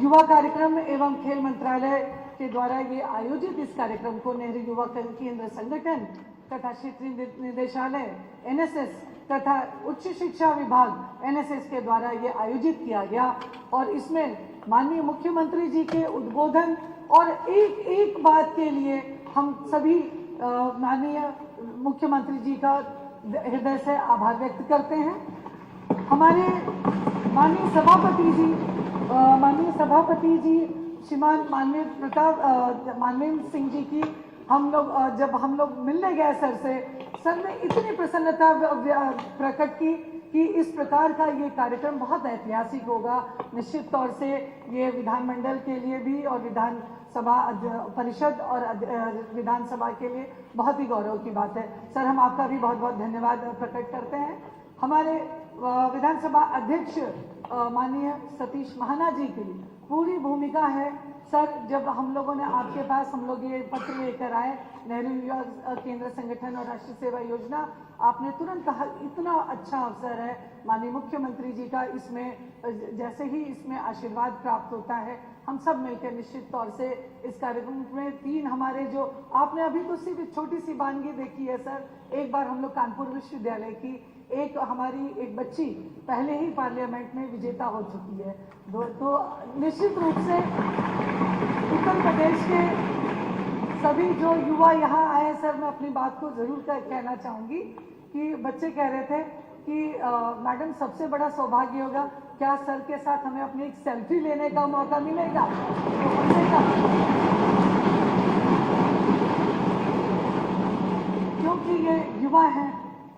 युवा कार्यक्रम एवं खेल मंत्रालय के द्वारा ये आयोजित इस कार्यक्रम को नेहरू युवा केंद्र संगठन तथा क्षेत्रीय निदेशालय NSS तथा उच्च शिक्षा विभाग NSS के द्वारा ये आयोजित किया गया और इसमें माननीय मुख्यमंत्री जी के उद्बोधन और एक एक बात के लिए हम सभी माननीय मुख्यमंत्री जी का हृदय से आभार व्यक्त करते हैं। हमारे माननीय सभापति जी श्रीमान माननीय सिंह जी की जब हम लोग मिलने गए सर ने इतनी प्रसन्नता प्रकट की कि इस प्रकार का ये कार्यक्रम बहुत ऐतिहासिक होगा। निश्चित तौर से ये विधानमंडल के लिए भी और विधानसभा परिषद और विधानसभा के लिए बहुत ही गौरव की बात है। सर, हम आपका भी बहुत बहुत धन्यवाद प्रकट करते हैं। हमारे विधानसभा अध्यक्ष माननीय सतीश महाना जी की पूरी भूमिका है। सर, जब हम लोगों ने आपके पास हम लोग ये पत्र लेकर आए नेहरू युवा केंद्र संगठन और राष्ट्रीय सेवा योजना, आपने तुरंत कहा इतना अच्छा अवसर है माननीय मुख्यमंत्री जी का, इसमें जैसे ही इसमें आशीर्वाद प्राप्त होता है हम सब मिलकर निश्चित तौर से इस कार्यक्रम में 3 हमारे जो आपने अभी तो सिर्फ एक छोटी सी वानगी देखी है सर। एक बार हम लोग कानपुर विश्वविद्यालय की हमारी एक बच्ची पहले ही पार्लियामेंट में विजेता हो चुकी है। तो निश्चित रूप से उत्तर प्रदेश के सभी जो युवा यहाँ आए सर, मैं अपनी बात को जरूर कहना चाहूंगी कि बच्चे कह रहे थे कि मैडम सबसे बड़ा सौभाग्य होगा क्या सर के साथ हमें अपनी एक सेल्फी लेने का मौका मिलेगा। क्योंकि ये युवा हैं,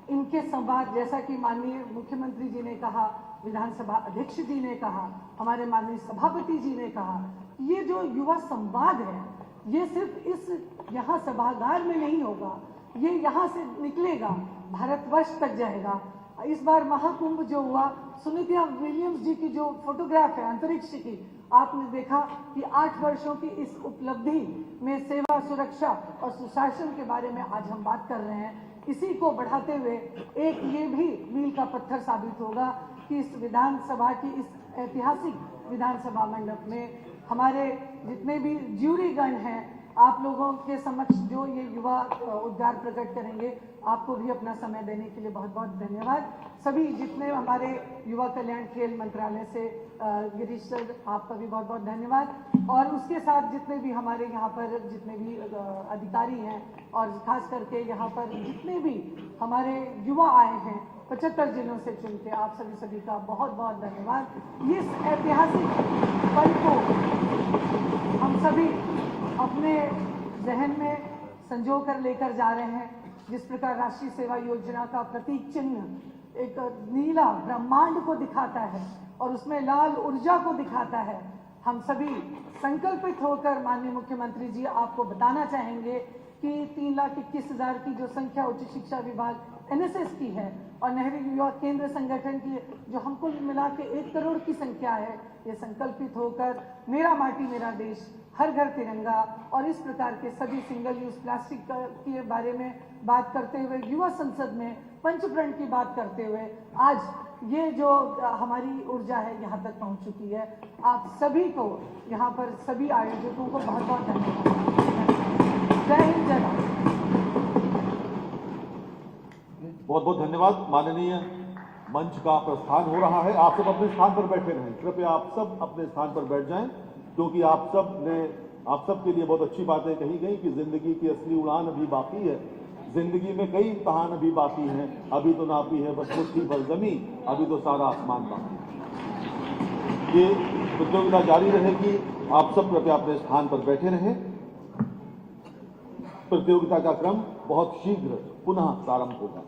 इनके संवाद जैसा कि माननीय मुख्यमंत्री जी ने कहा, विधानसभा अध्यक्ष जी ने कहा, हमारे माननीय सभापति जी ने कहा, ये जो युवा संवाद है ये सिर्फ इस यहाँ सभागार में नहीं होगा, ये यहाँ से निकलेगा, भारतवर्ष तक जाएगा। इस बार महाकुंभ जो हुआ, सुनीता विलियम्स जी की जो फोटोग्राफ है अंतरिक्ष की, आपने देखा कि 8 वर्षों की इस उपलब्धि में सेवा, सुरक्षा और सुशासन के बारे में आज हम बात कर रहे हैं। इसी को बढ़ाते हुए एक ये भी मील का पत्थर साबित होगा कि इस विधानसभा की इस ऐतिहासिक विधानसभा मंडप में हमारे जितने भी ज्यूरीगण हैं, आप लोगों के समक्ष जो ये युवा उद्गार प्रकट करेंगे, आपको भी अपना समय देने के लिए बहुत बहुत धन्यवाद। सभी जितने हमारे युवा कल्याण खेल मंत्रालय से गिरीश सर, आपका भी बहुत बहुत धन्यवाद। और उसके साथ जितने भी हमारे यहाँ पर जितने भी अधिकारी हैं और खास करके यहाँ पर जितने भी हमारे युवा आए हैं 75 जिलों से चुन के, आप सभी का बहुत बहुत धन्यवाद। इस ऐतिहासिक पल को हम सभी अपने जहन में संजो कर लेकर जा रहे हैं। जिस प्रकार राष्ट्रीय सेवा योजना का प्रतीक चिन्ह एक नीला ब्रह्मांड को दिखाता है और उसमें लाल ऊर्जा को दिखाता है, हम सभी संकल्पित होकर माननीय मुख्यमंत्री जी आपको बताना चाहेंगे कि 3,21,000 की जो संख्या उच्च शिक्षा विभाग NSS की है और नेहरू युवा केंद्र संगठन की जो हमको मिला के 1 करोड़ की संख्या है, ये संकल्पित होकर मेरा माटी मेरा देश, हर घर तिरंगा और इस प्रकार के सभी सिंगल यूज प्लास्टिक के बारे में बात करते हुए, युवा संसद में पंचप्रण की बात करते हुए आज ये जो हमारी ऊर्जा है यहाँ तक पहुँच चुकी है। आप सभी को यहाँ पर सभी आयोजकों को बहुत बहुत धन्यवाद। जय हिंद, जय भारत। बहुत बहुत धन्यवाद। माननीय मंच का प्रस्थान हो रहा है। आप सब अपने स्थान पर बैठे रहें, कृपया आप सब अपने स्थान पर बैठ जाएं, क्योंकि आप सब के लिए बहुत अच्छी बातें कही गई कि जिंदगी की असली उड़ान अभी बाकी है। जिंदगी में कई इम्तिहान अभी बाकी हैं, अभी तो नापी है बस मुट्ठी भर जमीन, अभी तो सारा आसमान बाकी है। ये प्रतियोगिता जारी रहेगी। आप सब कृपया अपने स्थान पर बैठे रहें। प्रतियोगिता का क्रम बहुत शीघ्र पुनः प्रारंभ होगा।